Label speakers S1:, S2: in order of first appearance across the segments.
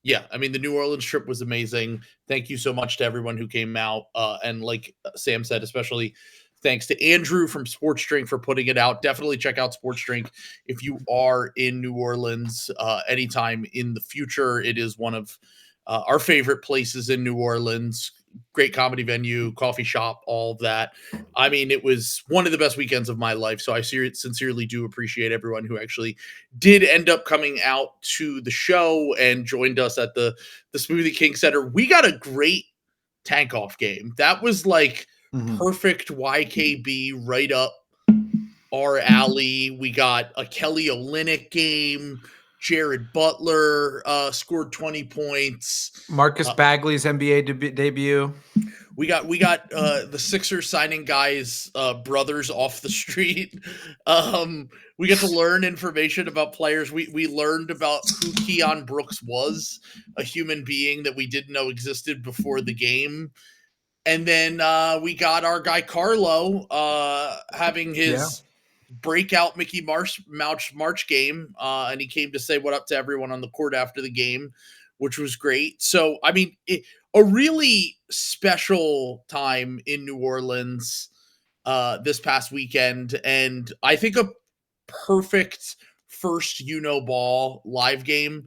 S1: Yeah, I mean, the New Orleans trip was amazing. Thank you so much to everyone who came out. And like Sam said, especially thanks to Andrew from Sports Drink for putting it out. Definitely check out Sports Drink if you are in New Orleans anytime in the future. It is one of our favorite places in New Orleans. Great comedy venue, coffee shop, all of that. I mean, it was one of the best weekends of my life. So I sincerely do appreciate everyone who actually did end up coming out to the show and joined us at the Smoothie King Center. We got a great tank off game. That was like perfect YKB right up our alley. We got a Kelly Olynyk game. Jared Butler scored 20 points.
S2: Marcus Bagley's NBA debut.
S1: We got the Sixers signing guys' brothers off the street. We get to learn information about players. We learned about who Keon Brooks was, a human being that we didn't know existed before the game. And then we got our guy Carlo having his breakout Mickey March game, and he came to say what up to everyone on the court after the game, which was great. So, I mean, a really special time in New Orleans this past weekend, and I think a perfect first ball live game.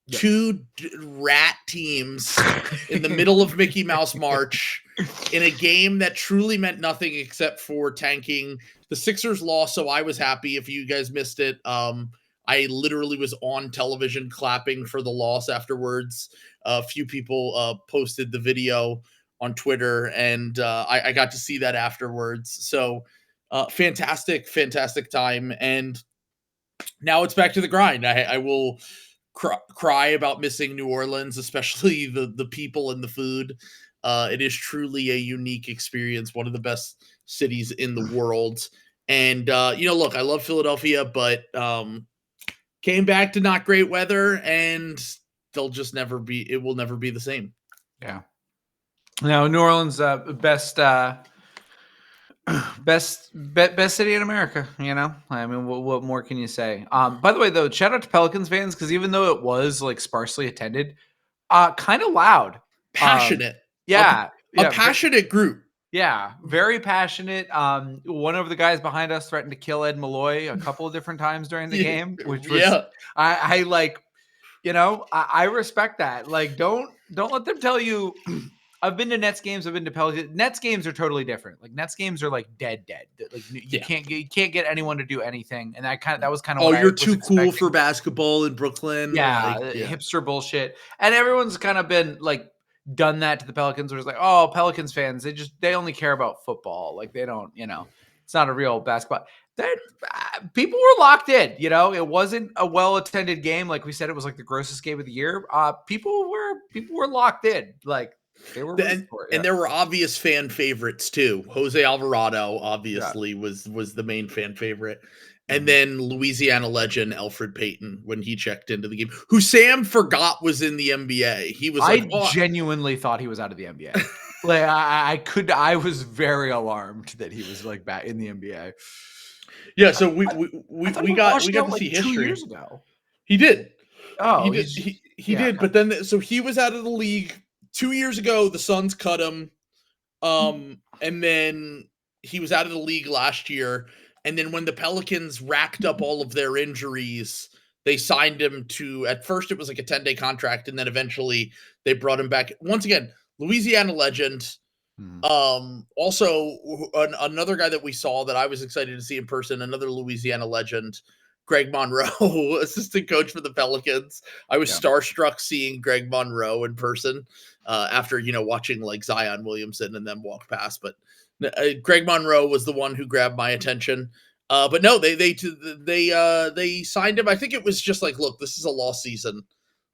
S1: Yep. Two rat teams in the middle of Mickey Mouse March in a game that truly meant nothing except for tanking. The Sixers lost, so I was happy. If you guys missed it, I literally was on television clapping for the loss afterwards. A few people posted the video on Twitter, and I got to see that afterwards. So fantastic time. And now it's back to the grind. I will cry about missing New Orleans, especially the people and the food. It is truly a unique experience, one of the best cities in the world. And, look, I love Philadelphia, but came back to not great weather, and it will never be the same.
S2: Yeah. Now, New Orleans, best city in America, I mean, what more can you say? By the way, though, shout out to Pelicans fans, because even though it was like sparsely attended, kind of loud,
S1: passionate,
S2: a
S1: passionate group.
S2: Yeah, very passionate. One of the guys behind us threatened to kill Ed Malloy a couple of different times during the game, which was I like, I respect that. Like, don't let them tell you. I've been to Nets games. I've been to Pelicans. Nets games are totally different. Like, Nets games are like dead. Like, you can't get anyone to do anything. And that was kind of
S1: you're too cool for basketball in Brooklyn.
S2: Yeah, hipster bullshit. And everyone's kind of been like done that to the Pelicans, where it's like, oh, Pelicans fans, they only care about football. Like, they don't, it's not a real basketball. People were locked in. It wasn't a well-attended game. Like we said, it was like the grossest game of the year. People were locked in. Like, they were,
S1: and there were obvious fan favorites too. Jose Alvarado obviously was the main fan favorite, and then Louisiana legend Elfrid Payton when he checked into the game, who Sam forgot was in the NBA. He was. I
S2: genuinely thought he was out of the NBA. Like, I was very alarmed that he was like back in the NBA.
S1: Yeah, so we got to see history
S2: 2 years ago.
S1: He did.
S2: Oh,
S1: he did. But then, so he was out of the league 2 years ago. The Suns cut him, and then he was out of the league last year. And then when the Pelicans racked up all of their injuries, they signed him to. At first, it was like a 10-day contract, and then eventually they brought him back. Once again, Louisiana legend. Also, another guy that we saw that I was excited to see in person, another Louisiana legend, Greg Monroe, assistant coach for the Pelicans. I was starstruck seeing Greg Monroe in person after, watching like Zion Williamson and them walk past. But Greg Monroe was the one who grabbed my attention. But no, they signed him. I think it was just like, look, this is a lost season.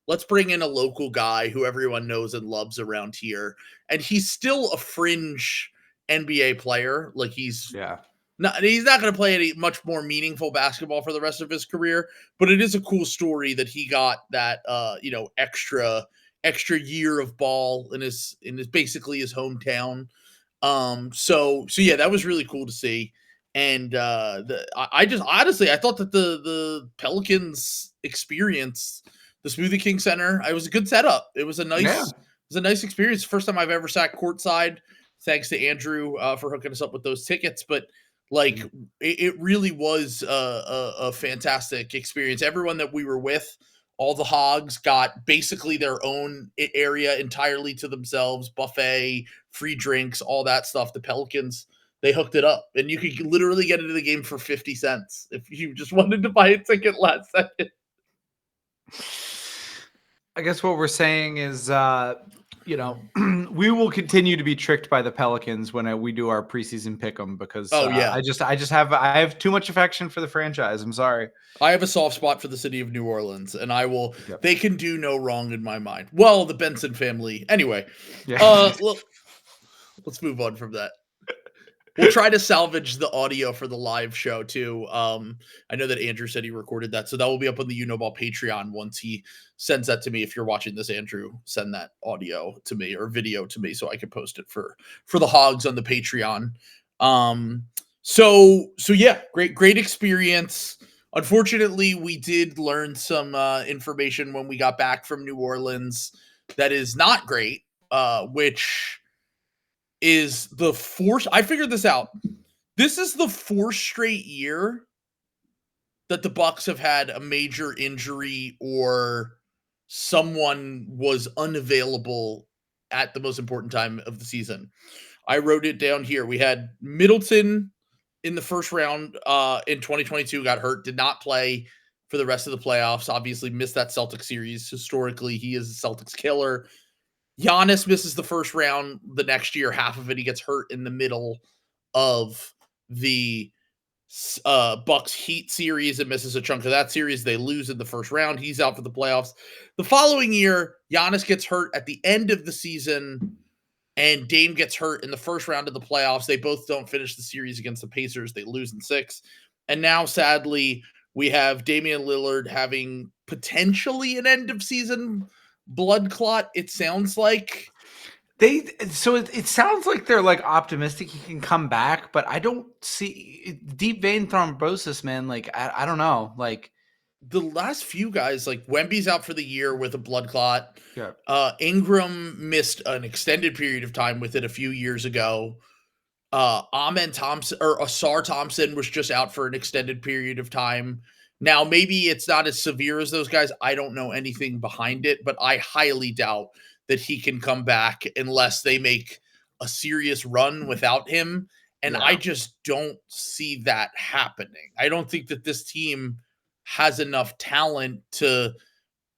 S1: Let's bring in a local guy who everyone knows and loves around here. And he's still a fringe NBA player. Like, he's not going to play any much more meaningful basketball for the rest of his career, but it is a cool story that he got that, extra year of ball in his basically his hometown. So yeah, that was really cool to see. And I thought that the Pelicans experience the Smoothie King Center. It was a good setup. It was a nice experience. First time I've ever sat courtside. Thanks to Andrew for hooking us up with those tickets. But like, it really was a fantastic experience. Everyone that we were with, all the Hogs got basically their own area entirely to themselves, buffet, free drinks, all that stuff. The Pelicans, they hooked it up, and you could literally get into the game for 50 cents if you just wanted to buy a ticket last second.
S2: I guess what we're saying is, we will continue to be tricked by the Pelicans when we do our preseason pick'em because I have too much affection for the franchise. I'm sorry.
S1: I have a soft spot for the city of New Orleans, and I will. Yep. They can do no wrong in my mind. Well, the Benson family. Anyway, let's move on from that. We'll try to salvage the audio for the live show too. I know that Andrew said he recorded that, so that will be up on the Unoball Patreon once he sends that to me. If you're watching this, Andrew, send that audio to me or video to me so I can post it for the Hogs on the Patreon. So yeah, great experience. Unfortunately, we did learn some information when we got back from New Orleans that is not great, which is the fourth. I figured this out. This is the fourth straight year that the Bucks have had a major injury or someone was unavailable at the most important time of the season. I wrote it down here. We had Middleton in the first round in 2022, got hurt, did not play for the rest of the playoffs, obviously missed that Celtics series. Historically, he is a Celtics killer. Giannis misses the first round the next year. Half of it, he gets hurt in the middle of the Bucks Heat series and misses a chunk of that series. They lose in the first round. He's out for the playoffs. The following year, Giannis gets hurt at the end of the season, and Dame gets hurt in the first round of the playoffs. They both don't finish the series against the Pacers. They lose in 6. And now, sadly, we have Damian Lillard having potentially an end-of-season blood clot. It sounds like
S2: it sounds like they're like optimistic he can come back, but I don't see deep vein thrombosis, man. Like I don't know. Like
S1: the last few guys, like Wemby's out for the year with a blood clot.
S2: Yeah.
S1: Ingram missed an extended period of time with it a few years ago. Amen Thompson or Asar Thompson was just out for an extended period of time. Now, maybe it's not as severe as those guys. I don't know anything behind it, but I highly doubt that he can come back unless they make a serious run without him. And I just don't see that happening. I don't think that this team has enough talent to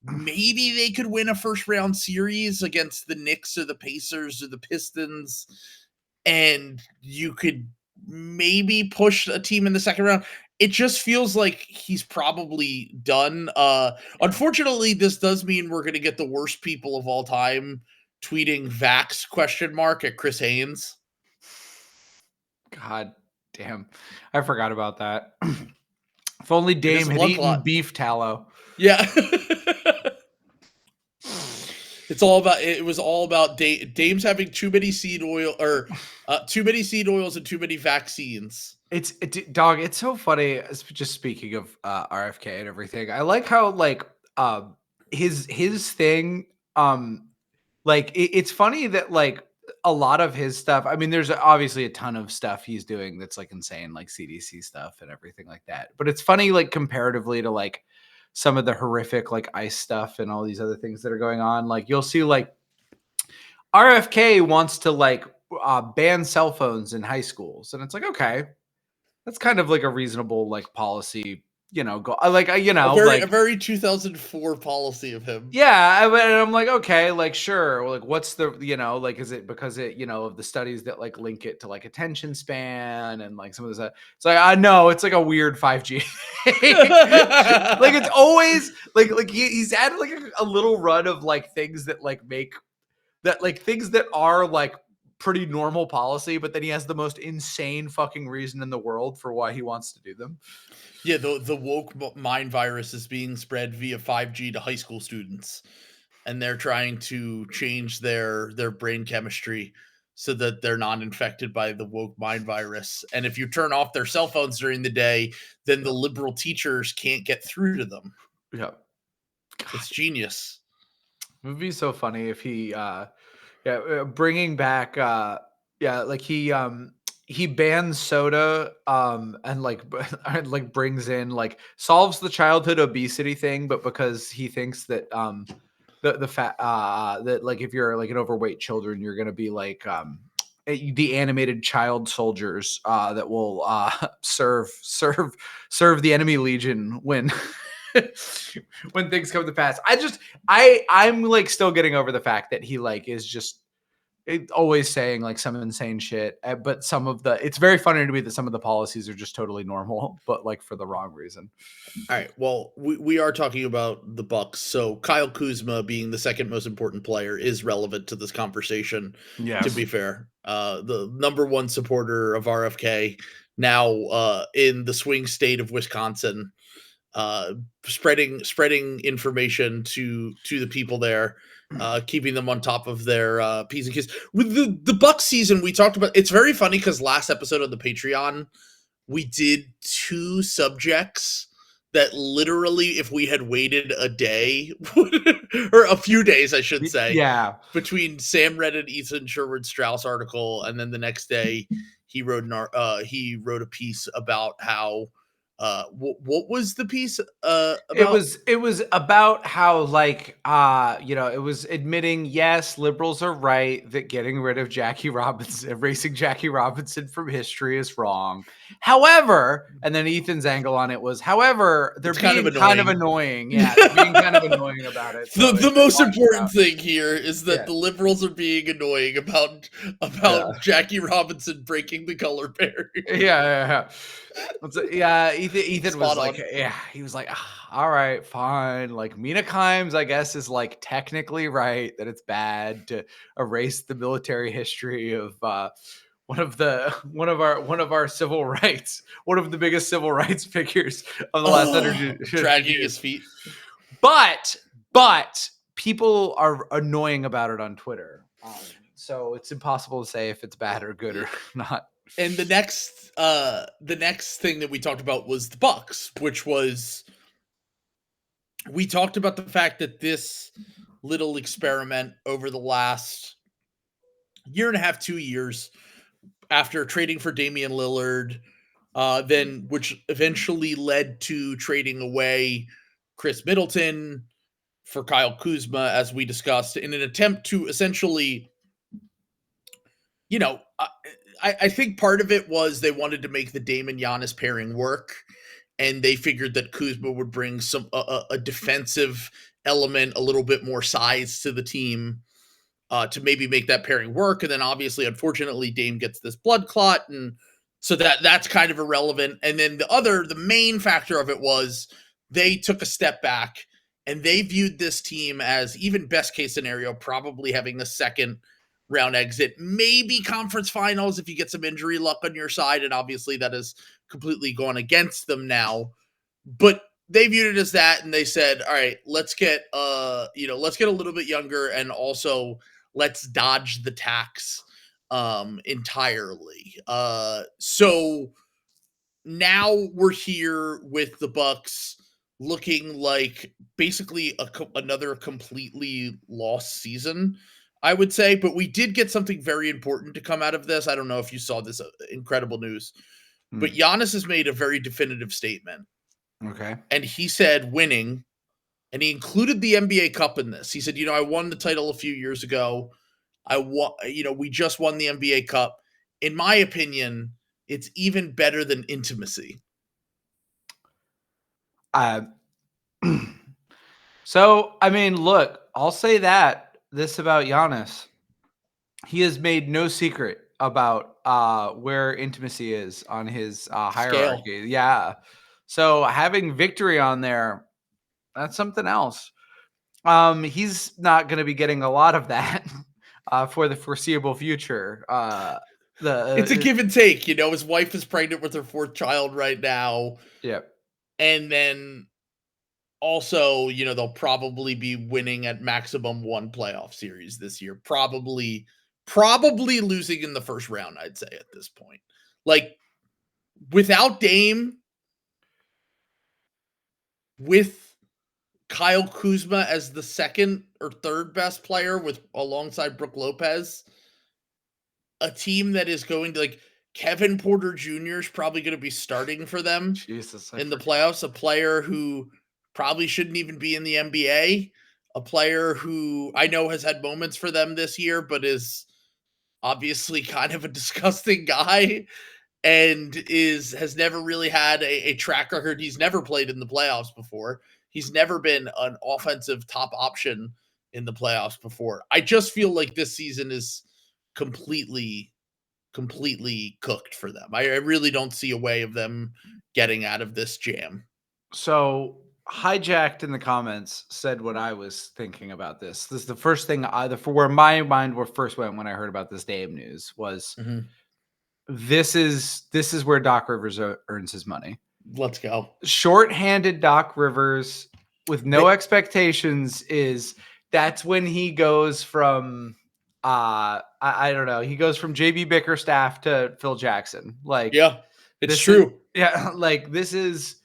S1: maybe they could win a first round series against the Knicks or the Pacers or the Pistons. And you could maybe push a team in the second round. It just feels like he's probably done. Unfortunately, this does mean we're going to get the worst people of all time tweeting Vax ? At Chris Haynes.
S2: God damn. I forgot about that. If only Dame had eaten beef tallow.
S1: Yeah. It was all about Dame's having too many seed oil or too many seed oils and too many vaccines.
S2: It's so funny. Just speaking of RFK and everything, I like how like his thing. It's funny that like a lot of his stuff. I mean, there's obviously a ton of stuff he's doing that's like insane, like CDC stuff and everything like that. But it's funny, like comparatively to like some of the horrific like ICE stuff and all these other things that are going on. Like you'll see like RFK wants to like ban cell phones in high schools, and it's like okay. That's kind of like a reasonable like policy,
S1: a very 2004 policy of him.
S2: Yeah, and I'm like, okay, like sure, like what's the is it because it of the studies that like link it to like attention span and like some of this? It's like I know it's like a weird 5G. Like it's always like he's had like a little run of like things that like make that like things that are like pretty normal policy, but then he has the most insane fucking reason in the world for why he wants to do them.
S1: Yeah, the woke mind virus is being spread via 5G to high school students, and they're trying to change their brain chemistry so that they're not infected by the woke mind virus. And if you turn off their cell phones during the day, then the liberal teachers can't get through to them.
S2: Yeah.
S1: It's genius.
S2: It would be so funny if he bringing back like he bans soda and like and like brings in like solves the childhood obesity thing, but because he thinks that the fat that like if you're like an overweight children, you're gonna be like the animated child soldiers that will serve the enemy legion when when things come to pass. I'm like still getting over the fact that he like is just always saying like some insane shit, but it's very funny to me that some of the policies are just totally normal, but like for the wrong reason.
S1: All right. Well, we are talking about the Bucks, so Kyle Kuzma being the second most important player is relevant to this conversation.
S2: Yes.
S1: To be fair, the number one supporter of RFK now in the swing state of Wisconsin, spreading information to the people there, keeping them on top of their P's and Q's. With the Bucks season, we talked about. It's very funny because last episode of the Patreon, we did 2 subjects that literally, if we had waited a day or a few days, I should say, between Sam read an Ethan Sherwood Strauss article, and then the next day he wrote a piece about how what was the piece about?
S2: It was about how like it was admitting, yes, liberals are right that getting rid of Jackie Robinson, erasing Jackie Robinson from history is wrong. However, and then Ethan's angle on it was, however, they're being kind of annoying. Yeah, they're being kind of annoying about it. So
S1: the most important thing here is that the liberals are being annoying about Jackie Robinson breaking the color barrier.
S2: Yeah. Ethan was like, he was like, all right, fine. Like Mina Kimes, I guess, is like technically right that it's bad to erase the military history of one of our civil rights, one of the biggest civil rights figures of the last 100 years,
S1: dragging his feet.
S2: But people are annoying about it on Twitter, so it's impossible to say if it's bad or good or not.
S1: And the next thing that we talked about was the Bucks, which was, we talked about the fact that this little experiment over the last year and a half, 2 years, after trading for Damian Lillard, then which eventually led to trading away Chris Middleton for Kyle Kuzma, as we discussed, in an attempt to essentially, I think part of it was they wanted to make the Dame and Giannis pairing work, and they figured that Kuzma would bring some a defensive element, a little bit more size to the team, to maybe make that pairing work. And then obviously, unfortunately, Dame gets this blood clot, and so that's kind of irrelevant. And then the main factor of it was they took a step back and they viewed this team as, even best case scenario, probably having a second round exit, maybe conference finals if you get some injury luck on your side. And obviously that has completely gone against them now, but they viewed it as that. And they said, all right, let's get a little bit younger, and also let's dodge the tax entirely. So now we're here with the Bucks looking like basically another completely lost season, I would say. But we did get something very important to come out of this. I don't know if you saw this incredible news, but Giannis has made a very definitive statement.
S2: Okay.
S1: And he said winning, and he included the NBA Cup in this. He said, I won the title a few years ago. We just won the NBA Cup. In my opinion, it's even better than intimacy.
S2: So, I mean, look, I'll say this about Giannis. He has made no secret about where intimacy is on his hierarchy.
S1: Scale.
S2: Yeah. So having victory on there, that's something else. He's not going to be getting a lot of that for the foreseeable future.
S1: It's a give and take. His wife is pregnant with her 4th child right now.
S2: Yep.
S1: And then also, they'll probably be winning at maximum 1 playoff series this year. Probably losing in the first round, I'd say, at this point. Like, without Dame, with Kyle Kuzma as the second or third best player alongside Brook Lopez. A team that is going to, like, Kevin Porter Jr. is probably going to be starting for them in the playoffs. A player who probably shouldn't even be in the NBA. A player who I know has had moments for them this year, but is obviously kind of a disgusting guy and has never really had a track record. He's never played in the playoffs before. He's never been an offensive top option in the playoffs before. I just feel like this season is completely cooked for them. I really don't see a way of them getting out of this jam.
S2: So Hijacked in the comments said what I was thinking about this. This is the first thing for where my mind first went when I heard about this Dame news was this is where Doc Rivers earns his money.
S1: Let's go.
S2: Short-handed Doc Rivers with no expectations that's when he goes from I don't know. He goes from JB Bickerstaff to Phil Jackson. Like,
S1: yeah, it's true.
S2: Like this is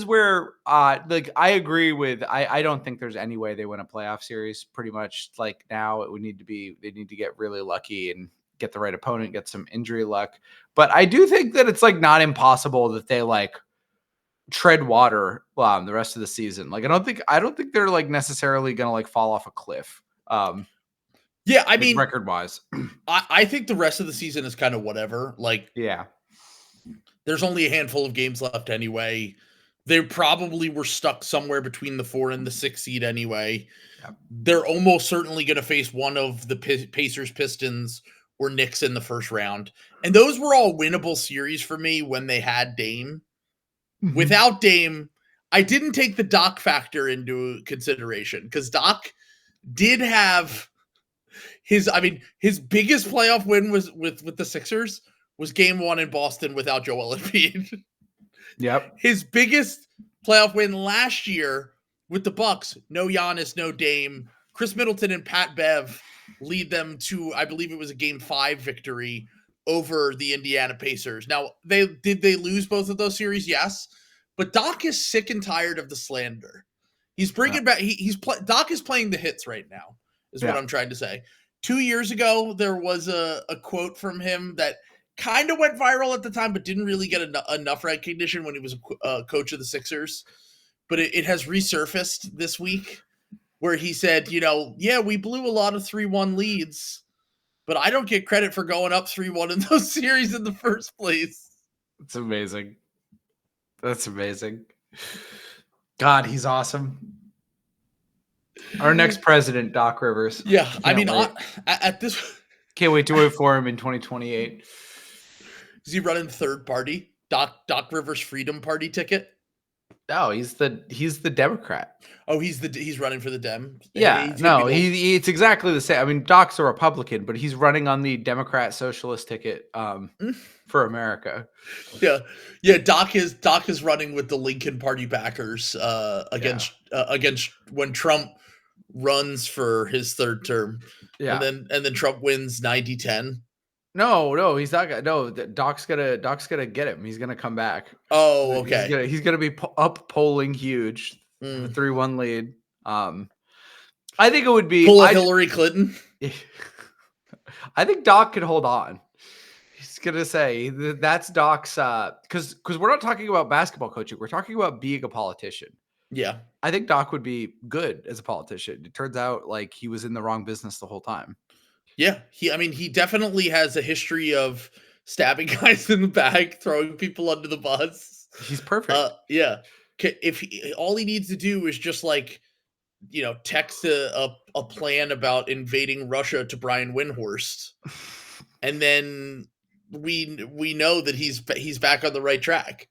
S2: where like I agree with. I don't think there's any way they win a playoff series. Pretty much like now they need to get really lucky and get the right opponent, get some injury luck. But I do think that it's like not impossible that they like tread water the rest of the season. Like I don't think they're like necessarily gonna like fall off a cliff.
S1: Yeah, I mean,
S2: record wise,
S1: I think the rest of the season is kind of whatever. Like,
S2: yeah,
S1: there's only a handful of games left anyway. They probably were stuck somewhere between the 4 and the 6 seed anyway.
S2: Yep.
S1: They're almost certainly going to face one of the Pacers, Pistons, or Knicks in the first round. And those were all winnable series for me when they had Dame. Mm-hmm. Without Dame, I didn't take the Doc factor into consideration because Doc did have his biggest playoff win was with the Sixers was game 1 in Boston without Joel Embiid.
S2: Yep.
S1: His biggest playoff win last year with the Bucks, no Giannis, no Dame. Chris Middleton and Pat Bev lead them to, I believe it was a game 5 victory over the Indiana Pacers. Now, did they lose both of those series? Yes. But Doc is sick and tired of the slander. He's bringing back, Doc is playing the hits right now, is what I'm trying to say. 2 years ago, there was a quote from him that kind of went viral at the time, but didn't really get enough recognition when he was a coach of the Sixers. But it has resurfaced this week where he said, yeah, we blew a lot of 3-1 leads, but I don't get credit for going up 3-1 in those series in the first place.
S2: It's amazing. That's amazing. God, he's awesome. Our next president, Doc Rivers.
S1: Yeah, I mean, at this...
S2: Can't wait to wait for him in 2028.
S1: Is he running third party? Doc Rivers Freedom Party ticket?
S2: No, he's the Democrat.
S1: Oh, he's running for the Dem.
S2: Yeah, it's exactly the same. I mean, Doc's a Republican, but he's running on the Democrat Socialist ticket for America.
S1: Yeah. Doc is running with the Lincoln Party backers against when Trump runs for his third term. Yeah, and then Trump wins 90-10.
S2: No, he's not. No, Doc's gonna get him. He's gonna come back.
S1: Oh, okay.
S2: He's gonna be up polling huge, 3-1 lead. I think it would be
S1: Hillary Clinton.
S2: I think Doc could hold on. He's gonna say that's Doc's because we're not talking about basketball coaching. We're talking about being a politician.
S1: Yeah,
S2: I think Doc would be good as a politician. It turns out like he was in the wrong business the whole time.
S1: Yeah, he definitely has a history of stabbing guys in the back, throwing people under the bus.
S2: He's perfect.
S1: Yeah, all he needs to do is just text a plan about invading Russia to Brian Windhorst, and then we know that he's back on the right track.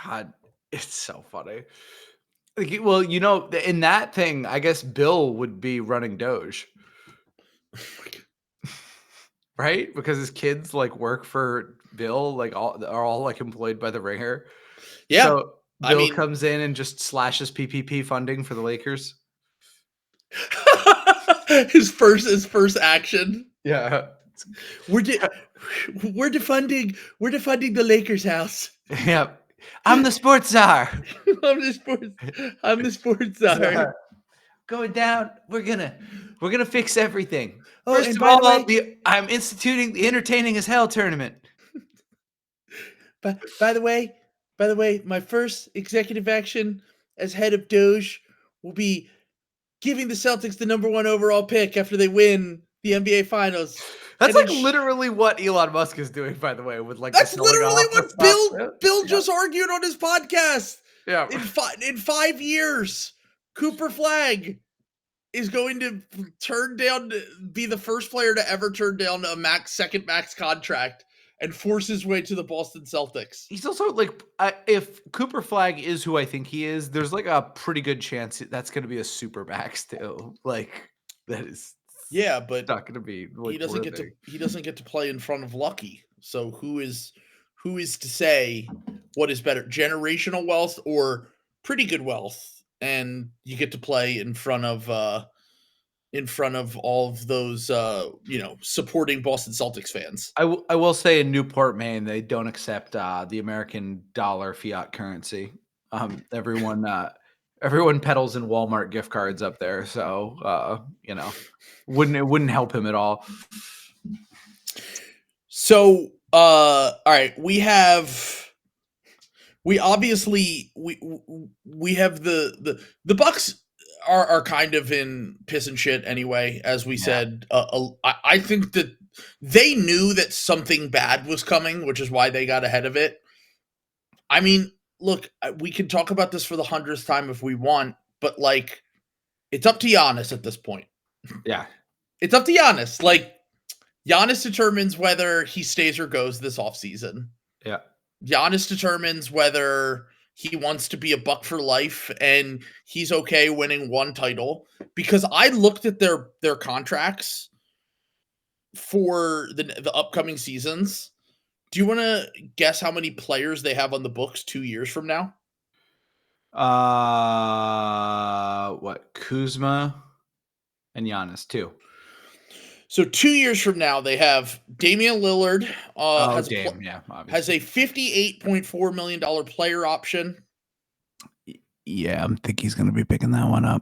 S2: God, it's so funny. Well, in that thing, I guess Bill would be running Doge. Right? Because his kids work for Bill, are all employed by the Ringer.
S1: Yeah.
S2: So Bill comes in and just slashes PPP funding for the Lakers.
S1: his first action.
S2: Yeah.
S1: We're defunding the Lakers house.
S2: Yeah. I'm the sports czar.
S1: I'm the sports czar.
S2: Going down. We're gonna fix everything.
S1: Oh,
S2: First
S1: and
S2: of
S1: by the
S2: all,
S1: way,
S2: I'm instituting the entertaining as hell tournament.
S1: by the way, my first executive action as head of Doge will be giving the Celtics the number 1 overall pick after they win the NBA Finals.
S2: That's like literally what Elon Musk is doing, by the way, with like
S1: that's literally what Bill just argued on his podcast.
S2: Yeah,
S1: in 5 years, Cooper Flagg is going to be the first player to ever turn down a second max contract and force his way to the Boston Celtics.
S2: He's also like, if Cooper Flagg is who I think he is, there's like a pretty good chance that's going to be a super max too. Like that is,
S1: but
S2: not going to be. Like,
S1: he doesn't get to play in front of Lucky. So who is to say what is better, generational wealth or pretty good wealth? And you get to play in front of all of those, supporting Boston Celtics fans.
S2: I will say in Newport, Maine, they don't accept the American dollar fiat currency. Everyone peddles in Walmart gift cards up there, so wouldn't help him at all.
S1: So, all right, we have the Bucks are kind of in piss and shit anyway, as we said. I think that they knew that something bad was coming, which is why they got ahead of it. I mean, look, we can talk about this for the 100th time if we want, but like, it's up to Giannis at this point.
S2: Yeah.
S1: It's up to Giannis. Like, Giannis determines whether he stays or goes this offseason.
S2: Yeah.
S1: Giannis determines whether he wants to be a Buck for life and he's okay winning one title. Because I looked at their contracts for the upcoming seasons. Do you want to guess how many players they have on the books 2 years from now?
S2: Kuzma and Giannis, 2.
S1: So 2 years from now, they have Damian Lillard has a $58.4 million player option.
S2: Yeah, I think he's going to be picking that one up.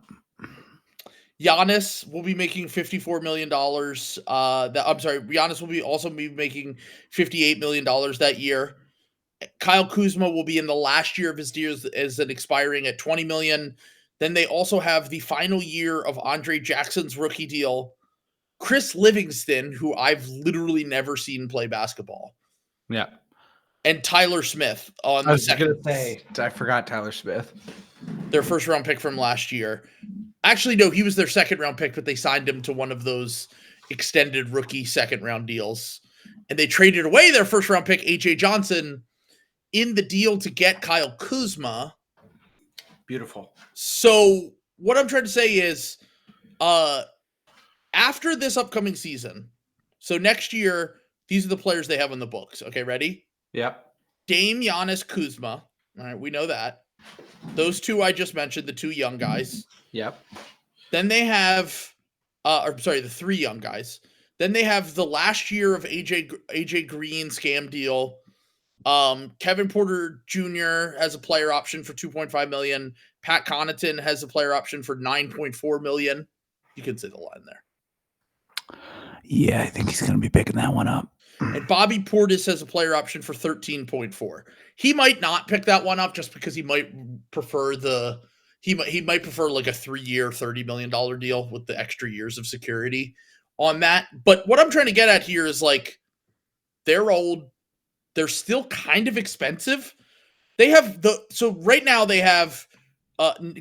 S1: Giannis will be making $54 million. Giannis will also be making $58 million that year. Kyle Kuzma will be in the last year of his deal as an expiring at $20 million. Then they also have the final year of Andre Jackson's rookie deal. Chris Livingston, who I've literally never seen play basketball.
S2: Yeah.
S1: And Tyler Smith on
S2: the second. I forgot Tyler Smith.
S1: Their first round pick from last year. Actually, no, he was their second round pick, but they signed him to one of those extended rookie second round deals. And they traded away their first round pick, AJ Johnson, in the deal to get Kyle Kuzma.
S2: Beautiful.
S1: So what I'm trying to say is, after this upcoming season, so next year, these are the players they have on the books. Okay, ready?
S2: Yep.
S1: Dame, Giannis, Kuzma. All right, we know that. Those two I just mentioned, the two young guys.
S2: Yep.
S1: Then they have, the three young guys. Then they have the last year of AJ Green scam deal. Kevin Porter Jr. has a player option for $2.5 million. Pat Connaughton has a player option for $9.4 million. You can say the line there.
S2: Yeah, I think he's going to be picking that one up.
S1: And Bobby Portis has a player option for $13.4. He might not pick that one up just because he might prefer he might prefer like a 3-year, $30 million deal with the extra years of security on that. But what I'm trying to get at here is like, they're old. They're still kind of expensive. They have so right now they have,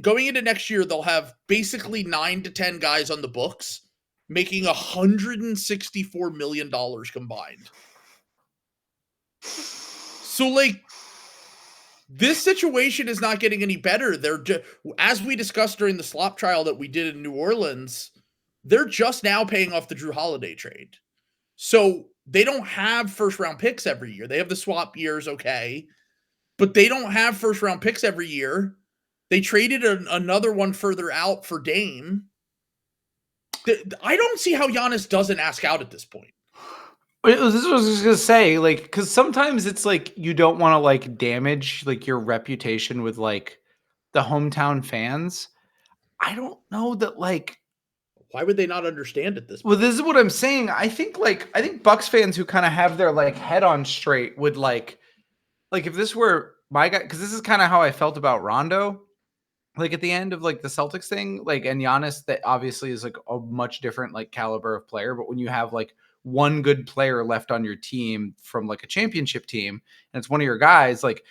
S1: going into next year, they'll have basically 9 to 10 guys on the books making $164 million combined. So, like, this situation is not getting any better. As we discussed during the slop trial that we did in New Orleans, they're just now paying off the Drew Holiday trade. So they don't have first-round picks every year. They have the swap years, okay, but they don't have first-round picks every year. They traded another one further out for Dame. I don't see how Giannis doesn't ask out at this point.
S2: This is what I was just gonna say, like, because sometimes it's like you don't want to like damage like your reputation with like the hometown fans. I don't know that like.
S1: Why would they not understand at this
S2: Well,
S1: point?
S2: this is what I'm saying. I think Bucks fans who kind of have their like head on straight would like if this were my guy, because this is kind of how I felt about Rondo. Like at the end of like the Celtics thing, like and Giannis, that obviously is like a much different like caliber of player. But when you have like one good player left on your team from like a championship team, and it's one of your guys, like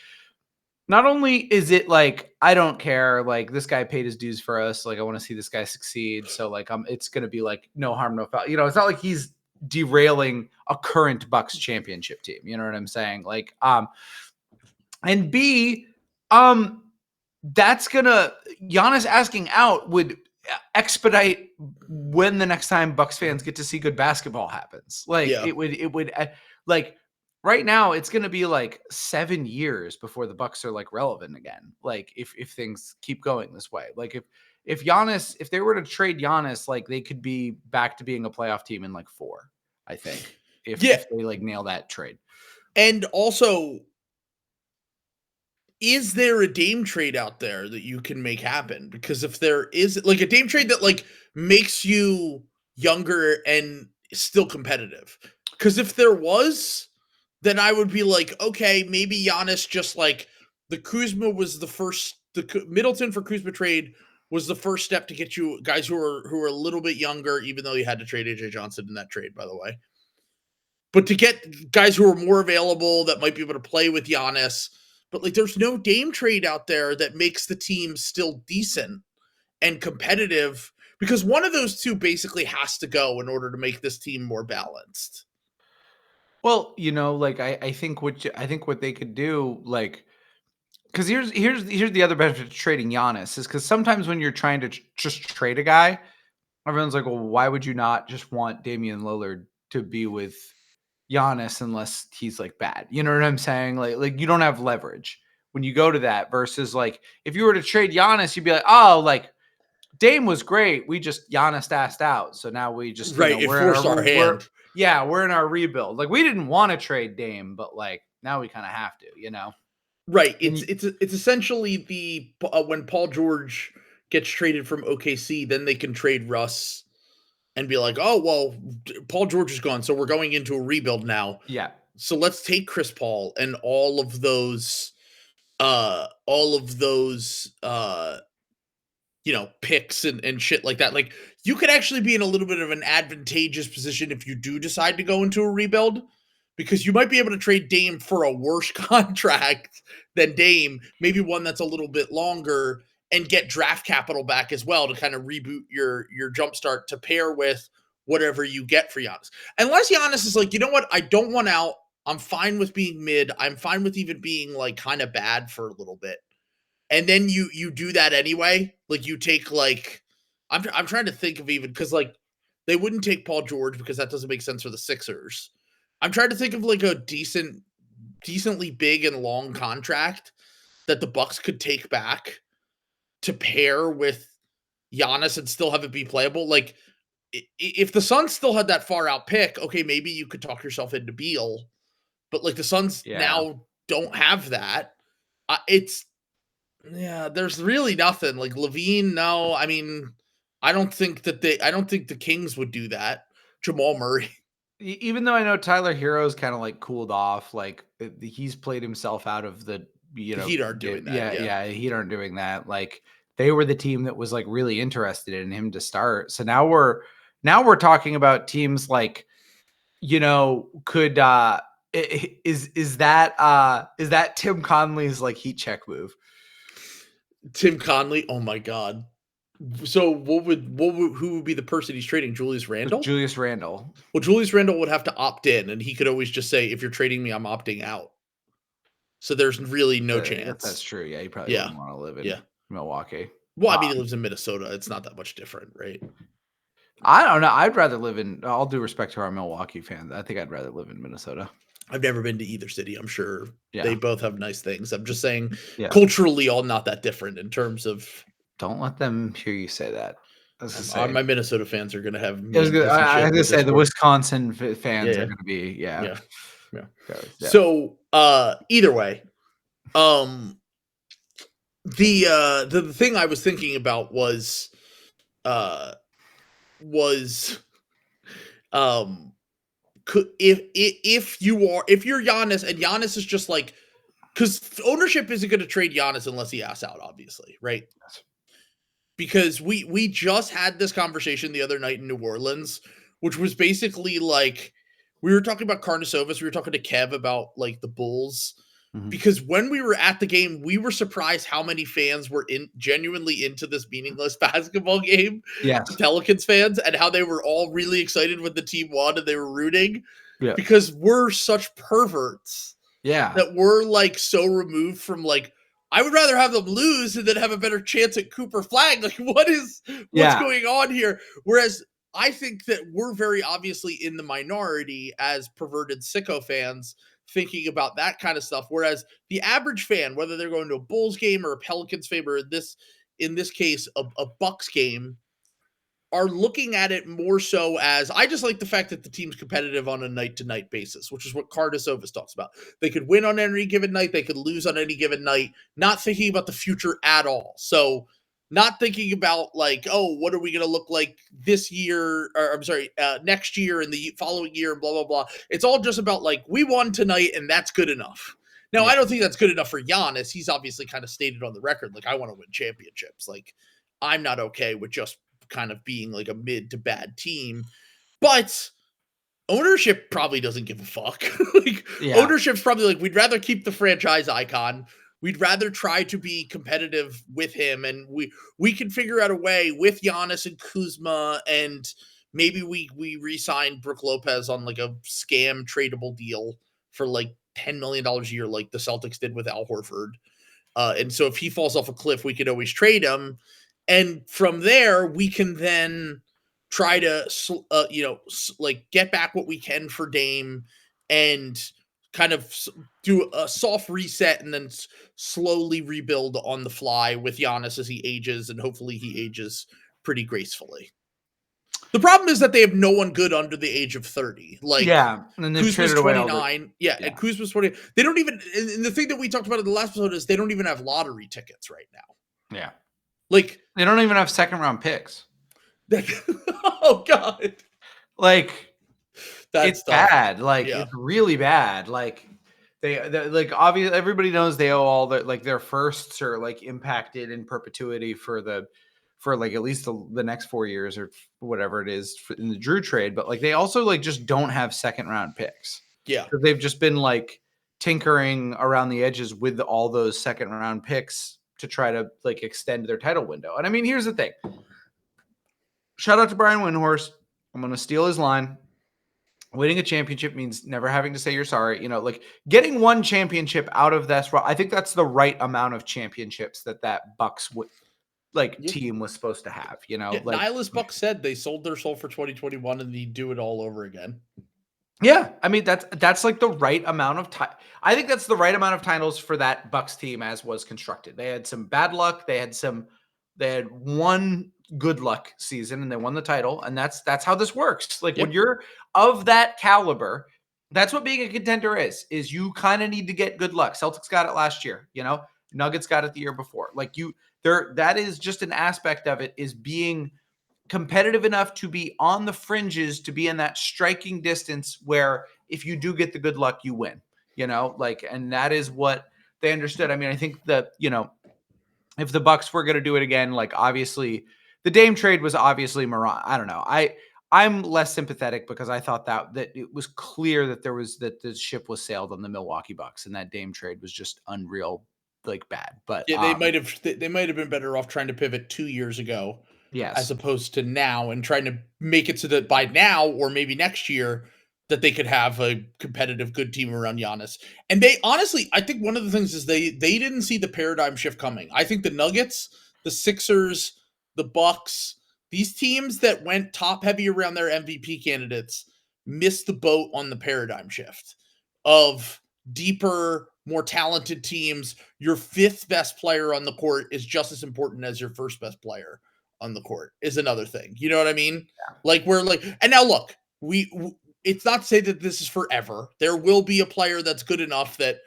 S2: not only is it like I don't care, like this guy paid his dues for us, like I want to see this guy succeed. So like it's gonna be like no harm, no foul. You know, it's not like he's derailing a current Bucks championship team. You know what I'm saying? Like and B, that's gonna Giannis asking out would expedite when the next time Bucks fans get to see good basketball happens. Like it would like right now it's gonna be like 7 years before the Bucks are like relevant again. Like if things keep going this way, like if Giannis, if they were to trade Giannis, like they could be back to being a playoff team in like 4, I think, if they like nail that trade.
S1: And also, is there a Dame trade out there that you can make happen? Because if there is like a Dame trade that like makes you younger and still competitive. Because if there was, then I would be like, okay, maybe Giannis just like the Kuzma was the first, the Middleton for Kuzma trade was the first step to get you guys who are a little bit younger, even though you had to trade AJ Johnson in that trade, by the way. But to get guys who are more available that might be able to play with Giannis, but like there's no Dame trade out there that makes the team still decent and competitive, because one of those two basically has to go in order to make this team more balanced.
S2: Well, you know, like I think what they could do, like, because here's the other benefit of trading Giannis is because sometimes when you're trying to just trade a guy, everyone's like, well, why would you not just want Damian Lillard to be with Giannis unless he's like bad? You know what I'm saying? Like you don't have leverage when you go to that versus like if you were to trade Giannis, you'd be like, oh, like Dame was great. We just Giannis asked out, so now we just
S1: it forced our hand.
S2: We're in our rebuild. Like we didn't want to trade Dame, but like now we kind of have to, you know.
S1: Right. It's essentially the when Paul George gets traded from OKC, then they can trade Russ and be like, oh well, Paul George is gone, so we're going into a rebuild now.
S2: Yeah.
S1: So let's take Chris Paul and all of those picks and shit like that. Like you could actually be in a little bit of an advantageous position if you do decide to go into a rebuild, because you might be able to trade Dame for a worse contract than Dame, maybe one that's a little bit longer, and get draft capital back as well to kind of reboot your jumpstart to pair with whatever you get for Giannis. Unless Giannis is like, you know what, I don't want out. I'm fine with being mid. I'm fine with even being like kind of bad for a little bit. And then you do that anyway. Like you take like I'm trying to think of even because like they wouldn't take Paul George because that doesn't make sense for the Sixers. I'm trying to think of like a decently big and long contract that the Bucks could take back to pair with Giannis and still have it be playable. Like if the Suns still had that far out pick, okay, maybe you could talk yourself into Beal, but like the Suns now don't have that. There's really nothing like Levine. No, I mean, I don't think the Kings would do that. Jamal Murray.
S2: Even though I know Tyler Hero's kind of like cooled off, like he's played himself out of the
S1: Heat aren't doing that.
S2: Yeah, Heat aren't doing that. Like they were the team that was like really interested in him to start. So now we're talking about teams like, could is that Tim Conley's like heat check move?
S1: Tim Conley, oh my god. So who would be the person he's trading? Julius Randle?
S2: Julius Randle.
S1: Well, Julius Randle would have to opt in, and he could always just say, if you're trading me, I'm opting out. So there's really no chance.
S2: That's true. Yeah, he probably wouldn't want to live in Milwaukee.
S1: Well, I mean, he lives in Minnesota. It's not that much different, right?
S2: I don't know. I'd rather live in, all due respect to our Milwaukee fans, I think I'd rather live in Minnesota.
S1: I've never been to either city. I'm sure they both have nice things. I'm just saying culturally all not that different in terms of.
S2: Don't let them hear you say that.
S1: My Minnesota fans are going to have.
S2: I was going to say the Wisconsin fans are going to be
S1: yeah.
S2: So
S1: either way, the thing I was thinking about was if you're Giannis and Giannis is just like, because ownership isn't going to trade Giannis unless he asks out, obviously, right? Because we just had this conversation the other night in New Orleans, which was basically like, we were talking about Karnisovas, we were talking to Kev about like the Bulls, because when we were at the game, we were surprised how many fans were genuinely into this meaningless basketball game.
S2: Yes,
S1: Pelicans fans, and how they were all really excited when the team won and they were rooting.
S2: Yeah,
S1: because we're such perverts.
S2: Yeah,
S1: that we're like so removed from like, I would rather have them lose and then have a better chance at Cooper Flag. Like, what's going on here? Whereas I think that we're very obviously in the minority as perverted sicko fans thinking about that kind of stuff. Whereas the average fan, whether they're going to a Bulls game or a Pelicans game, or in this case, a Bucks game, are looking at it more so as, I just like the fact that the team's competitive on a night-to-night basis, which is what Karnisovas talks about. They could win on any given night, they could lose on any given night, not thinking about the future at all. So not thinking about like, oh, what are we going to look like this year, or I'm sorry, next year and the following year and blah, blah, blah. It's all just about like, we won tonight and that's good enough. Now, I don't think that's good enough for Giannis. He's obviously kind of stated on the record, like, I want to win championships. Like, I'm not okay with just kind of being like a mid to bad team, but ownership probably doesn't give a fuck. Ownership's probably like, we'd rather keep the franchise icon. We'd rather try to be competitive with him, and we can figure out a way with Giannis and Kuzma, and maybe we re-sign Brook Lopez on like a scam tradable deal for like $10 million a year, like the Celtics did with Al Horford. And so if he falls off a cliff, we could always trade him. And from there, we can then try to, like get back what we can for Dame and kind of do a soft reset and then slowly rebuild on the fly with Giannis as he ages, and hopefully he ages pretty gracefully. The problem is that they have no one good under the age of 30. Like,
S2: and then
S1: Kuzma's 29. And Kuzma's 20. They don't even, and the thing that we talked about in the last episode is they don't even have lottery tickets right now.
S2: Yeah.
S1: Like,
S2: they don't even have second round picks.
S1: Oh God.
S2: Like, it's bad. Like,
S1: it's
S2: really bad. Like, they like, obviously everybody knows they owe all their firsts are like impacted in perpetuity for like at least the next 4 years or whatever it is in the Drew trade. But like, they also like just don't have second round picks.
S1: Yeah.
S2: They've just been like tinkering around the edges with all those second round picks to try to like extend their title window. And I mean, here's the thing. Shout out to Brian Windhorst. I'm going to steal his line. Winning a championship means never having to say you're sorry. You know, like getting one championship out of this. I think that's the right amount of championships that Bucks team was supposed to have, you know.
S1: Like Nihilus Bucks said they sold their soul for 2021 and they do it all over again.
S2: Yeah, I mean that's like the right amount of time. I think that's the right amount of titles for that Bucks team as was constructed. They had some bad luck. They had one good luck season and they won the title, and that's how this works. Like when you're of that caliber, that's what being a contender is you kind of need to get good luck. Celtics got it last year, you know. Nuggets got it the year before. Like that is just an aspect of it, is being competitive enough to be on the fringes, to be in that striking distance where if you do get the good luck, you win, you know, like, and that is what they understood. I mean, I think that, you know, if the Bucks were going to do it again, like obviously the Dame trade was obviously I don't know. I'm less sympathetic because I thought that it was clear that the ship was sailed on the Milwaukee Bucks, and that Dame trade was just unreal, like bad. But
S1: yeah, they might have been better off trying to pivot 2 years ago.
S2: Yes.
S1: As opposed to now, and trying to make it so that by now or maybe next year that they could have a competitive good team around Giannis. And they honestly, I think one of the things is they didn't see the paradigm shift coming. I think the Nuggets, the Sixers, the Bucks, these teams that went top heavy around their MVP candidates missed the boat on the paradigm shift of deeper, more talented teams. Your fifth best player on the court is just as important as your first best player on the court is another thing. You know what I mean?
S2: Yeah.
S1: Like we're like, and now look, it's not to say that this is forever. There will be a player that's good enough that,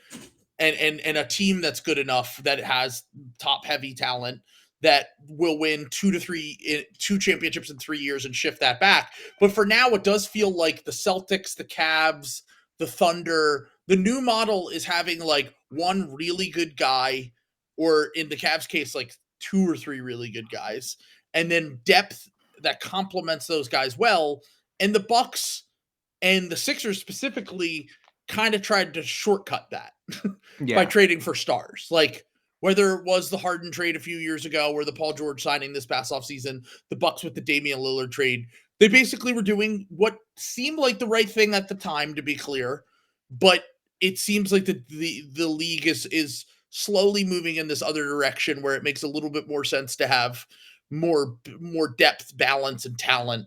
S1: and a team that's good enough that has top heavy talent that will win 2 championships in 3 years and shift that back. But for now, it does feel like the Celtics, the Cavs, the Thunder, the new model is having like one really good guy, or in the Cavs case, like 2 or 3 really good guys, and then depth that complements those guys well. And the Bucks and the Sixers specifically kind of tried to shortcut that by trading for stars. Like whether it was the Harden trade a few years ago or the Paul George signing this past offseason, the Bucks with the Damian Lillard trade, they basically were doing what seemed like the right thing at the time, to be clear. But it seems like the league is slowly moving in this other direction where it makes a little bit more sense to have more depth, balance, and talent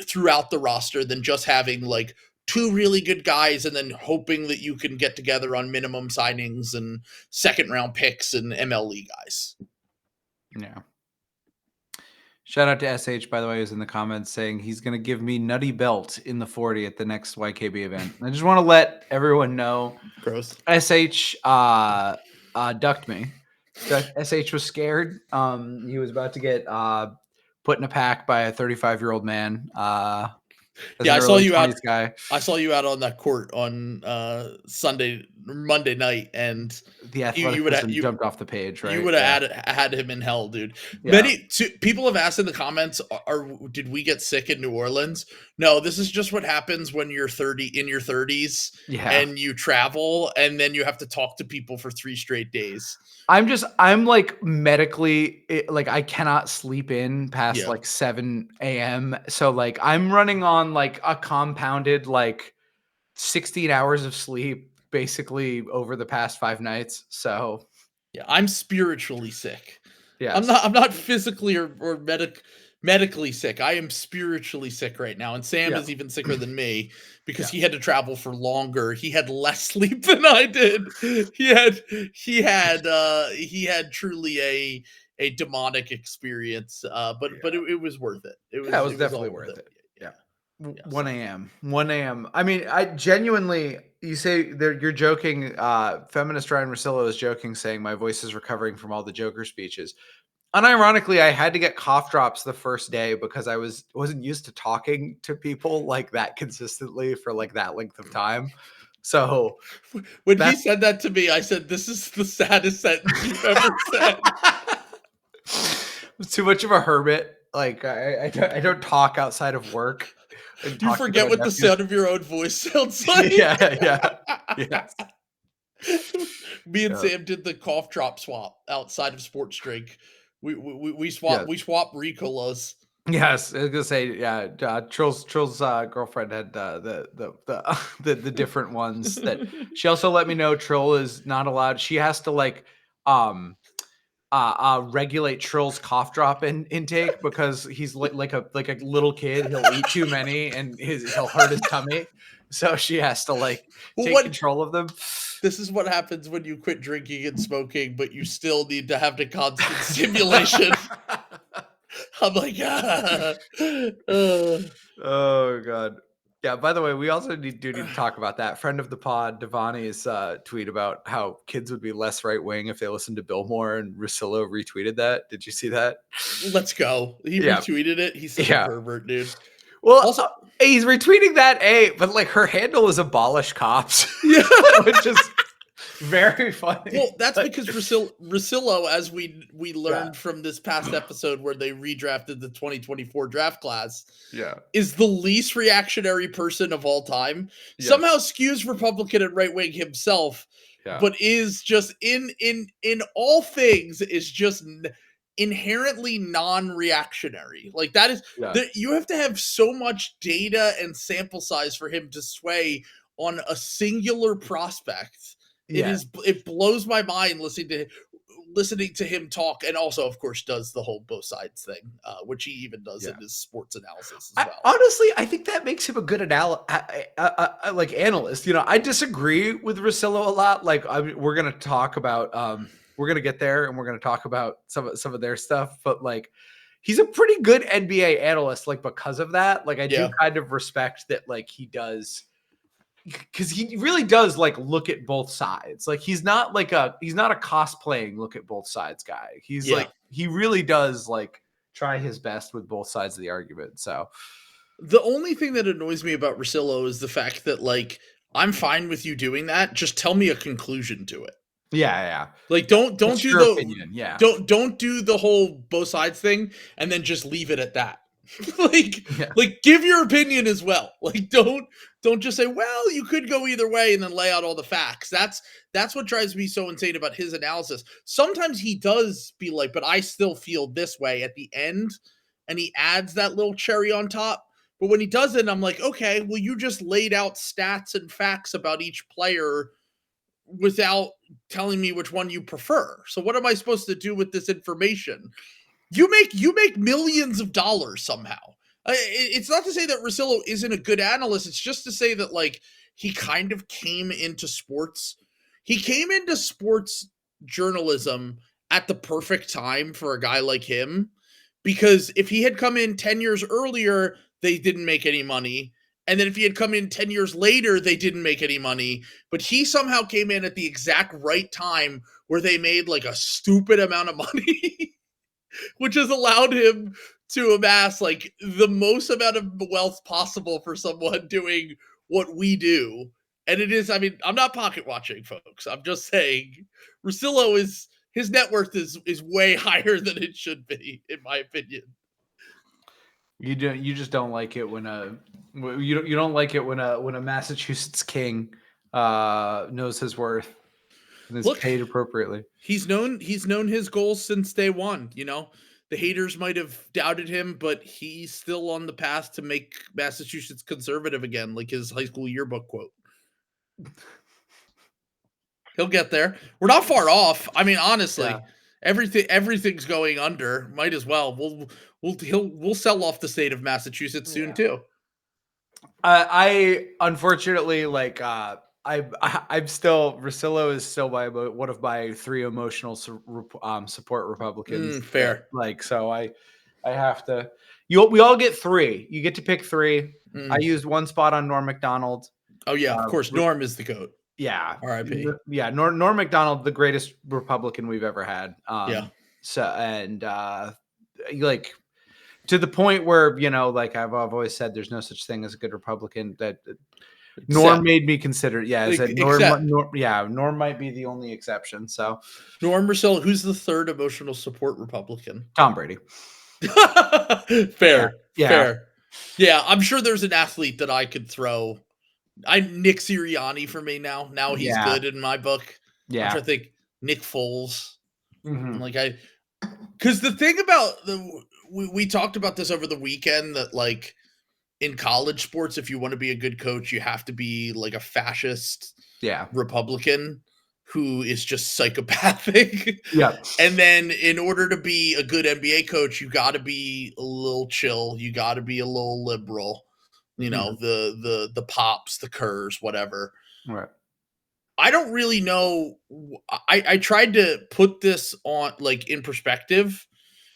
S1: throughout the roster than just having like 2 really good guys and then hoping that you can get together on minimum signings and second round picks and MLE guys.
S2: Yeah. Shout out to SH, by the way, who's in the comments saying he's going to give me Nutty Belt in the 40 at the next YKB event. I just want to let everyone know.
S1: Gross.
S2: SH ducked me. SH was scared. He was about to get put in a pack by a 35-year-old man.
S1: I saw you out. I saw you out on that court on Monday night, and
S2: you would have jumped off the page, right?
S1: You would have had him in hell, dude. Yeah. People have asked in the comments, did we get sick in New Orleans? No, this is just what happens when you're in your 30s, and you travel, and then you have to talk to people for 3 straight days.
S2: I'm like medically, like I cannot sleep in past like 7 a.m. So like I'm running on like a compounded like 16 hours of sleep basically over the past 5 nights. So
S1: yeah, I'm spiritually sick.
S2: Yeah,
S1: I'm not physically or medically sick. I am spiritually sick right now, and Sam is even sicker than me because he had to travel for longer. He had less sleep than I did. He had truly a demonic experience. But it was worth it. It was
S2: definitely worth it. Yeah. 1 a.m. I mean, I genuinely, you say you're joking. Feminist Ryen Russillo is joking, saying my voice is recovering from all the Joker speeches. Unironically, I had to get cough drops the first day because I wasn't used to talking to people like that consistently for like that length of time. So
S1: when he said that to me, I said, "This is the saddest sentence you've ever said."
S2: I'm too much of a hermit. Like I don't talk outside of work.
S1: You forget what the sound of your own voice sounds like.
S2: Yeah.
S1: Me and Sam did the cough drop swap outside of Sports Drink. We swap Ricolas.
S2: Yes, I was gonna say Trill's girlfriend had the different ones that she also let me know. Trill is not allowed. She has to like regulate Trill's cough drop intake because he's like a little kid. He'll eat too many and he'll hurt his tummy. So she has to like take control of them.
S1: This is what happens when you quit drinking and smoking, but you still need to have the constant stimulation. I'm like,
S2: Oh God. Yeah, by the way, we also need to talk about that. Friend of the pod, Devani's tweet about how kids would be less right-wing if they listened to Bill Moore, and Russillo retweeted that. Did you see that?
S1: Let's go. He retweeted it. He's such a pervert, dude.
S2: Well, also, he's retweeting that, but like her handle is abolish cops.
S1: Yeah.
S2: Which is very funny.
S1: Well, that's because Russillo, as we learned from this past episode where they redrafted the 2024 draft class, is the least reactionary person of all time. Yes. Somehow skews Republican and right wing himself, but is just in all things is just inherently non-reactionary. Like that is you have to have so much data and sample size for him to sway on a singular prospect. It blows my mind listening to him talk, and also of course does the whole both sides thing, which he even does in his sports analysis as well.
S2: Honestly, I think that makes him a good analyst. You know, I disagree with Russillo a lot. Like we're going to talk about we're going to get there and we're going to talk about some of their stuff, but like he's a pretty good NBA analyst, like because of that. Like I do kind of respect that, like he does, because he really does like look at both sides. Like he's not a cosplaying look at both sides guy. He's like, he really does like try his best with both sides of the argument. So
S1: the only thing that annoys me about Russillo is the fact that, like, I'm fine with you doing that. Just tell me a conclusion to it.
S2: Yeah.
S1: Like, don't
S2: It's
S1: do
S2: your
S1: the
S2: opinion. Yeah.
S1: Don't do the whole both sides thing and then just leave it at that. like give your opinion as well. Like don't just say, well, you could go either way and then lay out all the facts. That's what drives me so insane about his analysis. Sometimes he does be like, but I still feel this way at the end, and he adds that little cherry on top. But when he doesn't, I'm like, okay, well, you just laid out stats and facts about each player without telling me which one you prefer. So what am I supposed to do with this information? You make millions of dollars somehow. It's not to say that Russillo isn't a good analyst. It's just to say that, like, he kind of came into sports. He came into sports journalism at the perfect time for a guy like him, because if he had come in 10 years earlier, they didn't make any money. And then if he had come in 10 years later, they didn't make any money. But he somehow came in at the exact right time where they made like a stupid amount of money, which has allowed him to amass like the most amount of wealth possible for someone doing what we do. And it is, I mean, I'm not pocket watching, folks. I'm just saying Russillo his net worth is way higher than it should be, in my opinion.
S2: You just don't like it when you don't like it when a Massachusetts king knows his worth and is paid appropriately.
S1: He's known his goals since day one. You know, the haters might have doubted him, but he's still on the path to make Massachusetts conservative again, like his high school yearbook quote. He'll get there. We're not far off. I mean, honestly, everything's going under. Might as well. We'll sell off the state of Massachusetts soon too.
S2: I unfortunately like I'm still, Russillo is still one of my 3 emotional support Republicans.
S1: Fair.
S2: Like, so I have to. We all get 3. You get to pick 3. I used 1 spot on Norm Macdonald.
S1: Oh yeah, of course. Norm is the GOAT.
S2: Yeah.
S1: R.I.P.
S2: Yeah. Norm Macdonald, the greatest Republican we've ever had. So, and like, to the point where, you know, like I've always said, there's no such thing as a good Republican. That Norm made me consider. Yeah. Norm might be the only exception. So
S1: Norm Russillo, who's the 3rd emotional support Republican?
S2: Tom Brady.
S1: Fair. Yeah. I'm sure there's an athlete that I could throw. Nick Sirianni for me now. Now he's good in my book.
S2: Yeah.
S1: I'm trying to think Nick Foles. Because the thing about we talked about this over the weekend, that like in college sports, if you want to be a good coach, you have to be like a fascist Republican who is just psychopathic.
S2: Yeah.
S1: And then in order to be a good NBA coach, you got to be a little chill. You got to be a little liberal. You know, the Pops, the Kerrs, whatever.
S2: Right.
S1: I don't really know. I tried to put this on like in perspective,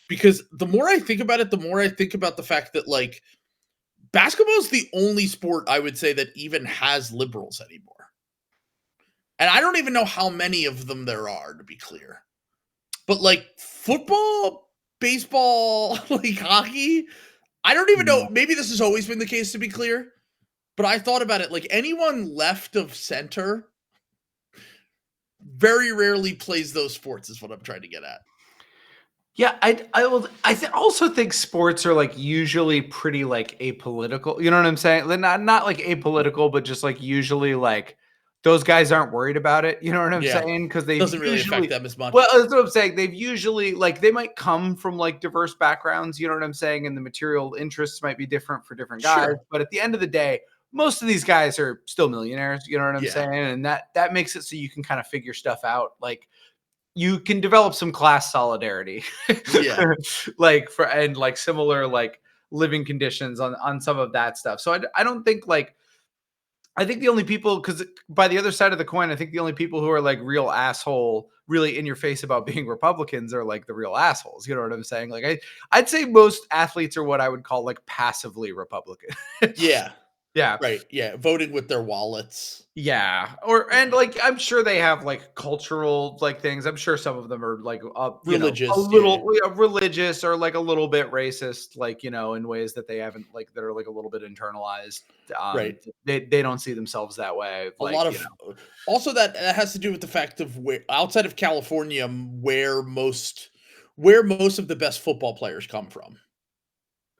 S1: because the more I think about it, the more I think about the fact that like basketball is the only sport I would say that even has liberals anymore. And I don't even know how many of them there are, to be clear. But like football, baseball, like hockey, I don't even know. Maybe this has always been the case, to be clear. But I thought about it, like anyone left of center very rarely plays those sports, is what I'm trying to get at.
S2: Yeah, I also think sports are like usually pretty like apolitical. You know what I'm saying? Not like apolitical, but just like usually like those guys aren't worried about it. You know what I'm saying? Because they
S1: doesn't really affect them as much.
S2: Well, that's what I'm saying. They've usually like they might come from like diverse backgrounds. You know what I'm saying? And the material interests might be different for different guys. Sure. But at the end of the day, most of these guys are still millionaires. You know what I'm saying? And that makes it so you can kind of figure stuff out. Like you can develop some class solidarity, like similar like living conditions on some of that stuff. So I don't think like I think the only people, because by the other side of the coin, I think the only people who are like real asshole, really in your face about being Republicans are like the real assholes. You know what I'm saying? Like I'd say most athletes are what I would call like passively Republican.
S1: Yeah.
S2: Yeah.
S1: Right. Yeah. Voting with their wallets.
S2: Yeah. And like, I'm sure they have like cultural like things. I'm sure some of them are like,
S1: Religious.
S2: a little religious or like a little bit racist, like, in ways that they haven't like, that are like a little bit internalized.
S1: Right.
S2: They don't see themselves that way.
S1: A
S2: Like,
S1: lot of also that has to do with the fact of where outside of California, where most of the best football players come from.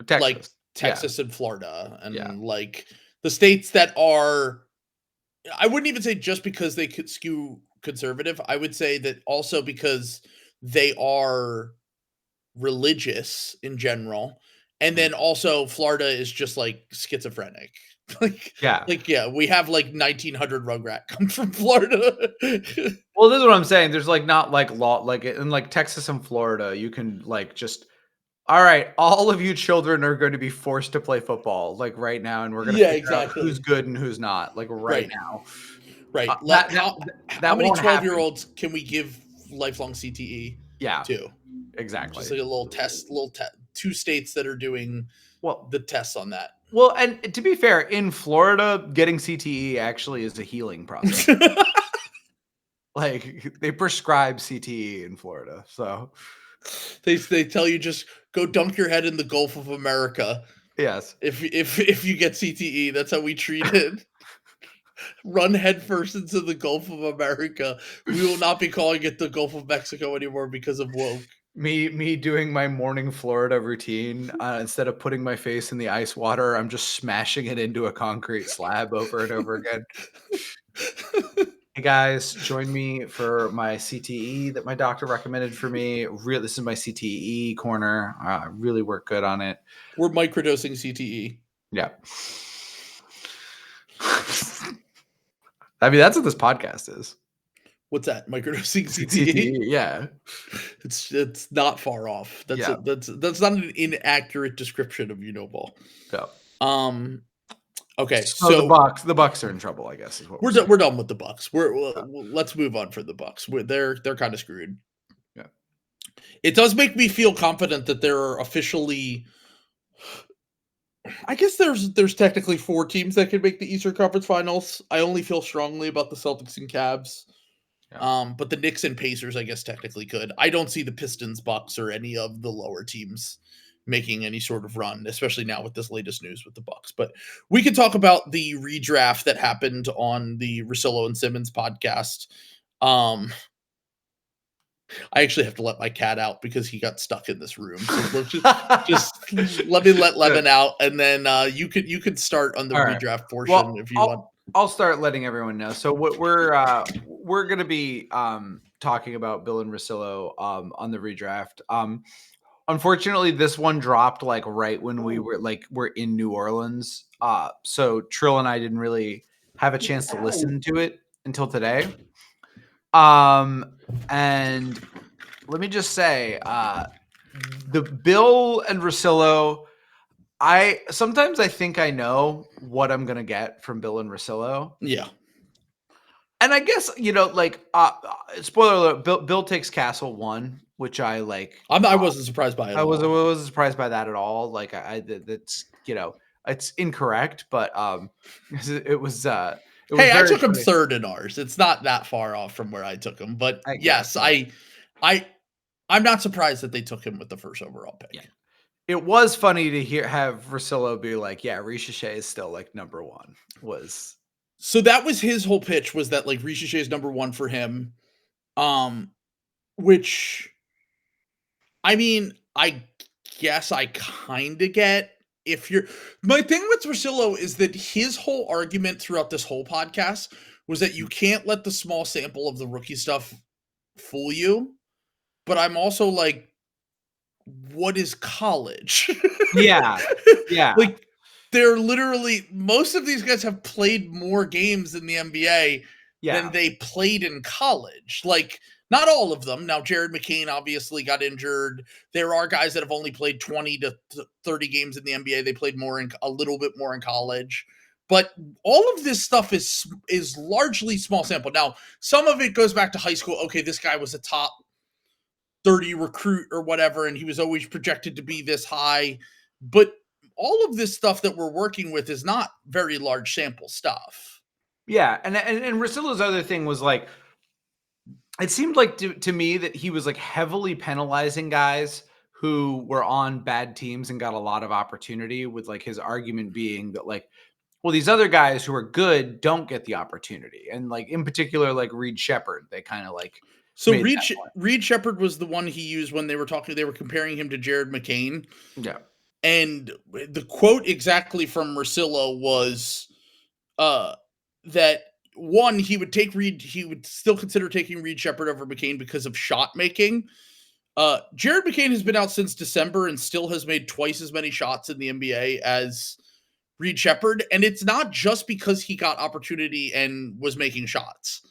S2: Texas.
S1: Like Texas and Florida and like the states that are, I wouldn't even say just because they could skew conservative. I would say that also because they are religious in general. And then also Florida is just like schizophrenic. we have like 1900 Rugrat come from Florida.
S2: Well, this is what I'm saying. There's like not like law, like in like Texas and Florida, you can like just, all right, all of you children are going to be forced to play football like right now, and we're going to figure out who's good and who's not, like right now.
S1: Right. How many 12-year-olds can we give lifelong CTE?
S2: Yeah.
S1: To?
S2: Exactly.
S1: Just like a little test, two states that are doing the tests on that.
S2: Well, and to be fair, in Florida, getting CTE actually is a healing process. Like they prescribe CTE in Florida, so
S1: they tell you just go dunk your head in the Gulf of America.
S2: Yes.
S1: If you get CTE, that's how we treat it. Run headfirst into the Gulf of America. We will not be calling it the Gulf of Mexico anymore because of woke.
S2: Me doing my morning Florida routine, instead of putting my face in the ice water, I'm just smashing it into a concrete slab over and over again. Hey guys, join me for my CTE that my doctor recommended for me. This is my CTE corner. I really work good on it.
S1: We're microdosing CTE.
S2: Yeah. I mean, that's what this podcast is.
S1: What's that? Microdosing CTE?
S2: Yeah.
S1: It's not far off. That's not an inaccurate description of Unoball.
S2: Yeah.
S1: Okay,
S2: so the Bucks are in trouble, I guess. Is what
S1: we're done with the Bucks. Let's move on for the Bucks. They're kind of screwed.
S2: Yeah.
S1: It does make me feel confident that there are officially, I guess there's technically 4 teams that can make the Eastern Conference Finals. I only feel strongly about the Celtics and Cavs. Yeah. But the Knicks and Pacers, I guess, technically could. I don't see the Pistons, Bucks, or any of the lower teams making any sort of run, especially now with this latest news with the Bucks. But we can talk about the redraft that happened on the Russillo and Simmons podcast. I actually have to let my cat out because he got stuck in this room. So let's just let me let Levin out, and then you could start on the redraft portion if you want.
S2: I'll start letting everyone know. So what we're going to be talking about Bill and Russillo on the redraft. Unfortunately, this one dropped like right when we're in New Orleans. So Trill and I didn't really have a chance to listen to it until today. And let me just say, the Bill and Russillo, sometimes I think I know what I'm going to get from Bill and Russillo.
S1: Yeah.
S2: And I guess, spoiler alert, Bill takes Castle 1, which I like.
S1: I wasn't surprised by it.
S2: I wasn't surprised by that at all. Like that's, it's incorrect, but it was
S1: hey, I took him 3rd in ours. It's not that far off from where I took him, but yes, I'm not surprised that they took him with the 1st overall pick.
S2: Yeah. It was funny to have Russillo be like, yeah, Richeche is still like number 1.
S1: So that was his whole pitch, was that like Richeche is number 1 for him. Which, I mean, I guess I kind of get. My thing with Russillo is that his whole argument throughout this whole podcast was that you can't let the small sample of the rookie stuff fool you. But I'm also like, what is college?
S2: Yeah.
S1: Like, they're literally, most of these guys have played more games in the NBA than they played in college. Like, not all of them. Now, Jared McCain obviously got injured. There are guys that have only played 20 to 30 games in the NBA. They played a little bit more in college. But all of this stuff is largely small sample. Now, some of it goes back to high school. Okay, this guy was a top 30 recruit or whatever, and he was always projected to be this high. But all of this stuff that we're working with is not very large sample stuff.
S2: Yeah, and Russillo's other thing was like, it seemed like to me that he was like heavily penalizing guys who were on bad teams and got a lot of opportunity, with like his argument being that like, well, these other guys who are good don't get the opportunity. And like in particular, like Reed Sheppard, they kind of like.
S1: So Reed Sheppard was the one he used when they were comparing him to Jared McCain.
S2: Yeah.
S1: And the quote exactly from Russillo was that one, he would still consider taking Reed Sheppard over McCain because of shot making. Jared McCain has been out since December and still has made twice as many shots in the NBA as Reed Sheppard. And it's not just because he got opportunity and was making shots.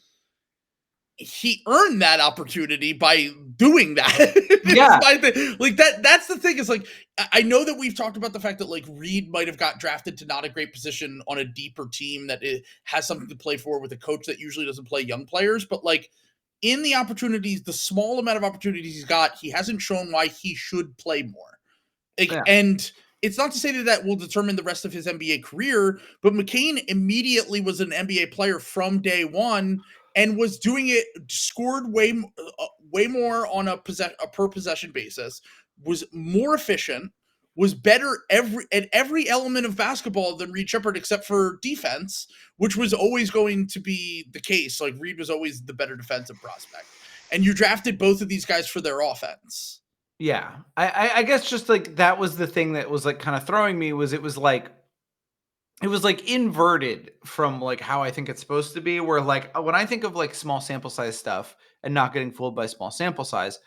S1: He earned that opportunity by doing that.
S2: Yeah.
S1: That's the thing, is like, I know that we've talked about the fact that like Reed might have got drafted to not a great position on a deeper team that it has something to play for with a coach that usually doesn't play young players. But like, in the opportunities, the small amount of opportunities he's got, he hasn't shown why he should play more. And it's not to say that will determine the rest of his NBA career, but McCain immediately was an NBA player from day one and was doing it, scored way more on a per possession basis, was more efficient, was better at every element of basketball than Reed Sheppard, except for defense, which was always going to be the case. Like, Reed was always the better defensive prospect. And you drafted both of these guys for their offense.
S2: Yeah. I guess just like that was the thing that was like kind of throwing me, was it was like inverted from like how I think it's supposed to be, where like when I think of like small sample size stuff and not getting fooled by small sample size,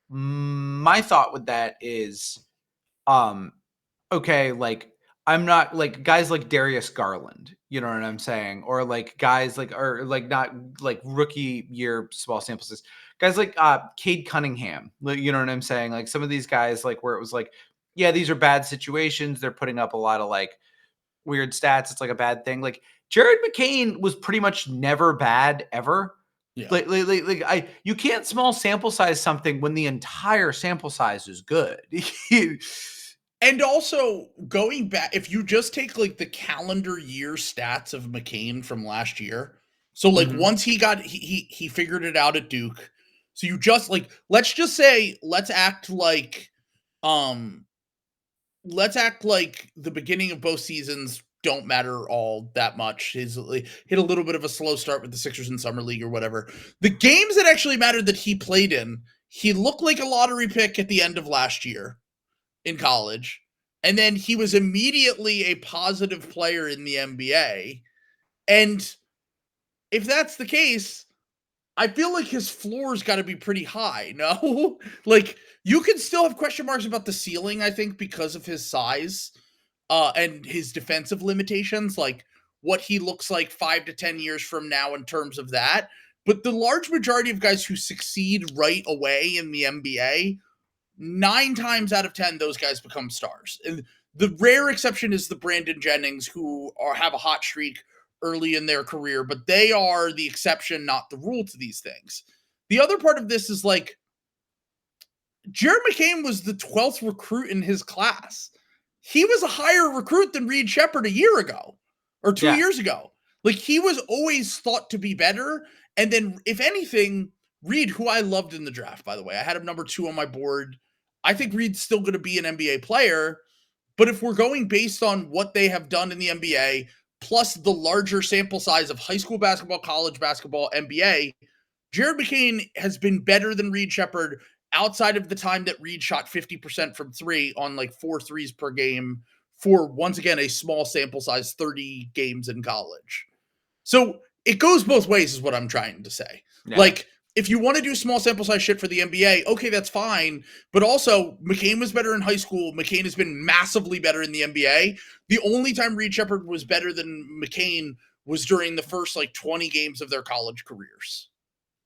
S2: my thought with that is, okay, like I'm not like guys like Darius Garland, you know what I'm saying? Or like guys like, or like not like rookie year small sample size, guys like Cade Cunningham, you know what I'm saying? Like some of these guys, like where it was like, yeah, these are bad situations. They're putting up a lot of like weird stats. It's like a bad thing. Like Jared McCain was pretty much never bad ever. Yeah. Like you can't small sample size something when the entire sample size is good.
S1: And also, going back, if you just take like the calendar year stats of McCain from last year, so like once he figured it out at Duke, so you just like, let's act like the beginning of both seasons don't matter all that much. His hit a little bit of a slow start with the Sixers in Summer League or whatever. The games that actually mattered that he played in, he looked like a lottery pick at the end of last year in college. And then he was immediately a positive player in the NBA. And if that's the case, I feel like his floor's got to be pretty high, no? Like, you can still have question marks about the ceiling, I think, because of his size and his defensive limitations, like what he looks like 5 to 10 years from now in terms of that. But the large majority of guys who succeed right away in the NBA, 9 times out of 10, those guys become stars. And the rare exception is the Brandon Jennings, who have a hot streak early in their career, but they are the exception, not the rule to these things. The other part of this is like, Jared McCain was the 12th recruit in his class. He was a higher recruit than Reed Sheppard a year ago or 2 years ago. Like, he was always thought to be better. And then, if anything, Reed, who I loved in the draft, by the way, I had him number 2 on my board. I think Reed's still going to be an NBA player. But if we're going based on what they have done in the NBA, plus the larger sample size of high school basketball, college basketball, NBA, Jared McCain has been better than Reed Sheppard outside of the time that Reed shot 50% from 3 on like 4 threes per game for, once again, a small sample size, 30 games in college. So it goes both ways is what I'm trying to say. Yeah. Like, if you want to do small sample size shit for the NBA, okay, that's fine. But also, McCain was better in high school. McCain has been massively better in the NBA. The only time Reed Sheppard was better than McCain was during the first like 20 games of their college careers.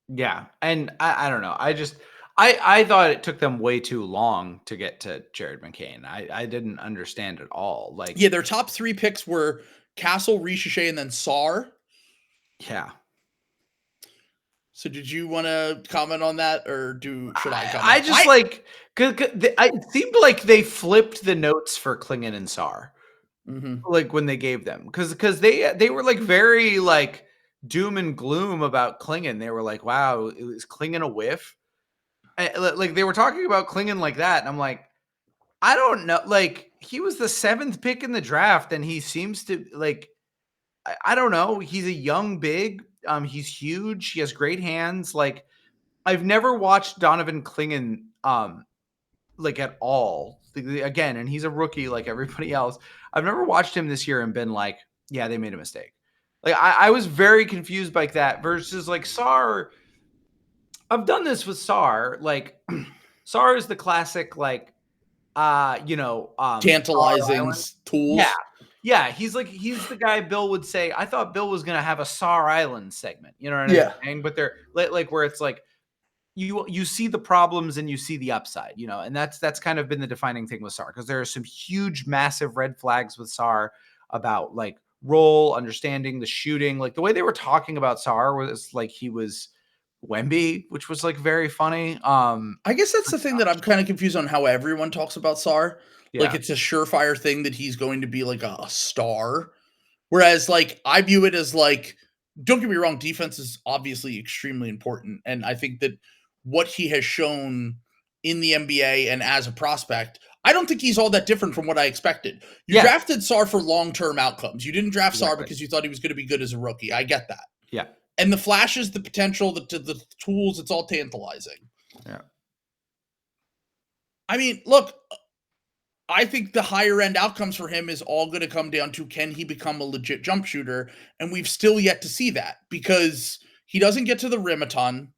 S2: Yeah. And I don't know. I thought it took them way too long to get to Jared McCain. I didn't understand at all. Like,
S1: yeah, their top 3 picks were Castle, Ricochet, and then Sar.
S2: Yeah.
S1: So did you want to comment on that, or should I comment?
S2: I just it seemed like they flipped the notes for Klingon and Sar, like when they gave them, because they were like very like doom and gloom about Klingon. They were like, "Wow, is Klingon a whiff?" Like they were talking about Klingon like that, and I'm like, I don't know. Like he was the 7th pick in the draft, and he seems to like, I don't know. He's a young big. He's huge. He has great hands. Like I've never watched Donovan Klingon like at all. Again, and he's a rookie like everybody else. I've never watched him this year and been like, yeah, they made a mistake. Like I was very confused by that versus like Sar. I've done this with Sar. Like Sar is the classic like
S1: tantalizing tools.
S2: Yeah, he's the guy Bill would say. I thought Bill was gonna have a Sar Island segment, you know what I'm saying? But they're like where it's like you see the problems and you see the upside, you know, and that's kind of been the defining thing with Sar, because there are some huge, massive red flags with Sar about like role, understanding the shooting. Like the way they were talking about Sar was like he was Wemby, which was like very funny.
S1: I guess that's the thing that I'm kind of confused on, how everyone talks about Sar.
S2: Yeah.
S1: Like it's a surefire thing that he's going to be like a star. Whereas like I view it as like, don't get me wrong, defense is obviously extremely important. And I think that what he has shown in the NBA and as a prospect, I don't think he's all that different from what I expected. You drafted Sar for long-term outcomes. You didn't draft Sar because you thought he was going to be good as a rookie. I get that.
S2: Yeah.
S1: And the flashes, the potential, the tools, it's all tantalizing.
S2: Yeah.
S1: I mean, look, I think the higher end outcomes for him is all going to come down to, can he become a legit jump shooter? And we've still yet to see that, because he doesn't get to the rim a ton.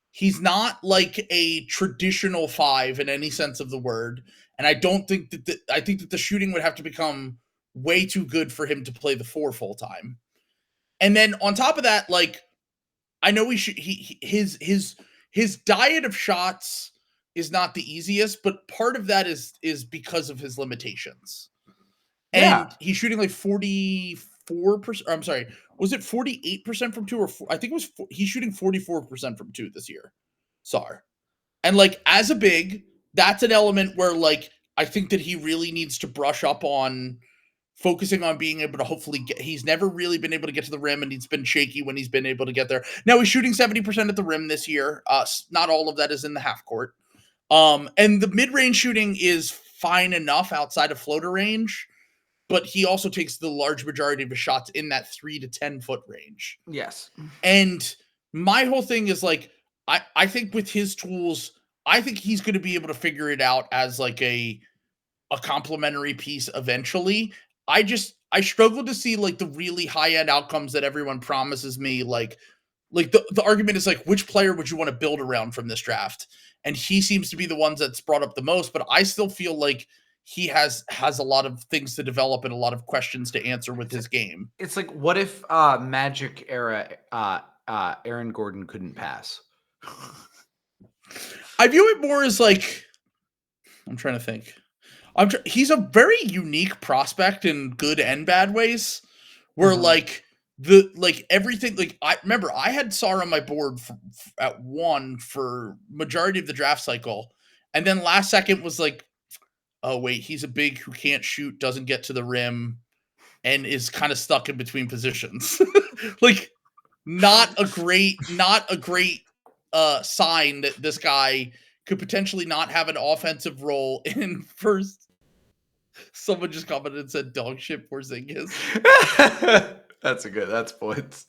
S1: He's not like a traditional 5 in any sense of the word. And I don't think that I think that the shooting would have to become way too good for him to play the 4 full time. And then on top of that, like, I know his diet of shots is not the easiest, but part of that is because of his limitations. And he's shooting like 44%. I'm sorry, was it 48% from 2 or 4? I think it was he's shooting 44% from 2 this year. Sar. And like as a big, that's an element where like I think that he really needs to brush up on focusing on being able to hopefully get. He's never really been able to get to the rim, and he's been shaky when he's been able to get there. Now he's shooting 70% at the rim this year. Not all of that is in the half court. And the mid-range shooting is fine enough outside of floater range, but he also takes the large majority of his shots in that 3 to 10 foot range.
S2: Yes.
S1: And my whole thing is like, I think with his tools, I think he's going to be able to figure it out as like a complementary piece eventually. I struggle to see like the really high end outcomes that everyone promises me. Like the argument is like, which player would you want to build around from this draft? And he seems to be the ones that's brought up the most, but I still feel like he has a lot of things to develop and a lot of questions to answer with his game.
S2: It's like, what if Magic era Aaron Gordon couldn't pass?
S1: I view it more as like, I'm trying to think. He's a very unique prospect in good and bad ways, where like everything, like I remember I had Sar on my board at 1 for majority of the draft cycle, and then last second was like, oh wait, he's a big who can't shoot, doesn't get to the rim, and is kind of stuck in between positions. Like not a great sign that this guy could potentially not have an offensive role in first. Someone just commented and said dog shit Porzingis.
S2: That's points.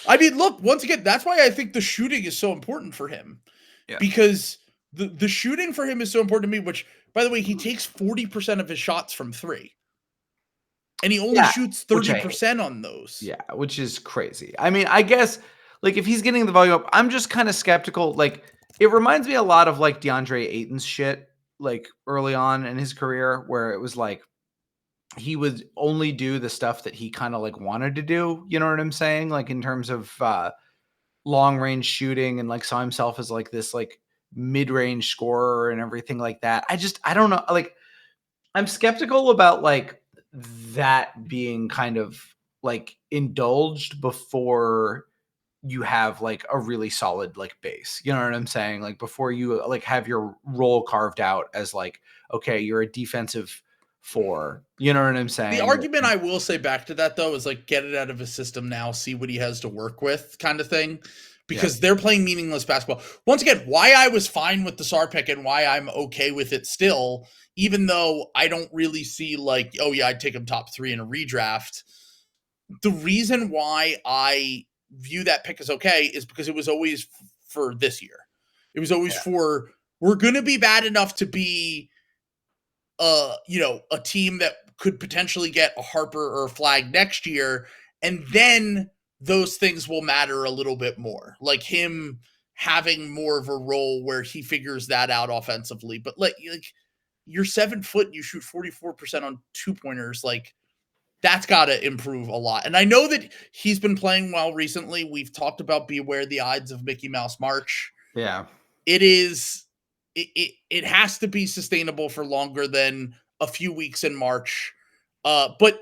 S1: I mean, look, once again, that's why I think the shooting is so important for him. Yeah. Because the shooting for him is so important to me, which, by the way, he takes 40% of his shots from 3. And he only shoots 30% on those.
S2: Yeah, which is crazy. I mean, I guess, like, if he's getting the volume up, I'm just kind of skeptical. Like, it reminds me a lot of, like, DeAndre Ayton's shit, like, early on in his career, where it was, like, he would only do the stuff that he kind of, like, wanted to do. You know what I'm saying? Like, in terms of long-range shooting, and, like, saw himself as, like, this, like, mid-range scorer and everything like that. I don't know. Like, I'm skeptical about, like, that being kind of like indulged before you have like a really solid like base. You know what I'm saying? Like before you like have your role carved out as like, okay, you're a defensive 4. You know what I'm saying?
S1: The argument I will say back to that though is like get it out of his system now, see what he has to work with kind of thing. Because they're playing meaningless basketball. Once again, why I was fine with the SAR pick and why I'm okay with it still, even though I don't really see like, oh yeah, I'd take him top 3 in a redraft. The reason why I view that pick as okay is because it was always for this year. It was always for, we're going to be bad enough to be, a team that could potentially get a Harper or a Flag next year. And then those things will matter a little bit more, like him having more of a role where he figures that out offensively. But like you're 7 foot, you shoot 44% on 2-pointers. Like that's got to improve a lot. And I know that he's been playing well recently. We've talked about beware the Ides of Mickey Mouse March.
S2: Yeah.
S1: It is, it has to be sustainable for longer than a few weeks in March. But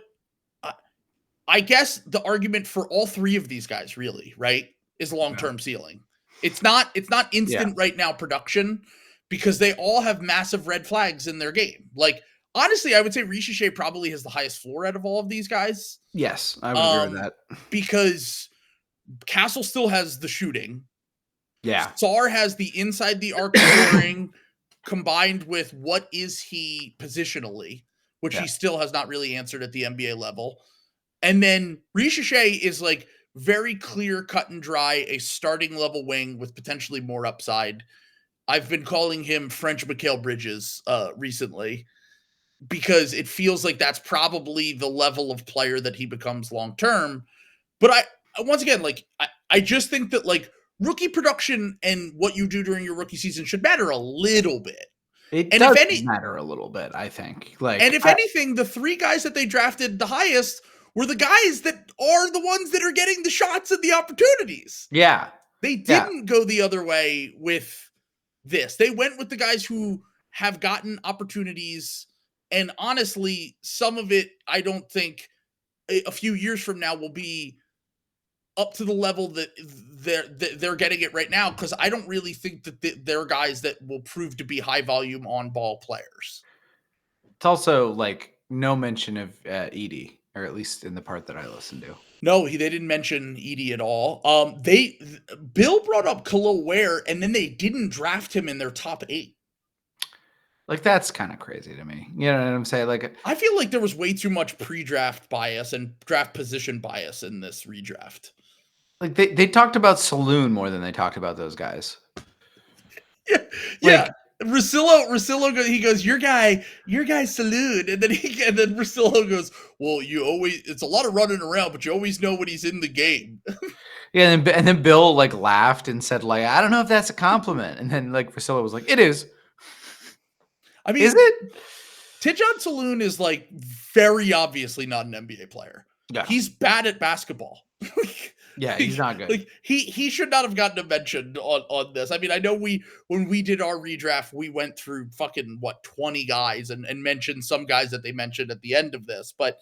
S1: I guess the argument for all 3 of these guys really, right, is long-term ceiling. It's not instant right now production because they all have massive red flags in their game. Like, honestly, I would say Richiche probably has the highest floor out of all of these guys.
S2: Yes, I would agree with that.
S1: Because Castle still has the shooting.
S2: Yeah.
S1: Sar has the inside the arc scoring combined with what is he positionally, which he still has not really answered at the NBA level. And then Richiche is like very clear, cut and dry, a starting level wing with potentially more upside. I've been calling him French Mikal Bridges recently because it feels like that's probably the level of player that he becomes long term. But once again, like I just think that like rookie production and what you do during your rookie season should matter a little bit.
S2: It does matter a little bit, I think. Like,
S1: and if anything, the 3 guys that they drafted the highest were the guys that are the ones that are getting the shots and the opportunities.
S2: Yeah.
S1: They didn't go the other way with this. They went with the guys who have gotten opportunities. And honestly, some of it, I don't think a few years from now will be up to the level that they're getting it right now. Cause I don't really think that they're guys that will prove to be high volume on ball players.
S2: It's also like no mention of Edey. Or at least in the part that I listened to.
S1: No, they didn't mention Edey at all. Bill brought up Khalil Ware, and then they didn't draft him in their top 8.
S2: Like that's kind of crazy to me. You know what I'm saying? Like
S1: I feel like there was way too much pre-draft bias and draft position bias in this redraft.
S2: Like they talked about Saloon more than they talked about those guys.
S1: Yeah. Russillo, he goes, your guy Saloon, and then Russillo goes, well, it's a lot of running around, but you always know when he's in the game.
S2: Yeah, and then Bill like laughed and said like, I don't know if that's a compliment, and then like Russillo was like, it is.
S1: I mean,
S2: is it?
S1: Tidjane Saloon is like very obviously not an NBA player. Yeah. He's bad at basketball.
S2: Yeah, he's not good.
S1: Like he should not have gotten a mention on this. I mean, I know when we did our redraft, we went through fucking 20 guys and mentioned some guys that they mentioned at the end of this. But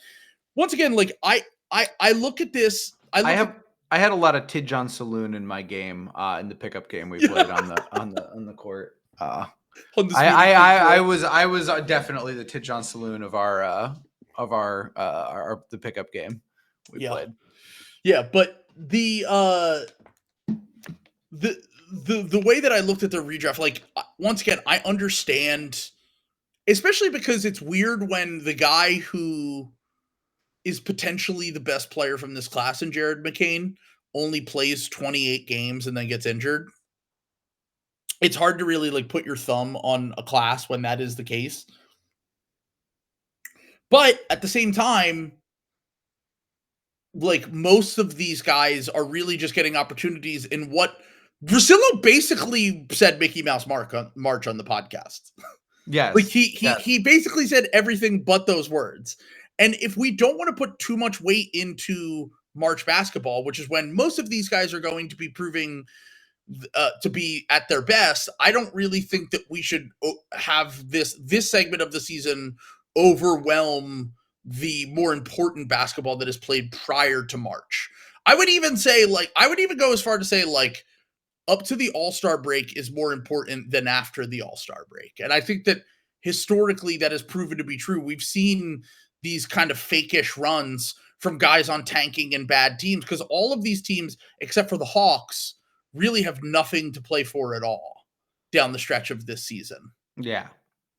S1: once again, like I look at this. I
S2: had a lot of Tidjane Saloon in my game in the pickup game we played on the court. I was definitely the Tidjane Saloon of our the pickup game we played.
S1: Yeah, but the way that I looked at the redraft, like once again, I understand, especially because it's weird when the guy who is potentially the best player from this class in Jared McCain only plays 28 games and then gets injured. It's hard to really like put your thumb on a class when that is the case. But at the same time, like most of these guys are really just getting opportunities in what Russillo basically said Mickey Mouse March on the podcast.
S2: Yes.
S1: Like he basically said everything but those words. And if we don't want to put too much weight into March basketball, which is when most of these guys are going to be proving to be at their best, I don't really think that we should have this segment of the season overwhelm the more important basketball that is played prior to March. I would even say, like, I would even go as far to say, like, up to the All-Star break is more important than after the All-Star break. And I think that historically that has proven to be true. We've seen these kind of fake-ish runs from guys on tanking and bad teams because all of these teams, except for the Hawks, really have nothing to play for at all down the stretch of this season.
S2: Yeah.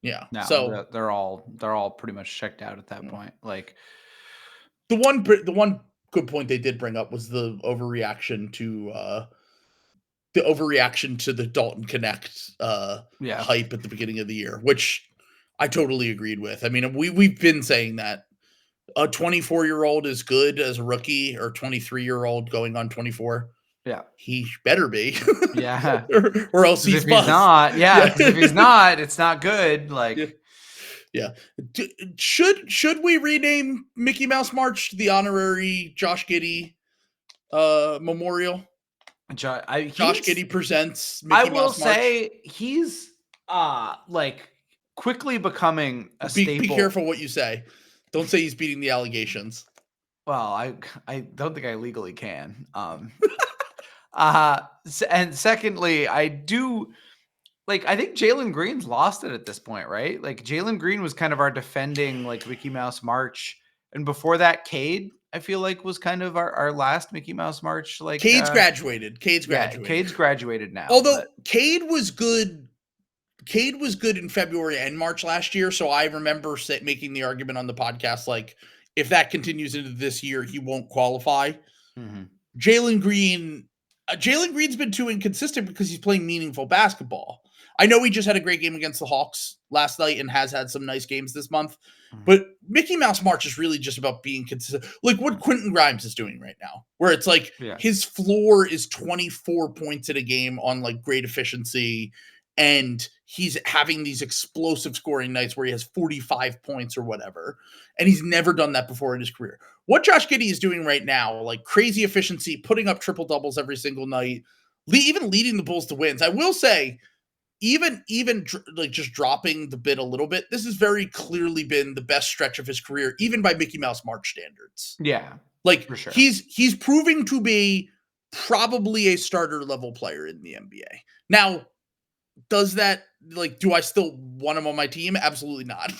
S1: Yeah.
S2: No,
S1: so
S2: they're all pretty much checked out at that point. Like
S1: the one good point they did bring up was the overreaction to the Dalton Connect hype at the beginning of the year, which I totally agreed with. I mean, we've been saying that a 24-year-old is good as a rookie, or 23-year-old going on 24.
S2: Yeah,
S1: he better be.
S2: Yeah,
S1: or else he's
S2: if he's not. Yeah, because if he's not, it's not good. Like,
S1: yeah. Should we rename Mickey Mouse March the honorary Josh Giddey memorial? Josh Giddey presents Mickey Mouse March.
S2: I will say he's like quickly becoming a staple.
S1: Be careful what you say. Don't say he's beating the allegations.
S2: Well, I don't think I legally can. And secondly, I do like, I think Jalen Green's lost it at this point, right? Like Jalen Green was kind of our defending like Mickey Mouse March. And before that, Cade, I feel like, was kind of our last Mickey Mouse March. Like
S1: Cade's graduated. Cade's
S2: graduated now.
S1: Although Cade was good. Cade was good in February and March last year. So I remember making the argument on the podcast, like, if that continues into this year, he won't qualify.
S2: Mm-hmm.
S1: Jalen Green's been too inconsistent because he's playing meaningful basketball. I know he just had a great game against the Hawks last night and has had some nice games this month, but Mickey Mouse March is really just about being consistent. Like what Quentin Grimes is doing right now, where it's like his floor is 24 points in a game on like great efficiency, and he's having these explosive scoring nights where he has 45 points or whatever, and he's never done that before in his career. What Josh Giddey is doing right now, like crazy efficiency, putting up triple doubles every single night, even leading the Bulls to wins. I will say, even like just dropping the bid a little bit, this has very clearly been the best stretch of his career, even by Mickey Mouse March standards.
S2: Yeah,
S1: like
S2: for sure.
S1: He's proving to be probably a starter level player in the NBA. Now, does that, like, do I still want him on my team? Absolutely not.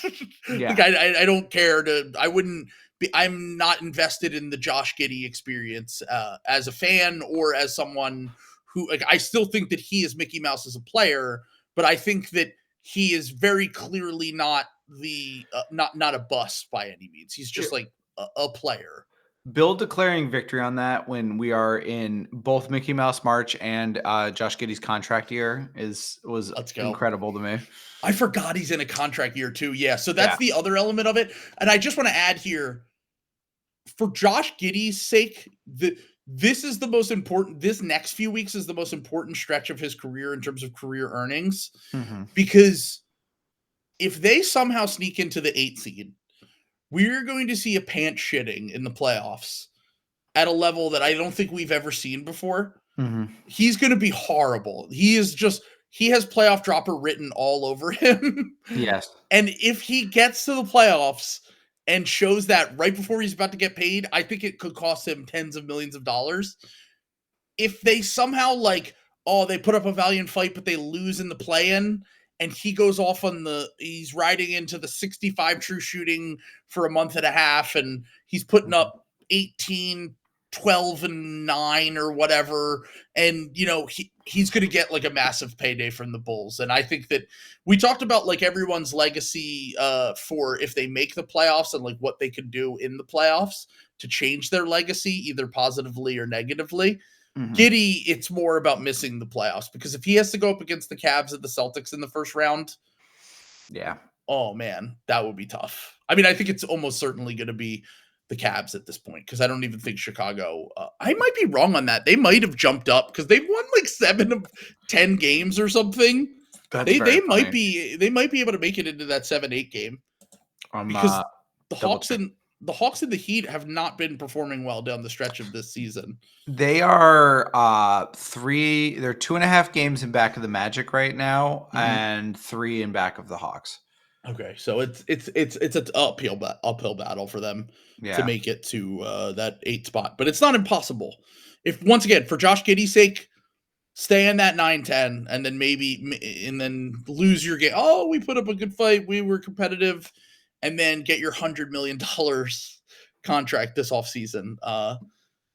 S1: Like, I don't care I wouldn't be, I'm not invested in the Josh Giddey experience as a fan or as someone who, like, I still think that he is Mickey Mouse as a player, but I think that he is very clearly not not a bust by any means. He's just like a player.
S2: Bill declaring victory on that when we are in both Mickey Mouse March and Josh Giddey's contract year was incredible to me.
S1: I forgot he's in a contract year too. Yeah, so that's the other element of it. And I just want to add here, for Josh Giddey's sake, this is the most important. This next few weeks is the most important stretch of his career in terms of career earnings, because if they somehow sneak into the 8th seed, we're going to see a pants shitting in the playoffs at a level that I don't think we've ever seen before. He's going to be horrible. He has playoff dropper written all over him.
S2: Yes.
S1: And if he gets to the playoffs and shows that right before he's about to get paid, I think it could cost him tens of millions of dollars. If they somehow they put up a valiant fight, but they lose in the play-in, and he goes off he's riding into the 65 true shooting for a month and a half, and he's putting up 18, 12, and 9 or whatever. And, he's going to get like a massive payday from the Bulls. And I think that we talked about like everyone's legacy for if they make the playoffs and like what they can do in the playoffs to change their legacy, either positively or negatively. Giddey, it's more about missing the playoffs, because if he has to go up against the Cavs and the Celtics in the first round, oh man, that would be tough. I mean, I think it's almost certainly going to be the Cavs at this point, because I don't even think Chicago, I might be wrong on that. They might have jumped up because they've won like 7 of 10 games or something. They might be able to make it into that 7-8 game, because the Hawks and the Heat have not been performing well down the stretch of this season.
S2: They are they're 2.5 games in back of the Magic right now, and 3 in back of the Hawks.
S1: Okay, so it's an uphill battle for them to make it to that 8 spot, but it's not impossible. If once again, for Josh Giddey's sake, stay in that 9-10, and then and then lose your game. Oh, we put up a good fight, we were competitive, and then get your $100 million contract this offseason.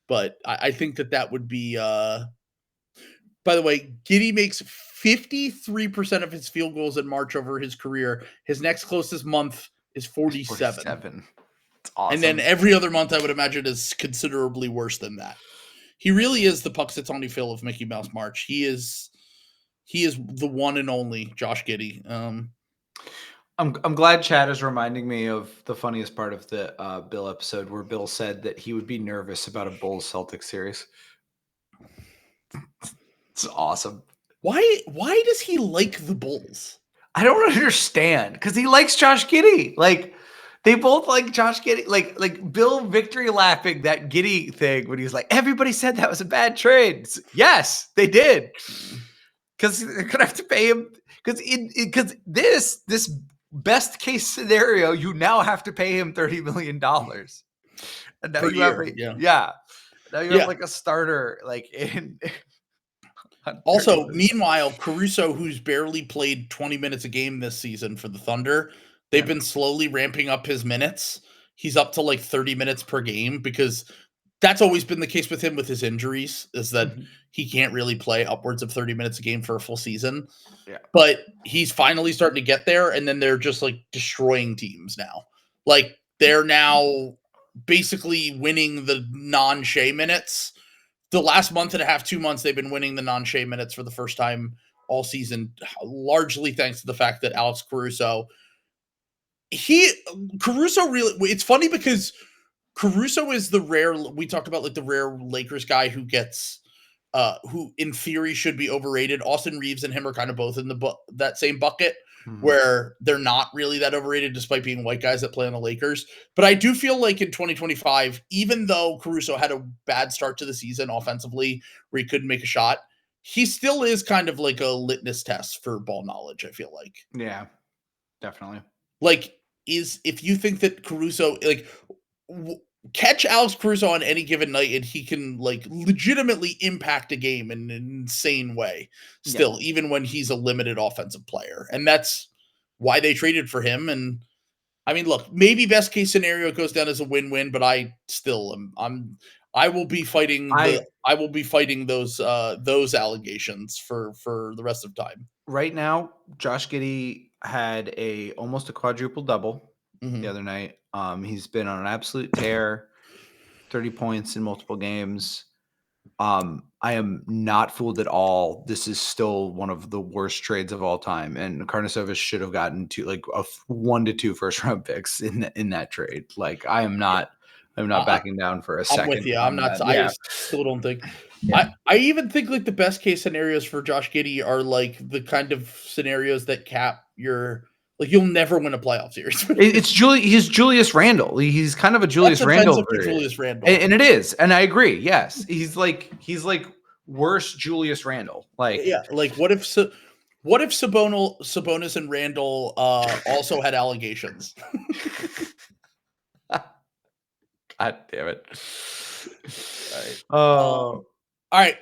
S1: But I think that would be. By the way, Giddey makes 53% of his field goals in March over his career. His next closest month is 47.
S2: It's awesome.
S1: And then every other month, I would imagine, is considerably worse than that. He really is the Puxatawny Phil of Mickey Mouse March. He is the one and only Josh Giddey.
S2: I'm glad Chad is reminding me of the funniest part of the Bill episode where Bill said that he would be nervous about a Bulls-Celtics series. It's awesome.
S1: Why does he like the Bulls?
S2: I don't understand, because he likes Josh Giddey. Like, they both like Josh Giddey. Like Bill victory lapping that Giddey thing when he was like, everybody said that was a bad trade. Yes, they did. Because they're gonna have to pay him. Because this best case scenario, you now have to pay him $30 million. And now you have now you have like a starter like in.
S1: Also, meanwhile, Caruso, who's barely played 20 minutes a game this season for the Thunder, they've been slowly ramping up his minutes. He's up to like 30 minutes per game, because that's always been the case with him with his injuries, is that he can't really play upwards of 30 minutes a game for a full season.
S2: Yeah.
S1: But he's finally starting to get there, and then they're just like destroying teams now. Like, they're now basically winning the non-Shea minutes. The last month and a half, 2 months, they've been winning the non-Shea minutes for the first time all season, largely thanks to the fact that Alex Caruso really, it's funny because Caruso is we talked about like the rare Lakers guy who gets, who in theory should be overrated. Austin Reeves and him are kind of both in that same bucket, where they're not really that overrated despite being white guys that play on the Lakers. But I do feel like in 2025, even though Caruso had a bad start to the season offensively where he couldn't make a shot, he still is kind of like a litmus test for ball knowledge, I feel like.
S2: Yeah, definitely.
S1: Like, if you think that Caruso, like, catch Alex Caruso on any given night and he can like legitimately impact a game in an insane way still, even when he's a limited offensive player. And that's why they traded for him. And I mean, look, maybe best case scenario it goes down as a win-win, but I still I will be fighting those allegations for the rest of time.
S2: Right now, Josh Giddey had almost a quadruple double the other night. He's been on an absolute tear, 30 points in multiple games. I am not fooled at all. This is still one of the worst trades of all time, and Karnisovas should have gotten to like 1 to 2 first round picks in that trade. Like, I'm not backing down for a second.
S1: I'm with you. I'm not. I still don't think. Yeah. I even think like the best case scenarios for Josh Giddey are like the kind of scenarios that cap your. Like, you'll never win a playoff series.
S2: He's Julius Randle. He's kind of a Julius Randle.
S1: Julius Randle.
S2: And it is. And I agree. Yes. He's like worse Julius Randle. Like,
S1: yeah. Like, what if Sabonis and Randle also had allegations?
S2: God damn it.
S1: All right.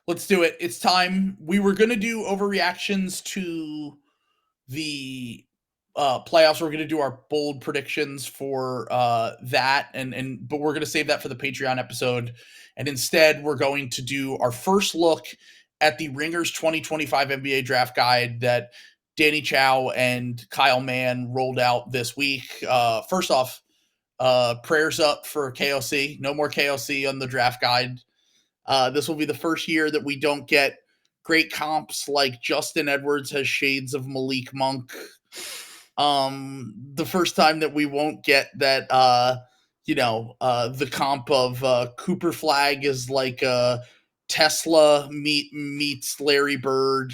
S1: Let's do it. It's time. We were going to do overreactions to the playoffs. We're going to do our bold predictions for that, but we're going to save that for the Patreon episode, and instead we're going to do our first look at the Ringers 2025 NBA Draft Guide that Danny Chow and Kyle Mann rolled out this week. First off, prayers up for KOC. No more KOC on the Draft Guide. This will be the first year that we don't get great comps like Justin Edwards has shades of Malik Monk. The first time that we won't get that, the comp of Cooper Flag is like Tesla meets Larry Bird.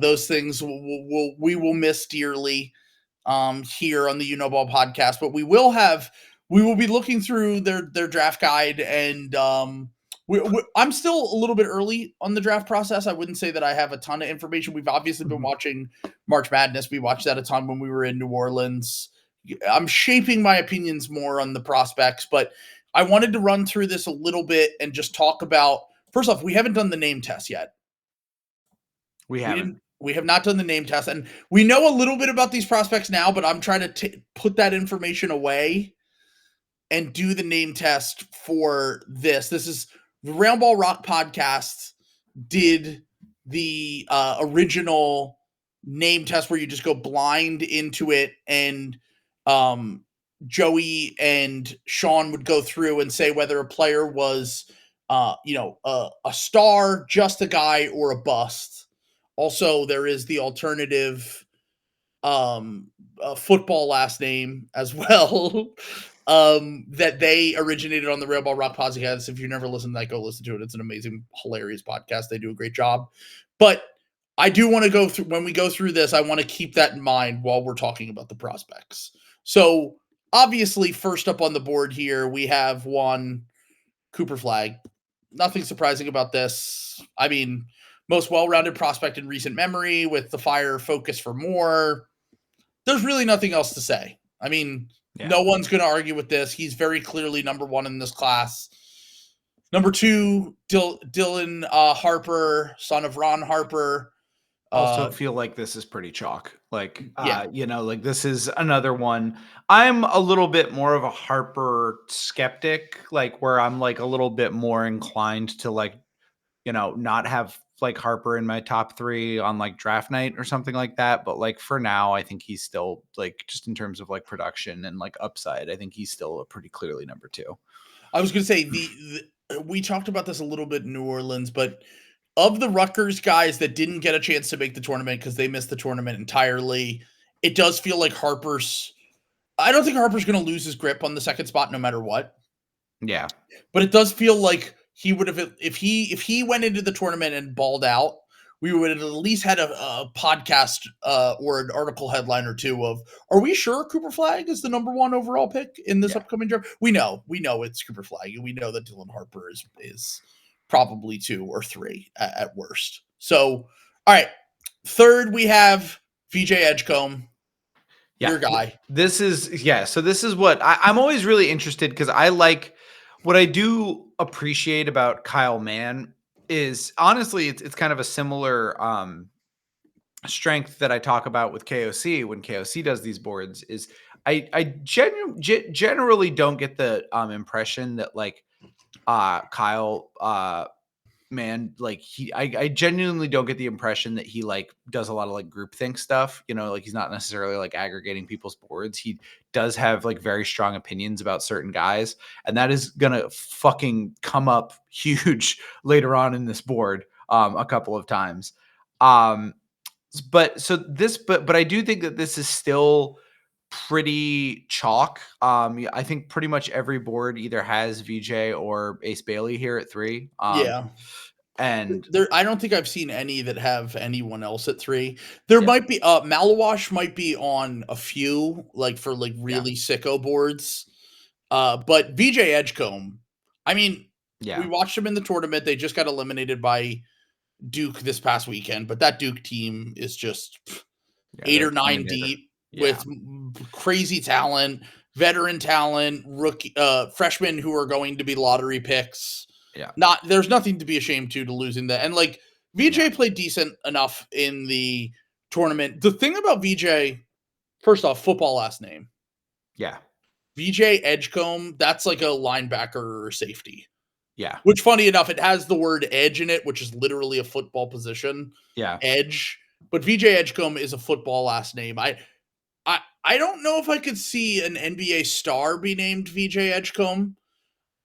S1: Those things we will miss dearly here on the Ball podcast. But we will be looking through their draft guide and I'm still a little bit early on the draft process. I wouldn't say that I have a ton of information. We've obviously been watching March Madness. We watched that a ton when we were in New Orleans. I'm shaping my opinions more on the prospects, but I wanted to run through this a little bit and just talk about, first off, we haven't done the name test yet.
S2: We haven't.
S1: We have not done the name test, and we know a little bit about these prospects now, but I'm trying to put that information away and do the name test for this. This is the Round Ball Rock podcast did the original name test where you just go blind into it, and Joey and Sean would go through and say whether a player was a star, just a guy, or a bust. Also, there is the alternative football last name as well. That they originated on the Rail Ball Rock podcast. If you've never listened to that, go listen to it. It's an amazing, hilarious podcast. They do a great job. But I do want to go through, when we go through this, I want to keep that in mind while we're talking about the prospects. So obviously, first up on the board here, we have one Cooper Flagg. Nothing surprising about this. I mean, most well-rounded prospect in recent memory with the fire focus for more. There's really nothing else to say. I mean, no one's going to argue with this. He's very clearly number one in this class. Number two, Dylan Harper, son of Ron Harper.
S2: Also feel like this is pretty chalk. Like, this is another one. I'm a little bit more of a Harper skeptic, like where I'm like a little bit more inclined to like, not have like Harper in my top 3 on like draft night or something like that. But like for now, I think he's still like, just in terms of like production and like upside, I think he's still a pretty clearly number 2.
S1: I was going to say we talked about this a little bit in New Orleans, but of the Rutgers guys that didn't get a chance to make the tournament because they missed the tournament entirely, it does feel like I don't think Harper's going to lose his grip on the second spot no matter what.
S2: Yeah.
S1: But it does feel like he would have, if he went into the tournament and balled out, we would have at least had a podcast or an article headline or two of, are we sure Cooper Flagg is the number 1 overall pick in this upcoming draft? We know it's Cooper Flagg, and we know that Dylan Harper is probably 2 or 3 at worst. So, all right. Third, we have VJ Edgecombe.
S2: Yeah.
S1: Your guy.
S2: So this is what I'm always really interested, because I like what I do appreciate about Kyle Mann is honestly, it's kind of a similar strength that I talk about with KOC when KOC does these boards. Is I generally don't get the impression that like Kyle Mann, like I genuinely don't get the impression that he like does a lot of like groupthink stuff, like he's not necessarily like aggregating people's boards. He does have like very strong opinions about certain guys, and that is gonna fucking come up huge later on in this board a couple of times. But I do think that this is still pretty chalk. I think pretty much every board either has VJ or Ace Bailey here at 3. And
S1: I don't think I've seen any that have anyone else at 3. There might be Malawash might be on a few, like for like really sicko boards. But VJ Edgecombe, I mean, we watched him in the tournament. They just got eliminated by Duke this past weekend, but that Duke team is just 8 or 9 deep with crazy talent, veteran talent, rookie freshmen who are going to be lottery picks. There's nothing to be ashamed to losing that. And like VJ played decent enough in the tournament. The thing about VJ, first off, football last name. VJ Edgecombe, that's like a linebacker or safety. Which, funny enough, it has the word edge in it, which is literally a football position. Edge. But VJ Edgecombe is a football last name. I don't know if I could see an NBA star be named VJ Edgecombe.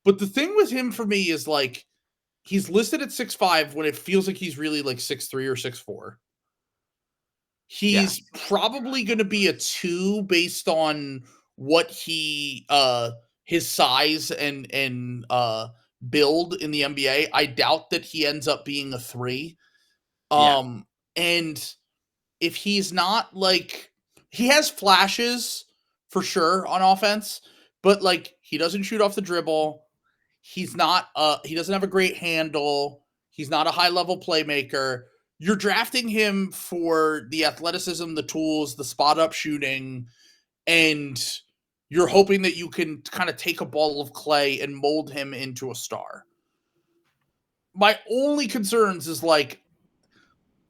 S1: But the thing with him for me is like he's listed at 6'5" when it feels like he's really like 6'3" or 6'4". He's probably going to be a 2 based on what he his size and build in the NBA. I doubt that he ends up being a 3. And if he's not like, he has flashes for sure on offense, but like he doesn't shoot off the dribble. He's not he doesn't have a great handle. He's not a high-level playmaker. You're drafting him for the athleticism, the tools, the spot-up shooting, and you're hoping that you can kind of take a ball of clay and mold him into a star. My only concerns is like,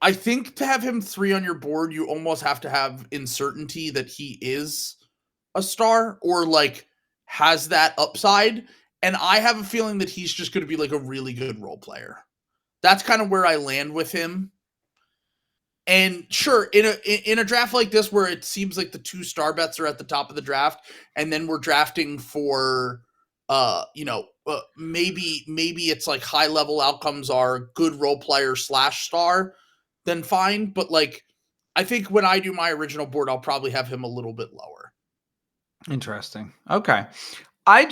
S1: I think to have him 3 on your board, you almost have to have uncertainty that he is a star or like has that upside. And I have a feeling that he's just going to be like a really good role player. That's kind of where I land with him. And sure, in a draft like this, where it seems like the 2 star bets are at the top of the draft, and then we're drafting for, maybe it's like high level outcomes are good role player / star, then fine. But like, I think when I do my original board, I'll probably have him a little bit lower.
S2: Interesting. Okay, I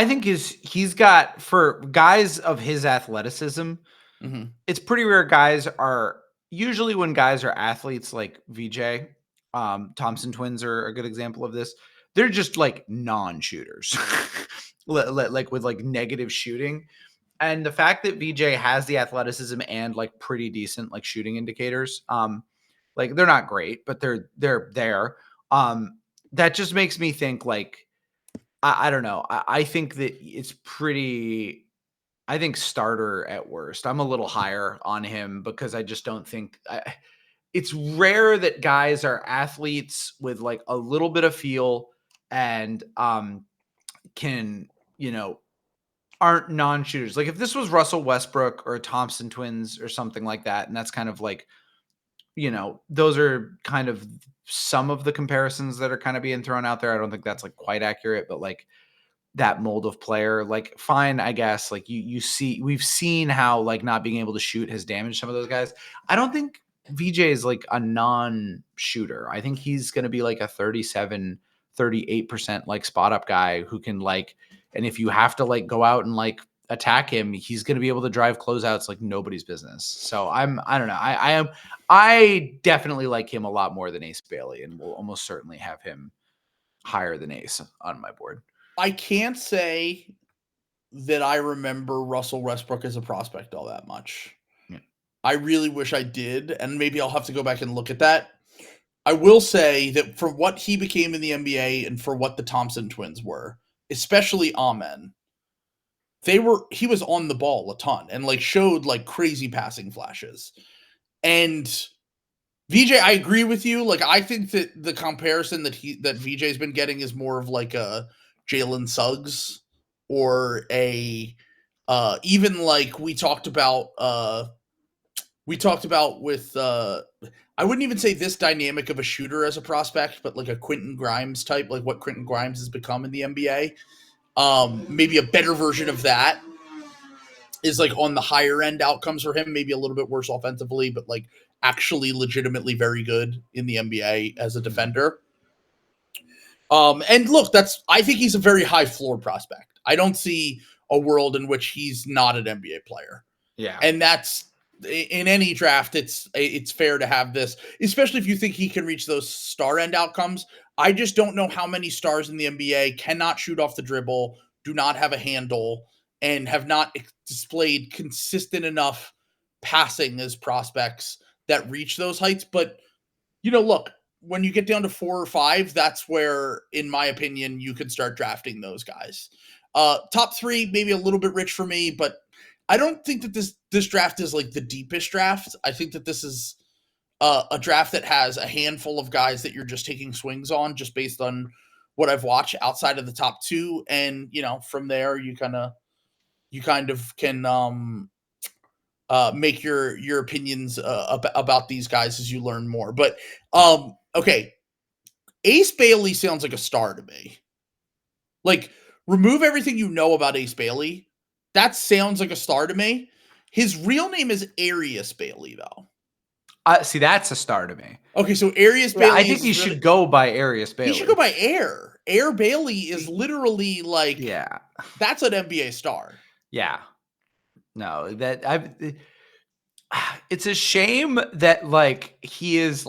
S2: think he's got, for guys of his athleticism, it's pretty rare guys are. Usually when guys are athletes like VJ, Thompson twins are a good example of this. They're just like non-shooters, like with like negative shooting. And the fact that VJ has the athleticism and like pretty decent like shooting indicators, like they're not great, but they're there. That just makes me think like, I don't know. I think that it's pretty. I think starter at worst. I'm a little higher on him because I just don't think it's rare that guys are athletes with like a little bit of feel and can, aren't non-shooters. Like if this was Russell Westbrook or Thompson twins or something like that, and that's kind of like, those are kind of some of the comparisons that are kind of being thrown out there. I don't think that's like quite accurate, but like that mold of player, like fine, I guess. Like we've seen how like not being able to shoot has damaged some of those guys. I don't think VJ is like a non-shooter. I think he's going to be like a 38% like spot up guy who can like, and if you have to like go out and like attack him, he's going to be able to drive closeouts like nobody's business. So I don't know. I definitely like him a lot more than Ace Bailey, and will almost certainly have him higher than Ace on my board.
S1: I can't say that I remember Russell Westbrook as a prospect all that much. Yeah. I really wish I did, and maybe I'll have to go back and look at that. I will say that for what he became in the NBA and for what the Thompson twins were, especially Amen, he was on the ball a ton and like showed like crazy passing flashes. And VJ, I agree with you. Like, I think that the comparison that VJ's been getting is more of like a Jalen Suggs or a even like we talked about with I wouldn't even say this dynamic of a shooter as a prospect, but like a Quentin Grimes type, like what Quentin Grimes has become in the NBA. Maybe a better version of that is like on the higher end outcomes for him, maybe a little bit worse offensively, but like actually legitimately very good in the NBA as a defender. And look, I think he's a very high floor prospect. I don't see a world in which he's not an NBA player.
S2: Yeah.
S1: And that's in any draft, it's fair to have this, especially if you think he can reach those star end outcomes. I just don't know how many stars in the NBA cannot shoot off the dribble, do not have a handle, and have not displayed consistent enough passing as prospects that reach those heights. But, look, when you get down to 4 or 5, that's where, in my opinion, you can start drafting those guys. Top 3, maybe a little bit rich for me, but I don't think that this draft is like the deepest draft. I think that this is a draft that has a handful of guys that you're just taking swings on just based on what I've watched outside of the top 2. And, from there you kind of can make your opinions about these guys as you learn more. But okay, Ace Bailey sounds like a star to me. Like, remove everything you know about Ace Bailey. That sounds like a star to me. His real name is Arius Bailey, though.
S2: See, that's a star to me.
S1: Okay, so Arius Bailey.
S2: I think he should go by Arius Bailey.
S1: He should go by Air. Air Bailey is literally like,
S2: yeah,
S1: that's an NBA star.
S2: Yeah. No, it's a shame that like he is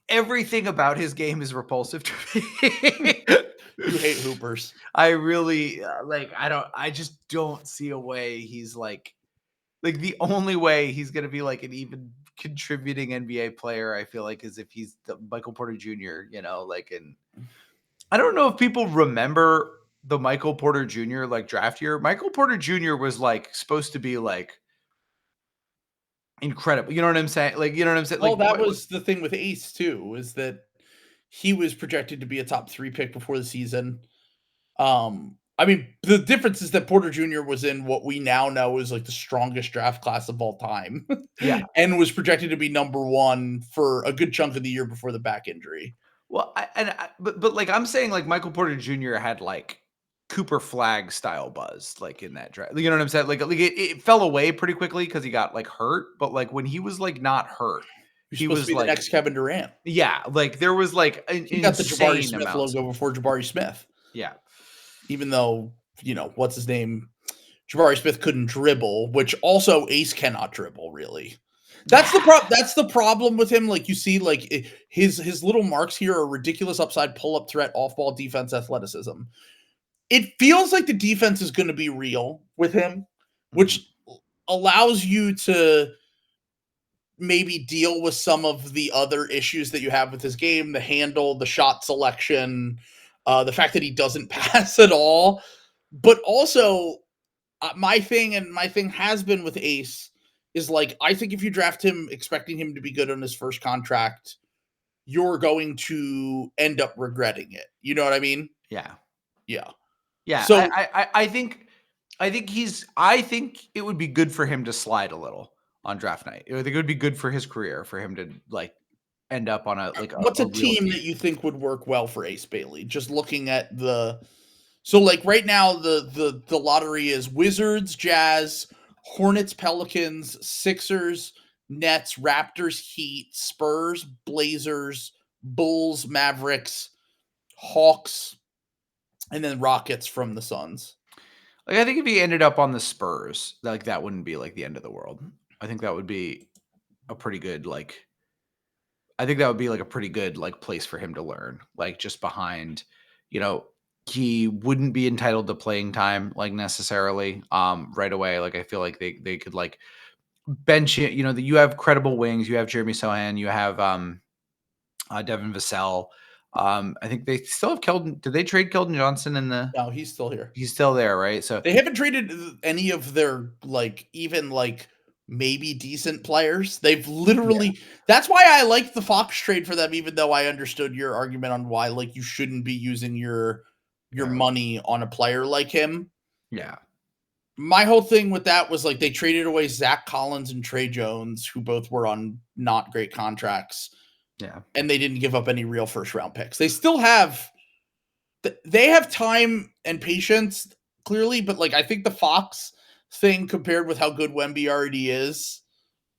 S2: everything about his game is repulsive to me.
S1: You hate hoopers.
S2: I really I just don't see a way he's like the only way he's going to be like an even contributing NBA player, I feel like, is if he's the Michael Porter Jr., and I don't know if people remember the Michael Porter Jr. like draft year. Michael Porter Jr. was like supposed to be like incredible. You know what I'm saying? Like, you know what I'm saying?
S1: Well,
S2: Like,
S1: that was the thing with Ace too, is that he was projected to be a top 3 pick before the season. I mean, the difference is that Porter Jr. was in what we now know is like the strongest draft class of all time.
S2: Yeah.
S1: And was projected to be number 1 for a good chunk of the year before the back injury.
S2: Well, but like I'm saying, like Michael Porter Jr. had like Cooper Flag style buzz, like in that draft. You know what I'm saying? Like it fell away pretty quickly because he got like hurt. But like when he was like not hurt,
S1: he was supposed to be
S2: like
S1: the next Kevin Durant.
S2: Yeah, like there was like
S1: he got the Jabari Smith logo before Jabari Smith.
S2: Yeah,
S1: even though what's his name, Jabari Smith couldn't dribble, which also Ace cannot dribble really. That's the problem with him. Like you see, like his little marks here are ridiculous upside pull-up threat, off-ball defense, athleticism. It feels like the defense is going to be real with him, which allows you to maybe deal with some of the other issues that you have with his game, the handle, the shot selection, the fact that he doesn't pass at all. But also, my thing has been with Ace is like, I think if you draft him expecting him to be good on his first contract, you're going to end up regretting it. You know what I mean?
S2: Yeah.
S1: Yeah.
S2: Yeah. So I think it would be good for him to slide a little on draft night. I think it would be good for his career for him to like end up on
S1: what's a team that you think would work well for Ace Bailey? Just looking at so like right now the lottery is Wizards, Jazz, Hornets, Pelicans, Sixers, Nets, Raptors, Heat, Spurs, Blazers, Bulls, Mavericks, Hawks, and then Rockets from the Suns.
S2: Like I think if he ended up on the Spurs, like that wouldn't be like the end of the world. I think that would be a pretty good like place for him to learn. Like just behind, he wouldn't be entitled to playing time like necessarily right away. Like I feel like they could like bench it. You have credible wings. You have Jeremy Sohan. You have Devin Vassell. I think they still have Keldon. Did they trade Keldon Johnson in the?
S1: No, he's still here.
S2: He's still there, right? So
S1: they haven't traded any of their even maybe decent players. They've literally that's why I like the Fox trade for them, even though I understood your argument on why you shouldn't be using your money on a player like him.
S2: Yeah.
S1: My whole thing with that was they traded away Zach Collins and Trey Jones, who both were on not great contracts.
S2: Yeah.
S1: And they didn't give up any real first round picks. They still have time and patience, clearly, but I think the Fox thing compared with how good Wemby already is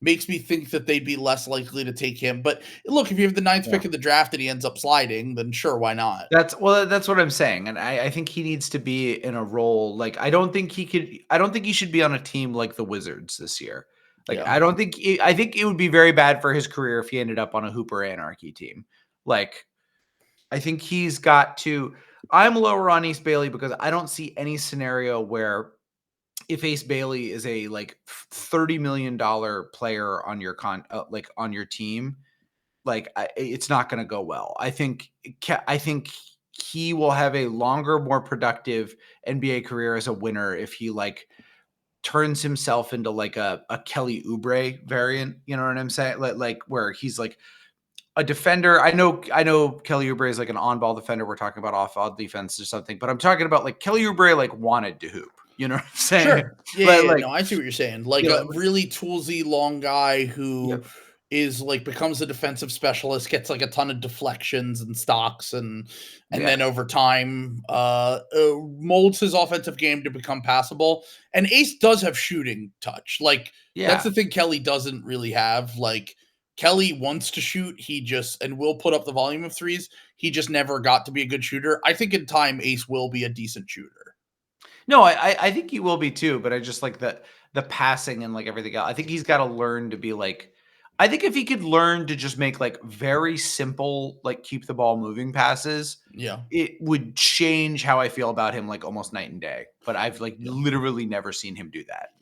S1: makes me think that they'd be less likely to take him. But look, if you have the 9th pick of the draft and he ends up sliding, then sure, why not?
S2: That's what I'm saying. And I think he needs to be in a role. I don't think he should be on a team like the Wizards this year. I think it would be very bad for his career if he ended up on a Hooper Anarchy team. I think he's got to, I'm lower on Ace Bailey because I don't see any scenario where if Ace Bailey is a $30 million player on your on your team, it's not going to go well. I think he will have a longer, more productive NBA career as a winner if he turns himself into a Kelly Oubre variant. You know what I'm saying? Where he's a defender. I know Kelly Oubre is an on-ball defender. We're talking about off-ball defense or something, but I'm talking about Kelly Oubre wanted to hoop. You know what I'm saying?
S1: Sure. Yeah, no, I see what you're saying. A really toolsy long guy who is becomes a defensive specialist, gets a ton of deflections and stocks, and then over time molds his offensive game to become passable. And Ace does have shooting touch. That's the thing Kelly doesn't really have. Kelly wants to shoot. He just and will put up the volume of threes. He just never got to be a good shooter. I think in time Ace will be a decent shooter.
S2: No, I think he will be too, but I just the passing and everything else. I think he's got to learn to be I think if he could learn to just make like very simple, like keep the ball moving passes, it would change how I feel about him like almost night and day. But I've like literally never seen him do that.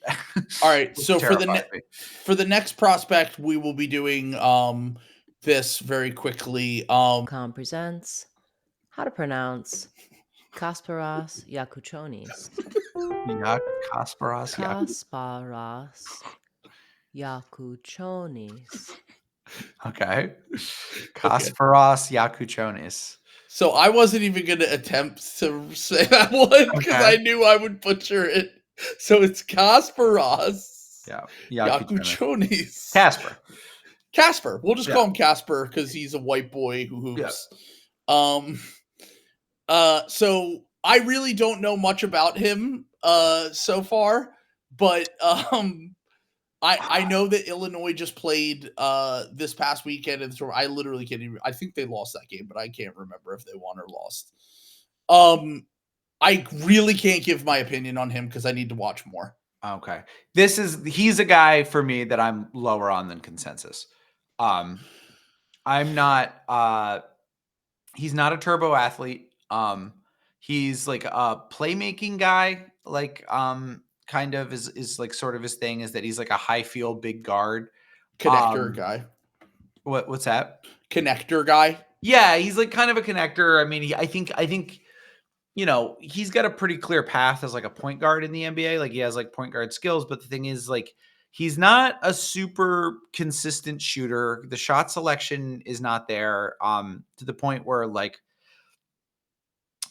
S1: All right. So for the next prospect, we will be doing this very quickly.
S3: Presents how to pronounce Kasparas Yakuchonis.
S2: Kasparas
S3: Yakuchonis.
S2: Okay. Kasparas Yakuchonis.
S1: So I wasn't even going to attempt to say that one because I knew I would butcher it. So it's Kasparas Yakuchonis. Casper. We'll just call him Casper because he's a white boy who hoops. So I really don't know much about him so far, but I know that Illinois just played this past weekend, and so I literally can't even. I think they lost that game, but I can't remember if they won or lost. I really can't give my opinion on him because I need to watch more.
S2: Okay, he's a guy for me that I'm lower on than consensus. I'm not. He's not a turbo athlete. He's like a playmaking guy. Like kind of is like sort of his thing is that he's like a high field big guard
S1: connector guy.
S2: What's that?
S1: Connector guy.
S2: Yeah, he's like kind of a connector. I mean, I think you know, he's got a pretty clear path as like a point guard in the NBA. Like he has like point guard skills, but the thing is like he's not a super consistent shooter. The shot selection is not there to the point where like,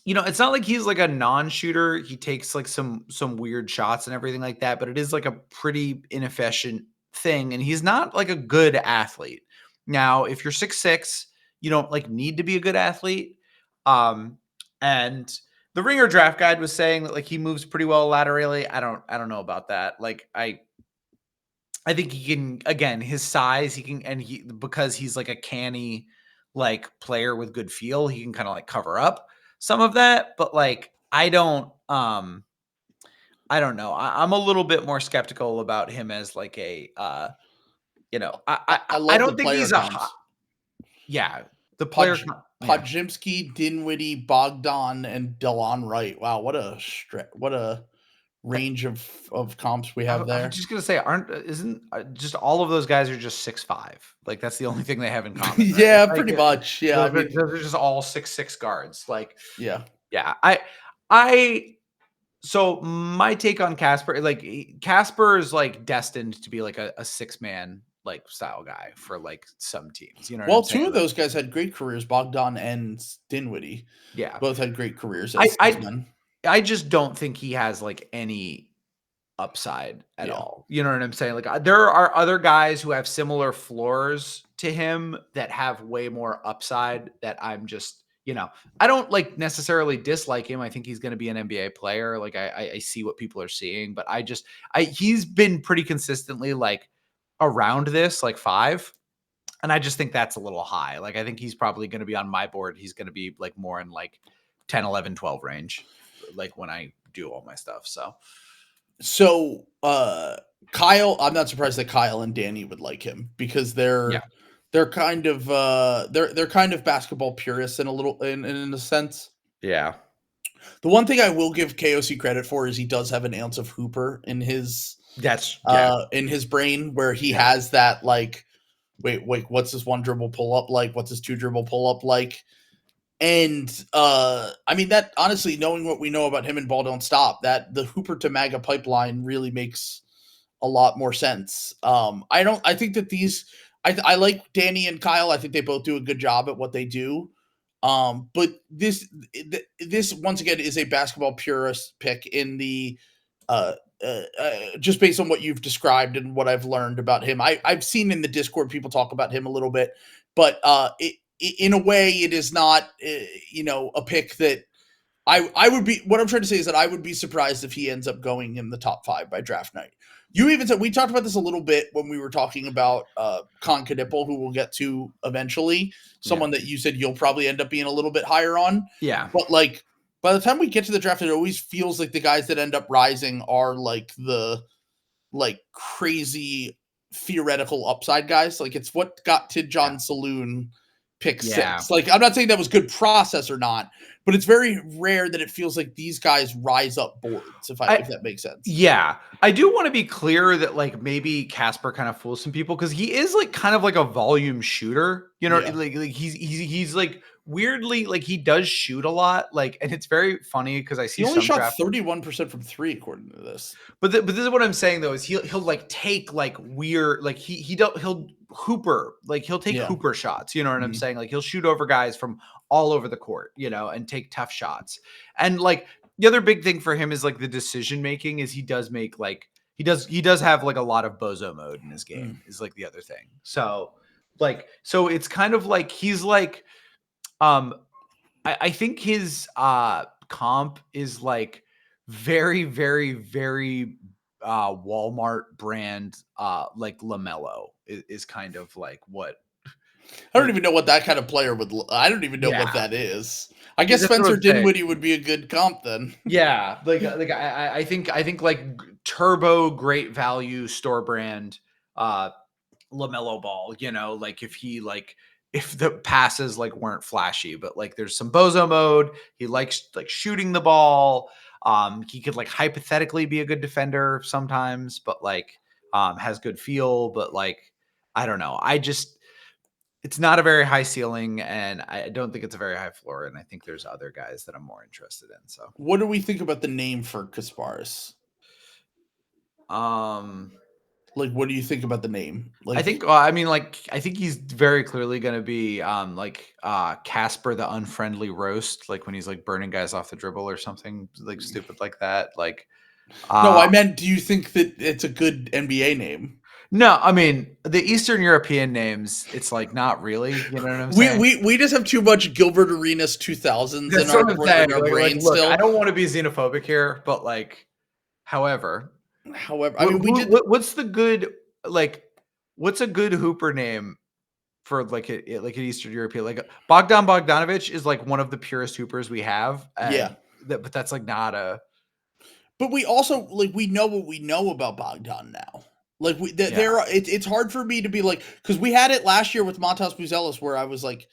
S2: you know, it's not like he's like a non-shooter. He takes like some weird shots and everything like that, but it is like a pretty inefficient thing. And he's not like a good athlete. Now, if you're 6'6", you don't like need to be a good athlete. And the Ringer draft guide was saying that like he moves pretty well laterally. I don't know about that. Like I think he can, again, his size, he can, and because he's like a canny like player with good feel, he can kind of like cover up some of that. But like, I don't know. I'm a little bit more skeptical about him as like a, you know, I don't think he's the player.
S1: Podziemski, Dinwiddie, Bogdan, and Delon Wright. Wow, what a range of comps we have there.
S2: I'm just gonna say, isn't just all of those guys are just 6'5"? Like that's the only thing they have in common. Right?
S1: Yeah,
S2: like,
S1: pretty much. Yeah,
S2: I mean, they're just all 6'6" guards. Like,
S1: yeah.
S2: So my take on Casper, like Casper is like destined to be like a 6-man like style guy for like some teams. You know.
S1: Well, two of those guys had great careers, Bogdan and Dinwiddie.
S2: Yeah,
S1: both had great careers.
S2: I just don't think he has like any upside at all. You know what I'm saying? Like there are other guys who have similar floors to him that have way more upside that I'm just, you know, I don't like necessarily dislike him. I think he's going to be an NBA player. Like I see what people are seeing, but he's been pretty consistently like around this like 5. And I just think that's a little high. Like, I think he's probably going to be on my board. He's going to be like more in like 10, 11, 12 range. Like when I do all my stuff. So
S1: Kyle, I'm not surprised that Kyle and Danny would like him because they're kind of they're kind of basketball purists in a sense.
S2: Yeah.
S1: The one thing I will give KOC credit for is he does have an ounce of hooper in his in his brain where he has that like wait, what's this one dribble pull up like? What's this 2 dribble pull up like? And I mean that honestly, knowing what we know about him in Ball Don't Stop, that the Hooper to MAGA pipeline really makes a lot more sense. I think that I like Danny and Kyle. I think they both do a good job at what they do. But this once again is a basketball purist pick in the just based on what you've described and what I've learned about him. I've seen in the Discord people talk about him a little bit, but in a way, it is not, a pick that I would be. What I'm trying to say is that I would be surprised if he ends up going in the top 5 by draft night. You even said we talked about this a little bit when we were talking about Con Knipple, who we'll get to eventually. Someone that you said you'll probably end up being a little bit higher on.
S2: Yeah,
S1: but like by the time we get to the draft, it always feels like the guys that end up rising are like the crazy theoretical upside guys. Like it's what got Tidjon Saloon pick 6. Like I'm not saying that was good process or not, but it's very rare that it feels like these guys rise up boards. If that makes sense.
S2: Yeah, I do want to be clear that like maybe Casper kind of fools some people because he is like kind of like a volume shooter. You know, like he's like weirdly like he does shoot a lot. Like, and it's very funny because I see
S1: he only shot 31% from 3 according to this.
S2: But this is what I'm saying though is he'll like take like weird like he'll hooper like he'll take hooper shots. You know what I'm saying? Like he'll shoot over guys from all over the court, you know, and take tough shots. And like the other big thing for him is like the decision making is he does make like he does have like a lot of bozo mode in his game is like the other thing. So like so it's kind of like he's like I think his comp is like very, very, very Walmart brand like LaMelo is kind of like what
S1: I don't even know what that kind of player would. I don't even know what that is. I guess Spencer Dinwiddie would be a good comp then.
S2: Yeah, like I think like turbo great value store brand LaMelo Ball. You know, like if the passes like weren't flashy, but like there's some bozo mode. He likes like shooting the ball. He could like hypothetically be a good defender sometimes, but like has good feel. But like I don't know. It's not a very high ceiling, and I don't think it's a very high floor. And I think there's other guys that I'm more interested in. So,
S1: what do we think about the name for Kasparis? Like, what do you think about the name? Like,
S2: I think, I mean, like, I think he's very clearly going to be like Casper the Unfriendly Roast, like when he's like burning guys off the dribble or something like stupid like that. Like,
S1: no, I meant, do you think that it's a good NBA name?
S2: No, I mean the Eastern European names. It's like not really. You know what I'm saying?
S1: We just have too much Gilbert Arenas 2000s in our brain
S2: look,
S1: still.
S2: I don't want to be xenophobic here, but like, however,
S1: I mean,
S2: what's the good like? What's a good hooper name for like an Eastern European? Like Bogdan Bogdanovic is like one of the purest hoopers we have. But that's like not a.
S1: But we also like we know what we know about Bogdan now. Like it's hard for me to be like, because we had it last year with Montas Buzelis where I was like,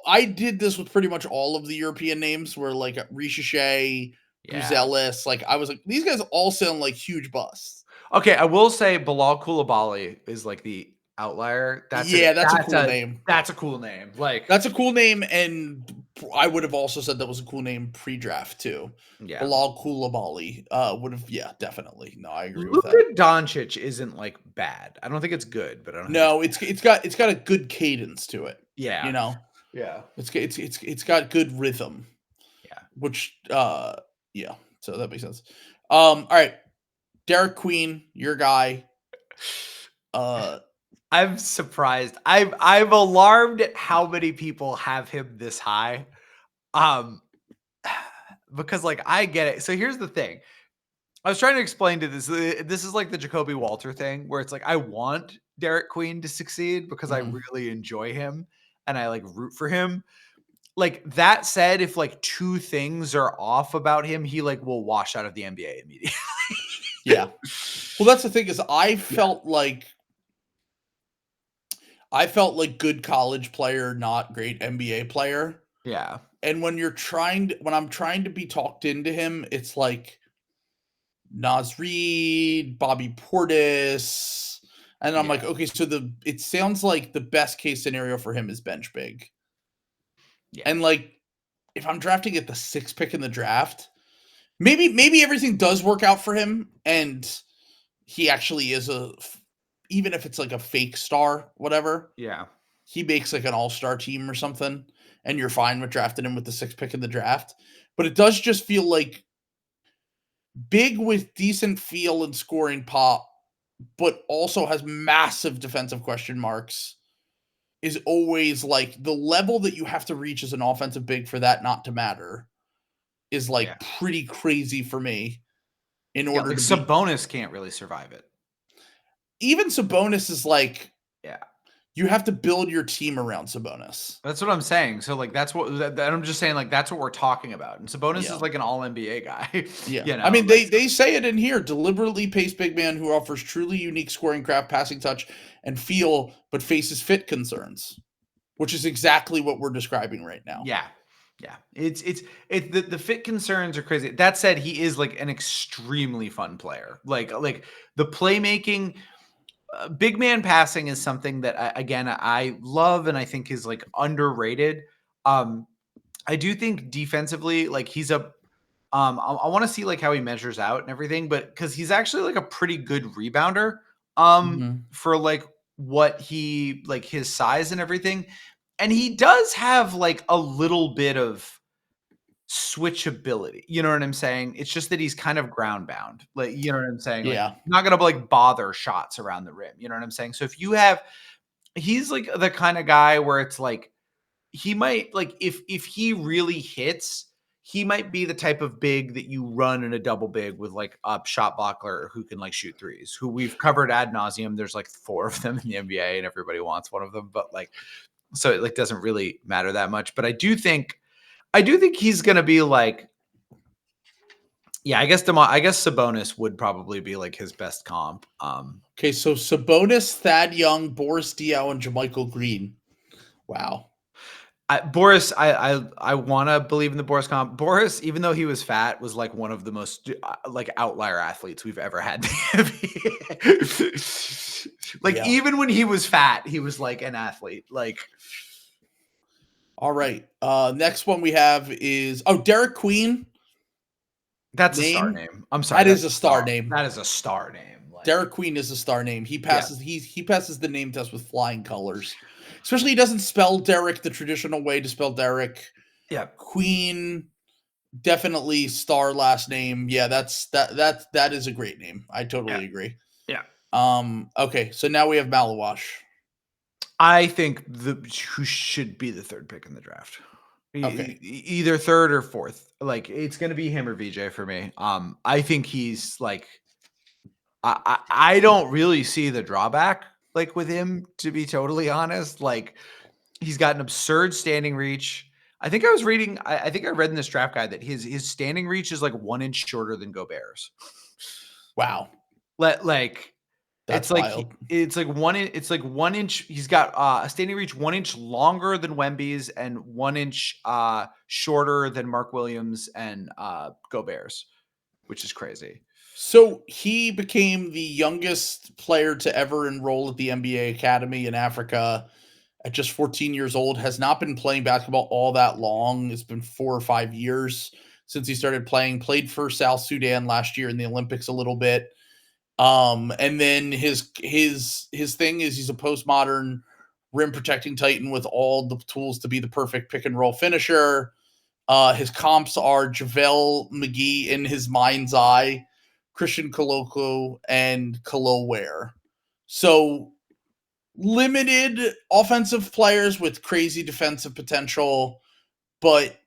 S1: I did this with pretty much all of the European names where like Richeche, Buzelis, like I was like, these guys all sound like huge busts.
S2: Okay, I will say Bilal Koulibaly is like the outlier. That's a cool name. That's a cool name. Like
S1: that's a cool name, and I would have also said that was a cool name pre-draft too. Yeah, Bilal Koulibaly would have. Yeah, definitely. No, I agree with that.
S2: Luka Doncic isn't like bad. I don't think it's good, but I don't.
S1: No, it's got a good cadence to it.
S2: Yeah,
S1: you know.
S2: Yeah,
S1: it's got good rhythm.
S2: Yeah,
S1: which yeah, so that makes sense. All right, Derek Queen, your guy.
S2: I'm surprised. I'm alarmed at how many people have him this high. Because like I get it. So here's the thing. I was trying to explain to this. This is like the Jacoby Walter thing where it's like I want Derek Queen to succeed because I really enjoy him and I like root for him. Like that said, if like two things are off about him, he like will wash out of the NBA immediately.
S1: Yeah. Well, that's the thing is I felt like good college player, not great NBA player.
S2: Yeah.
S1: And when I'm trying to be talked into him, it's like Naz Reid, Bobby Portis. And I'm like, okay, so it sounds like the best case scenario for him is bench big. Yeah. And like, if I'm drafting at the 6th pick in the draft, maybe everything does work out for him. And he actually is even if it's like a fake star, whatever.
S2: Yeah.
S1: He makes like an all-star team or something. And you're fine with drafting him with the 6th pick in the draft. But it does just feel like big with decent feel and scoring pop, but also has massive defensive question marks, is always like the level that you have to reach as an offensive big for that not to matter is like pretty crazy for me. In order to
S2: Sabonis can't really survive it.
S1: Even Sabonis is like, you have to build your team around Sabonis.
S2: That's what I'm saying. So like that's what I'm just saying, like that's what we're talking about. And Sabonis is like an all NBA guy.
S1: Yeah.
S2: You know,
S1: I mean, they say it in here, deliberately paced big man who offers truly unique scoring craft, passing touch, and feel, but faces fit concerns, which is exactly what we're describing right now.
S2: Yeah. Yeah. It's the fit concerns are crazy. That said, he is like an extremely fun player. Like the playmaking, big man passing is something that I love and I think is like underrated. I do think defensively, like he's I want to see like how he measures out and everything, but because he's actually like a pretty good rebounder for like what he like his size and everything. And he does have like a little bit of switchability. You know what I'm saying? It's just that he's kind of ground bound. Like, you know what I'm saying? Like,
S1: Yeah.
S2: not going to like bother shots around the rim. You know what I'm saying? So if you have, he's like the kind of guy where it's like, he might like, if he really hits, he might be the type of big that you run in a double big with like a shot blocker who can like shoot threes, who we've covered ad nauseum. There's like 4 of them in the NBA and everybody wants one of them, but like, so it like doesn't really matter that much. But I do think he's going to be like, yeah, I guess Sabonis would probably be like his best comp.
S1: Okay, so Sabonis, Thad Young, Boris Diaw, and JaMychal Green. Wow.
S2: Boris, I want to believe in the Boris comp. Boris, even though he was fat, was like one of the most like outlier athletes we've ever had. Like even when he was fat, he was like an athlete. Like,
S1: all right. Next one we have is Derek Queen.
S2: That's a star name. I'm sorry.
S1: That is a star name.
S2: That is a star name.
S1: Like, Derek Queen is a star name. He passes. He passes the name test with flying colors. Especially he doesn't spell Derek the traditional way to spell Derek.
S2: Yeah.
S1: Queen, definitely star last name. Yeah, that is a great name. I totally agree.
S2: Yeah.
S1: Okay, so now we have Malawash.
S2: I think who should be the 3rd pick in the draft. Okay. Either 3rd or 4th. Like it's going to be him or VJ for me. I think he's like, I don't really see the drawback like with him, to be totally honest. Like he's got an absurd standing reach. I think I was reading, I think I read in this draft guide that his standing reach is like 1 inch shorter than Gobert's.
S1: Wow.
S2: Like
S1: that's
S2: wild. It's like 1 inch. He's got a standing reach 1 inch longer than Wemby's and 1 inch shorter than Mark Williams and Gobert's, which is crazy.
S1: So he became the youngest player to ever enroll at the NBA Academy in Africa at just 14 years old, has not been playing basketball all that long. It's been 4 or 5 years since he started playing, played for South Sudan last year in the Olympics a little bit. And then his thing is he's a postmodern rim protecting Titan with all the tools to be the perfect pick and roll finisher. His comps are JaVale McGee in his mind's eye, Christian Koloko, and Kalo Ware. So limited offensive players with crazy defensive potential, but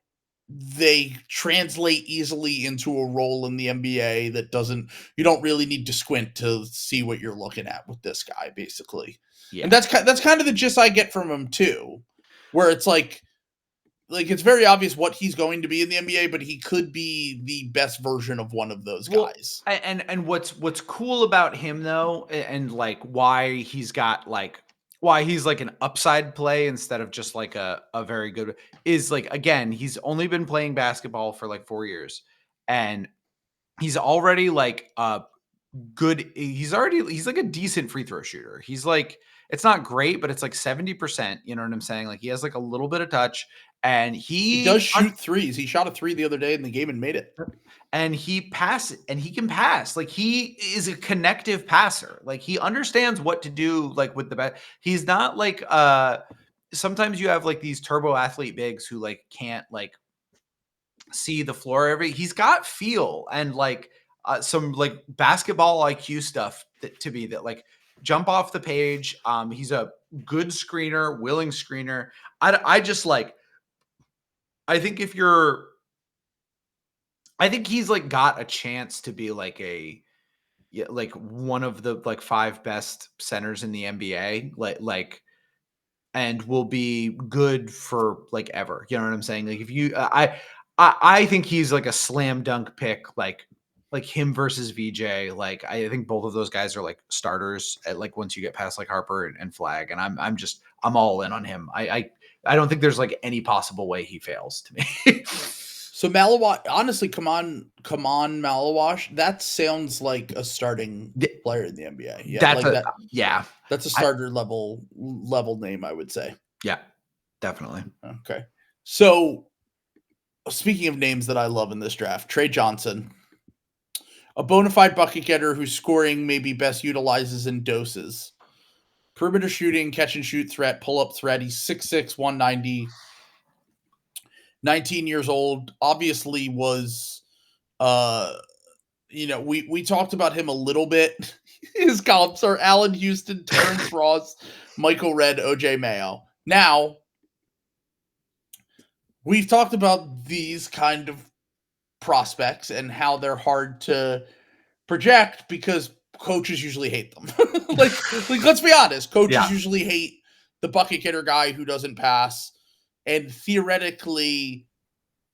S1: they translate easily into a role in the NBA that you don't really need to squint to see what you're looking at with this guy, basically. Yeah. And that's kind of the gist I get from him too, where it's like it's very obvious what he's going to be in the NBA, but he could be the best version of one of those guys.
S2: And what's cool about him though, and like why he's like an upside play instead of just like a very good, is like, again, he's only been playing basketball for like 4 years and he's already like good. He's like a decent free throw shooter. He's like, it's not great, but it's like 70%. You know what I'm saying? Like he has like a little bit of touch and he
S1: does shoot threes. He shot a 3 the other day in the game and made it.
S2: And he can pass. Like he is a connective passer. Like he understands what to do. Like with the bat, he's not like sometimes you have like these turbo athlete bigs who like can't like see the floor. He's got feel and like some like basketball IQ stuff that like jump off the page. He's a good screener, willing screener. I just like. I think he's like got a chance to be like like one of the like 5 best centers in the NBA. Like and will be good for like ever. You know what I'm saying? Like if you, I think he's like a slam dunk pick, like him versus VJ. Like I think both of those guys are like starters at like once you get past like Harper and Flag, and I'm all in on him. I don't think there's like any possible way he fails to me.
S1: So Malawash, honestly, come on, Malawash. That sounds like a starting player in the NBA. Yeah, that's a starter level name, I would say.
S2: Yeah, definitely.
S1: Okay. So speaking of names that I love in this draft, Trey Johnson, a bona fide bucket getter whose scoring maybe best utilizes in doses. Perimeter shooting, catch and shoot threat, pull up threat. He's 6'6", 190. 19 years old, obviously was, we talked about him a little bit. His comps are Allen Houston, Terrence Ross, Michael Redd, OJ Mayo. Now, we've talked about these kind of prospects and how they're hard to project because coaches usually hate them. like let's be honest, coaches usually hate the bucket getter guy who doesn't pass and theoretically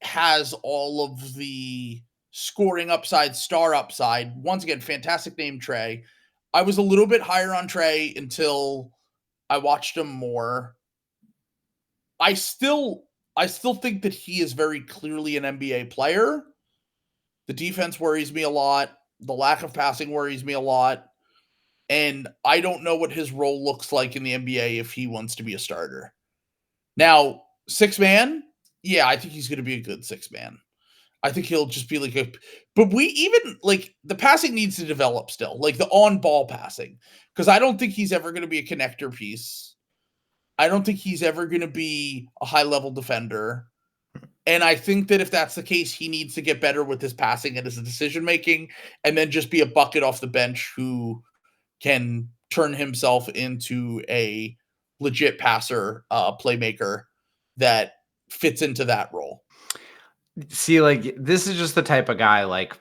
S1: has all of the scoring upside, star upside. Once again, fantastic name, Trey. I was a little bit higher on Trey until I watched him more. I still think that he is very clearly an NBA player. The defense worries me a lot. The lack of passing worries me a lot. And I don't know what his role looks like in the NBA if he wants to be a starter. Now, 6-man, yeah, I think he's going to be a good 6-man. I think he'll just be like but the passing needs to develop still, like the on-ball passing, because I don't think he's ever going to be a connector piece. I don't think he's ever going to be a high-level defender. And I think that if that's the case, he needs to get better with his passing and his decision-making and then just be a bucket off the bench who can turn himself into a legit passer, playmaker that fits into that role.
S2: See, like, this is just the type of guy, like,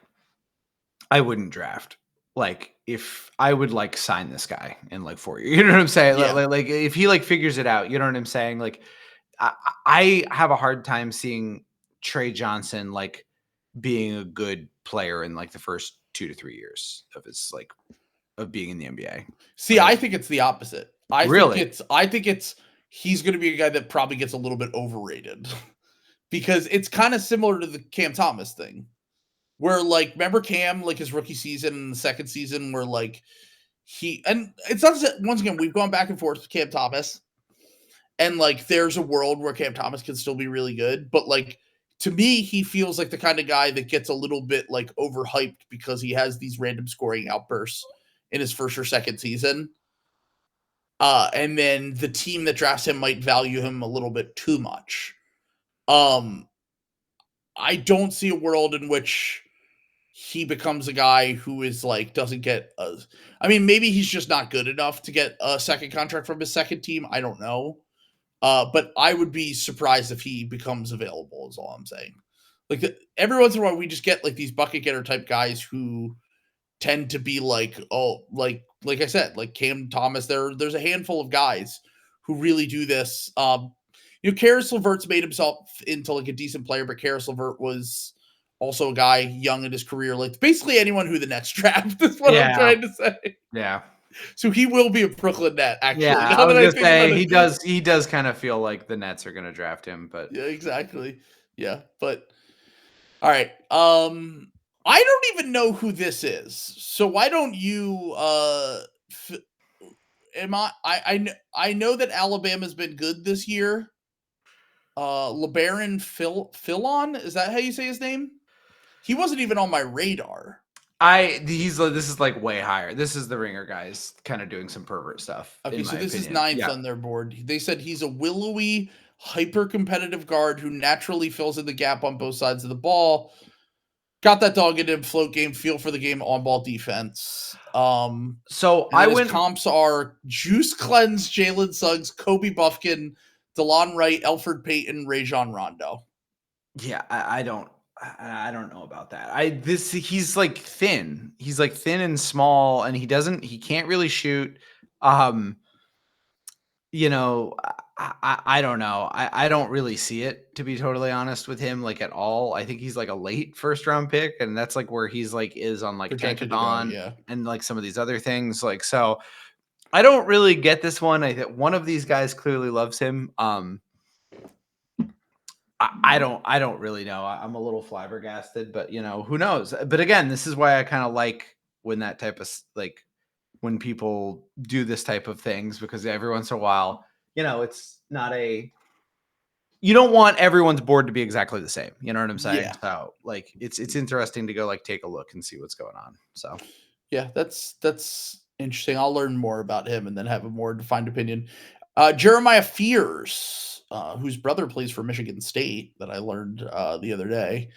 S2: I wouldn't draft. Like, if I would, like, sign this guy in, like, 4 years. You know what I'm saying? Yeah. Like, if he, like, figures it out, you know what I'm saying? Like, I have a hard time seeing Trey Johnson, like, being a good player in, like, the first 2 to 3 years of his, like, of being in the NBA.
S1: See,
S2: like,
S1: I think it's the opposite. I think it's he's going to be a guy that probably gets a little bit overrated. Because it's kind of similar to the Cam Thomas thing where, like, remember Cam, like, his rookie season and the second season where, like, and it's not that, once again, we've gone back and forth with Cam Thomas and, like, there's a world where Cam Thomas can still be really good. But, like, to me, he feels like the kind of guy that gets a little bit, like, overhyped because he has these random scoring outbursts in his first or second season. And then the team that drafts him might value him a little bit too much. I don't see a world in which he becomes a guy who is like, doesn't get maybe he's just not good enough to get a second contract from his second team. I don't know. But I would be surprised if he becomes available is all I'm saying. Like every once in a while we just get like these bucket getter type guys who tend to be like, like I said, like Cam Thomas, there's a handful of guys who really do this. Karis LeVert's made himself into like a decent player, but Karis LeVert was also a guy young in his career. Like basically anyone who the Nets draft is what I'm trying to say.
S2: Yeah.
S1: So he will be a Brooklyn Net, actually.
S2: Yeah, I was gonna say he does kind of feel like the Nets are gonna draft him, but
S1: yeah, exactly. Yeah, but all right. I don't even know who this is. So why don't you I know that Alabama's been good this year. LeBaron Philon, is that how you say his name? He wasn't even on my radar.
S2: This is like way higher. This is the Ringer guys kind of doing some pervert stuff.
S1: Okay, so this is 9th on their board. They said he's a willowy, hyper-competitive guard who naturally fills in the gap on both sides of the ball. Got that dog in him, float game, feel for the game, on-ball defense.
S2: So
S1: his comps are Juice Cleanse, Jalen Suggs, Kobe Buffkin, DeLon Wright, Elfrid Payton, Rajon Rondo.
S2: Yeah, I don't know about that. He's like thin. He's like thin and small, and he can't really shoot. I don't know. I don't really see it, to be totally honest with him, like, at all. I think he's like a late first round pick, and that's like where he's like is on like
S1: Projected to go,
S2: Tankathon
S1: yeah.
S2: and like some of these other things. Like, so I don't really get this one. I think one of these guys clearly loves him. I don't really know. I'm a little flabbergasted, but who knows? But again, this is why I kind of like when that type of like when people do this type of things, because every once in a while, it's not you don't want everyone's board to be exactly the same. You know what I'm saying?
S1: Yeah.
S2: So like it's interesting to go like take a look and see what's going on. So
S1: yeah, that's interesting. I'll learn more about him and then have a more defined opinion. Jeremiah Fears, whose brother plays for Michigan State, that I learned the other day.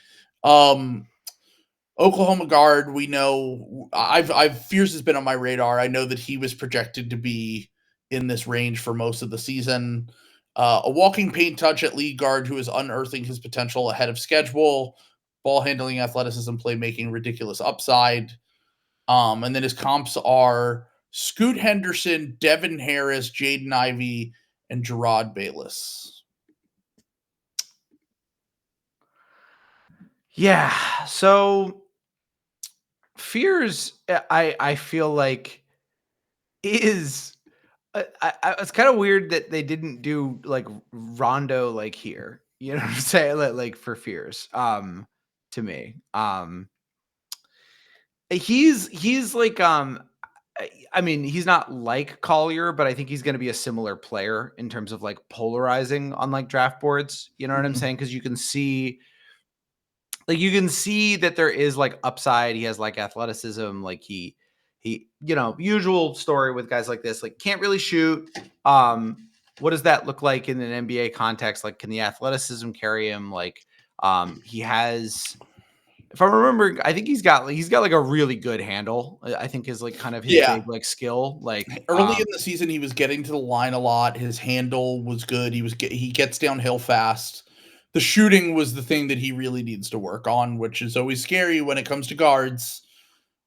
S1: Oklahoma guard, we know I've Fears has been on my radar. I know that he was projected to be in this range for most of the season. A walking paint touch at lead guard who is unearthing his potential ahead of schedule. Ball handling, athleticism, playmaking, ridiculous upside. And then his comps are Scoot Henderson, Devin Harris, Jaden Ivey, and Gerard Bayless.
S2: Yeah. So Fears, I feel like is it's kind of weird that they didn't do like Rondo like here. You know what I'm saying? Like for Fears, to me, he's like I mean, he's not like Collier, but I think he's going to be a similar player in terms of like polarizing on like draft boards. You know what I'm saying? Because you can see that there is like upside. He has like athleticism. Like he usual story with guys like this, like can't really shoot. What does that look like in an NBA context? Like, can the athleticism carry him? Like, he has, if I remember, I think he's got like a really good handle. I think is like kind of his big like skill. Like
S1: early in the season, he was getting to the line a lot. His handle was good. He gets downhill fast. The shooting was the thing that he really needs to work on, which is always scary when it comes to guards.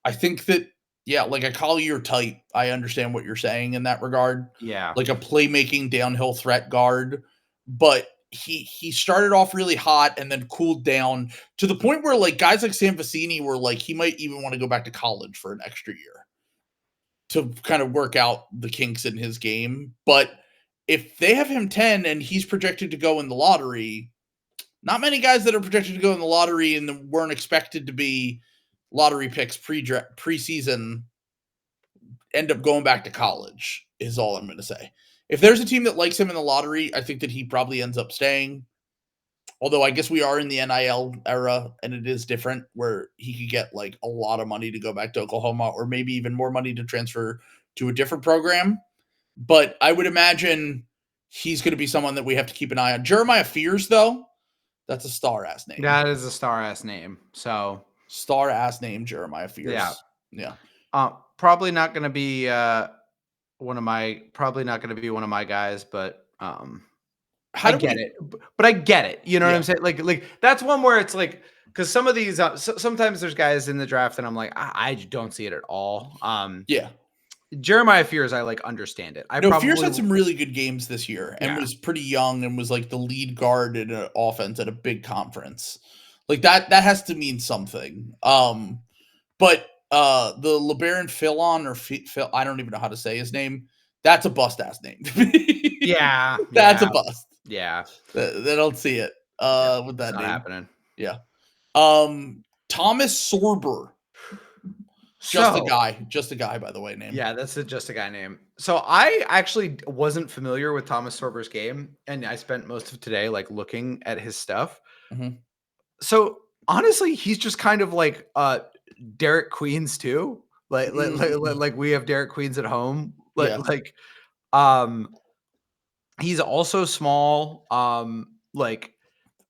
S1: I think that, like a Collier type, I understand what you're saying in that regard.
S2: Yeah.
S1: Like a playmaking downhill threat guard. But he started off really hot and then cooled down to the point where like guys like Sam Vecini were like, he might even want to go back to college for an extra year to kind of work out the kinks in his game. But if they have him 10 and he's projected to go in the lottery, not many guys that are projected to go in the lottery and weren't expected to be lottery picks preseason end up going back to college, is all I'm going to say. If there's a team that likes him in the lottery, I think that he probably ends up staying. Although I guess we are in the NIL era and it is different where he could get like a lot of money to go back to Oklahoma or maybe even more money to transfer to a different program. But I would imagine he's going to be someone that we have to keep an eye on. Jeremiah Fears, though, that's a star-ass name.
S2: That is a star-ass name. So
S1: star-ass name, Jeremiah Fears.
S2: Yeah. Probably not going to be one of my guys, but I get it. But I get it. You know what I'm saying? Like that's one where it's like, because some of these sometimes there's guys in the draft and I'm like, I don't see it at all. Jeremiah Fears, I like understand it.
S1: Fears had some really good games this year and was pretty young and was like the lead guard in an offense at a big conference. Like that has to mean something. But the LeBaron Philon or Phil, I don't even know how to say his name. That's a bust ass name. That's a bust.
S2: Yeah,
S1: they don't see it. With that name
S2: happening.
S1: Yeah. Thomas Sorber. Just a guy, by the way, name.
S2: Yeah, that's just a guy name. So I actually wasn't familiar with Thomas Sorber's game, and I spent most of today like looking at his stuff. Mm-hmm. So honestly, he's just kind of like Derek Queens too. Like we have Derek Queens at home. He's also small.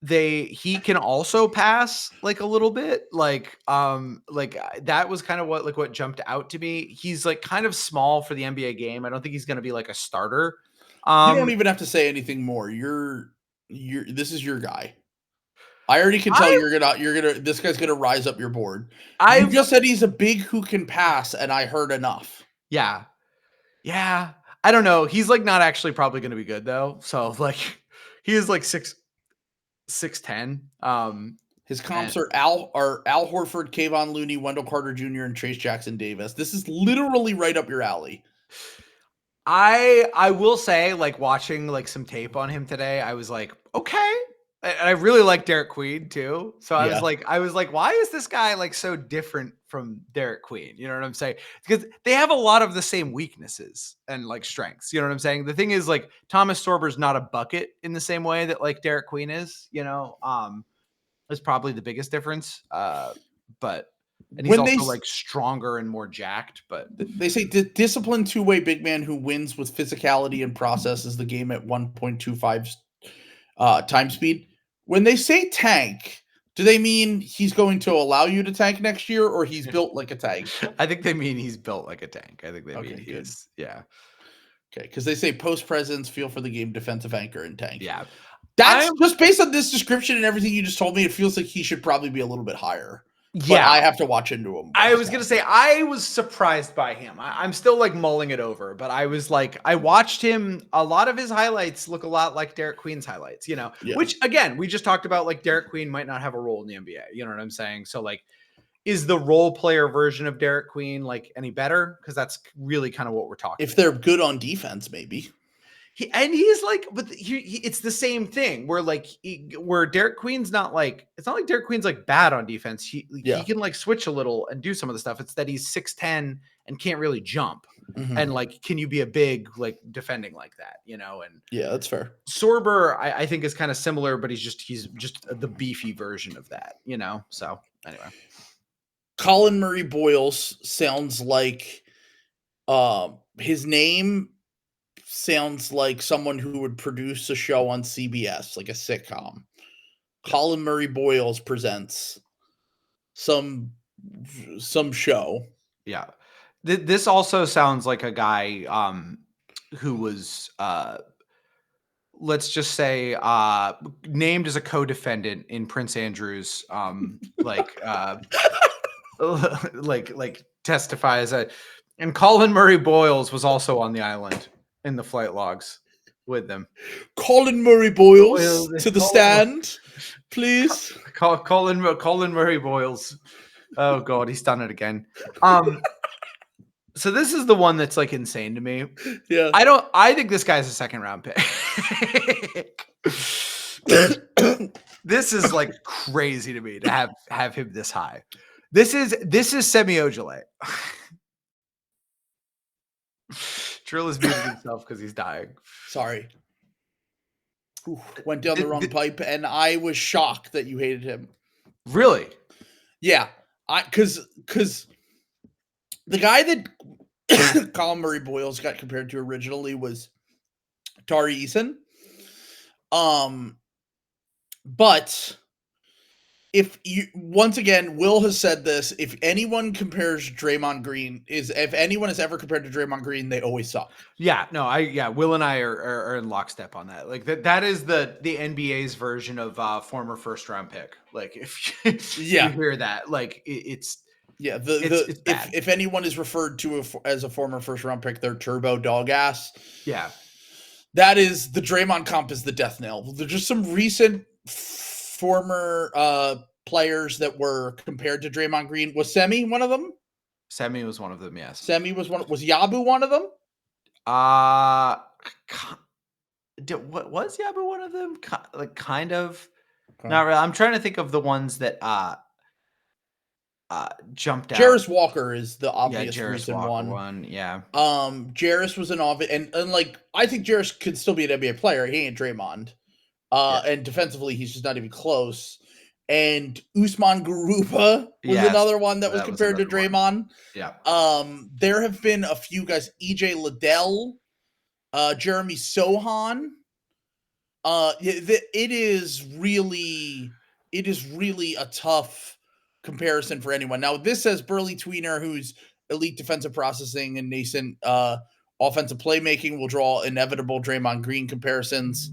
S2: He can also pass like a little bit, like that was kind of what jumped out to me. He's like kind of small for the NBA game. I don't think he's going to be like a starter.
S1: You don't even have to say anything more. This is your guy. I already can tell this guy's gonna rise up your board. You just said he's a big who can pass, and I heard enough.
S2: Yeah. I don't know. He's like not actually probably going to be good though. So like he is like 6'10".
S1: His comps are Al Horford, Kayvon Looney, Wendell Carter Jr., and Trace Jackson Davis. This is literally right up your alley.
S2: I will say, like, watching like some tape on him today, I was like, okay. And I really like Derek Queen too. So I was like, why is this guy like so different from Derek Queen? You know what I'm saying? Because they have a lot of the same weaknesses and like strengths. You know what I'm saying? The thing is, like, Thomas Sorber's not a bucket in the same way that like Derek Queen is, you know. That's probably the biggest difference. And he's also like stronger and more jacked. But
S1: they say disciplined two-way big man who wins with physicality and processes the game at 1.25 time speed. When they say tank, do they mean he's going to allow you to tank next year, or he's built like a tank?
S2: I think they mean he's built like a tank. I think they mean he's yeah.
S1: Okay, because they say post presence, feel for the game, defensive anchor, and tank.
S2: Yeah.
S1: That's just based on this description and everything you just told me. It feels like he should probably be a little bit higher.
S2: Yeah,
S1: but I have to watch into him.
S2: I was gonna say I was surprised by him. I'm still like mulling it over, but I was like, I watched him. A lot of his highlights look a lot like Derek Queen's highlights, you know. Yeah. Which again, we just talked about. Like Derek Queen might not have a role in the NBA. You know what I'm saying? So like, is the role player version of Derek Queen like any better? Because that's really kind of what we're talking.
S1: If they're good on defense, maybe.
S2: He's like, but it's the same thing where like where Derek Queen's not like, it's not like Derek Queen's like bad on defense. He can like switch a little and do some of the stuff. It's that he's 6'10" and can't really jump. Mm-hmm. And like, can you be a big like defending like that, you know? And
S1: yeah, that's fair.
S2: Sorber, I think is kind of similar, but he's just the beefy version of that, you know? So anyway,
S1: Colin Murray Boyles sounds like his name sounds like someone who would produce a show on CBS, like a sitcom. Colin Murray Boyles presents some show.
S2: Yeah. This also sounds like a guy who was, let's just say, named as a co-defendant in Prince Andrew's, like testify as a, and Colin Murray Boyles was also on the island in the flight logs with them.
S1: Colin Murray Boyles to the stand, please.
S2: Colin Murray Boyles. Oh God, he's done it again. So this is the one that's like insane to me.
S1: Yeah.
S2: I think this guy's a second round pick. This is like crazy to me to have him this high. This is Semi Ojeleye. Trill has muted himself because he's dying.
S1: Sorry. Ooh, went down the wrong pipe, and I was shocked that you hated him.
S2: Really?
S1: Yeah. Because the guy that Colin Murray Boyles got compared to originally was Tari Eason. But if you, once again, Will has said this, if anyone compares Draymond Green, if anyone has ever compared to Draymond Green, they always suck.
S2: Yeah, no, Will and I are in lockstep on that. Like that is the NBA's version of former first round pick. Like if you hear that, like it's
S1: if anyone is referred to as a former first round pick, they're turbo dog ass.
S2: Yeah,
S1: that is the Draymond comp is the death knell. There's just some recent former players that were compared to Draymond Green. Was Semi one of them?
S2: Semi was one of them, yes.
S1: Semi was one. Was Yabu one of them?
S2: What was Yabu one of them? Like kind of. Okay. Not really. I'm trying to think of the ones that jumped out.
S1: Jarris Walker is the obvious recent
S2: one. Yeah.
S1: Jarris was an obvious, and like I think Jarris could still be an NBA player. He ain't Draymond. And defensively, he's just not even close. And Usman Garuba was another one that was compared to Draymond.
S2: Yeah.
S1: There have been a few guys, EJ Liddell, Jeremy Sohan. It is really a tough comparison for anyone. Now, this says Burley Tweener, who's elite defensive processing and nascent offensive playmaking, will draw inevitable Draymond Green comparisons.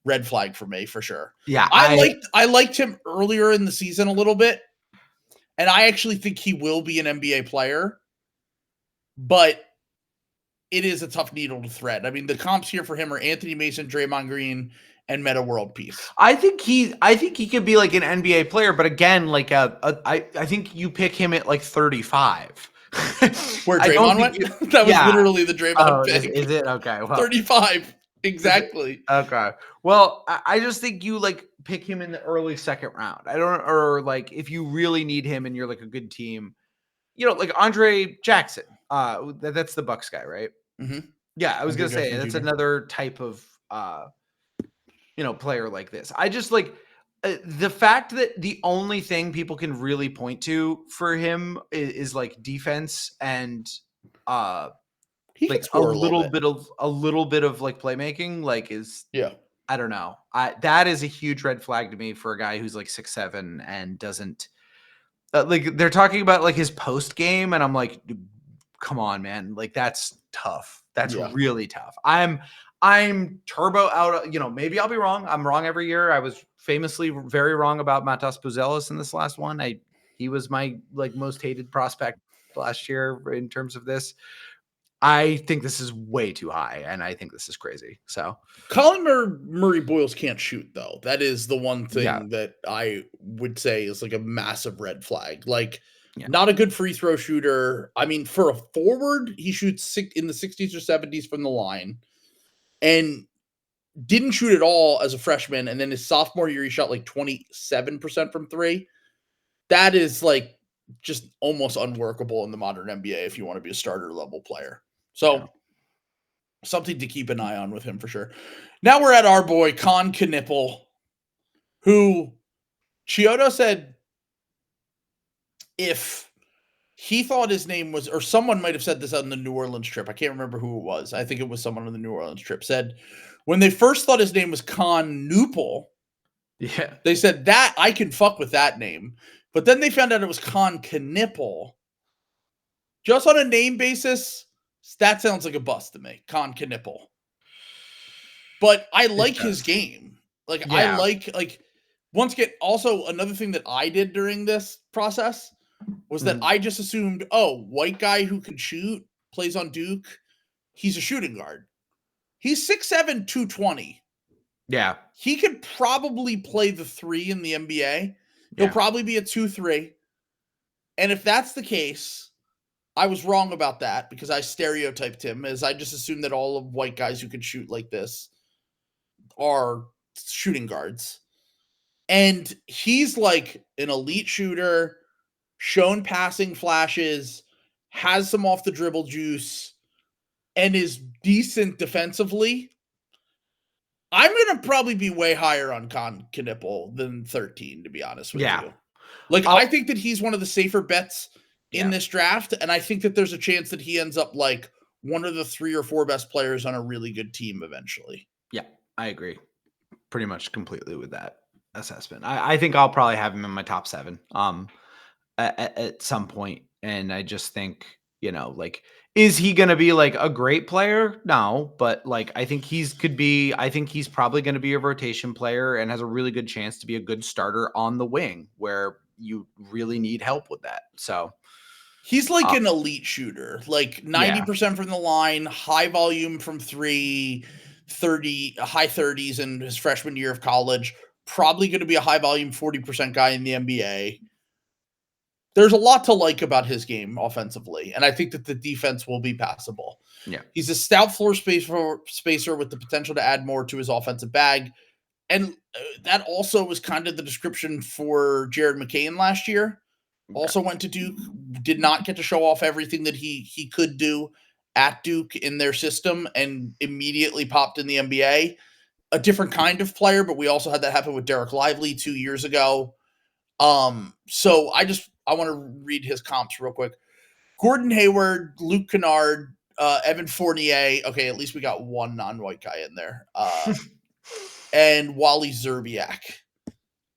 S1: Red flag for me, for sure.
S2: Yeah,
S1: I liked him earlier in the season a little bit, and I actually think he will be an NBA player. But it is a tough needle to thread. I mean, the comps here for him are Anthony Mason, Draymond Green, and Meta World Peace.
S2: I think he could be like an NBA player, but again, like I think you pick him at like 35.
S1: Where Draymond went? That was literally the Draymond pick.
S2: Is it? Okay. Well,
S1: 35. Exactly.
S2: Okay. Well, I just think you like pick him in the early second round. Or like if you really need him and you're like a good team, like Andre Jackson. That's the Bucks guy, right?
S1: Mm-hmm.
S2: Yeah, I was gonna say that's another type of player like this. I just like the fact that the only thing people can really point to for him is like defense and like a little bit of like playmaking, like is I don't know. That is a huge red flag to me for a guy who's like 6'7" and doesn't like they're talking about like his post game, and I'm like, come on, man, like that's tough. That's really tough. I'm turbo out. Maybe I'll be wrong. I'm wrong every year. I was famously very wrong about Matas Buzelis in this last one. He was my like most hated prospect last year in terms of this. I think this is way too high, and I think this is crazy. So
S1: Colin Murray Boyles can't shoot, though. That is the one thing that I would say is like a massive red flag. Like, not a good free throw shooter. I mean, for a forward, he shoots in the 60s or 70s from the line, and didn't shoot at all as a freshman. And then his sophomore year, he shot like 27% from three. That is like just almost unworkable in the modern NBA if you want to be a starter level player. So something to keep an eye on with him for sure. Now we're at our boy, Con Knipple, who Chiodo said if he thought his name was, or someone might have said this on the New Orleans trip. I can't remember who it was. I think it was someone on the New Orleans trip said when they first thought his name was Con Noople, they said that I can fuck with that name. But then they found out it was Con Knipple. Just on a name basis, that sounds like a bust to me. Con Knipple. But I like his game. Like, I like once again, also another thing that I did during this process was that I just assumed, white guy who can shoot, plays on Duke, he's a shooting guard. He's 6'7", 220.
S2: Yeah.
S1: He could probably play the 3 in the NBA. He'll probably be a 2-3. And if that's the case, I was wrong about that because I stereotyped him as I just assumed that all of white guys who can shoot like this are shooting guards. And he's like an elite shooter, shown passing flashes, has some off the dribble juice, and is decent defensively. I'm going to probably be way higher on Con Knipple than 13, to be honest with you. Like, I think that he's one of the safer bets in this draft, and I think that there's a chance that he ends up like one of the 3 or 4 best players on a really good team eventually.
S2: Yeah, I agree pretty much completely with that assessment. I think I'll probably have him in my top 7 at some point, and I just think, like, is he going to be like a great player? No, but like I think he's probably going to be a rotation player and has a really good chance to be a good starter on the wing where you really need help with that. So
S1: he's like an elite shooter, like 90% from the line, high volume from 3, high 30s in his freshman year of college, probably going to be a high volume 40% guy in the NBA. There's a lot to like about his game offensively, and I think that the defense will be passable.
S2: Yeah.
S1: He's a stout floor spacer with the potential to add more to his offensive bag. And that also was kind of the description for Jared McCain last year. Also went to Duke, did not get to show off everything that he could do at Duke in their system, and immediately popped in the NBA. A different kind of player, but we also had that happen with Derek Lively 2 years ago. So I want to read his comps real quick. Gordon Hayward, Luke Kennard, Evan Fournier. Okay, at least we got one non-white guy in there. And Wally Zerbiak.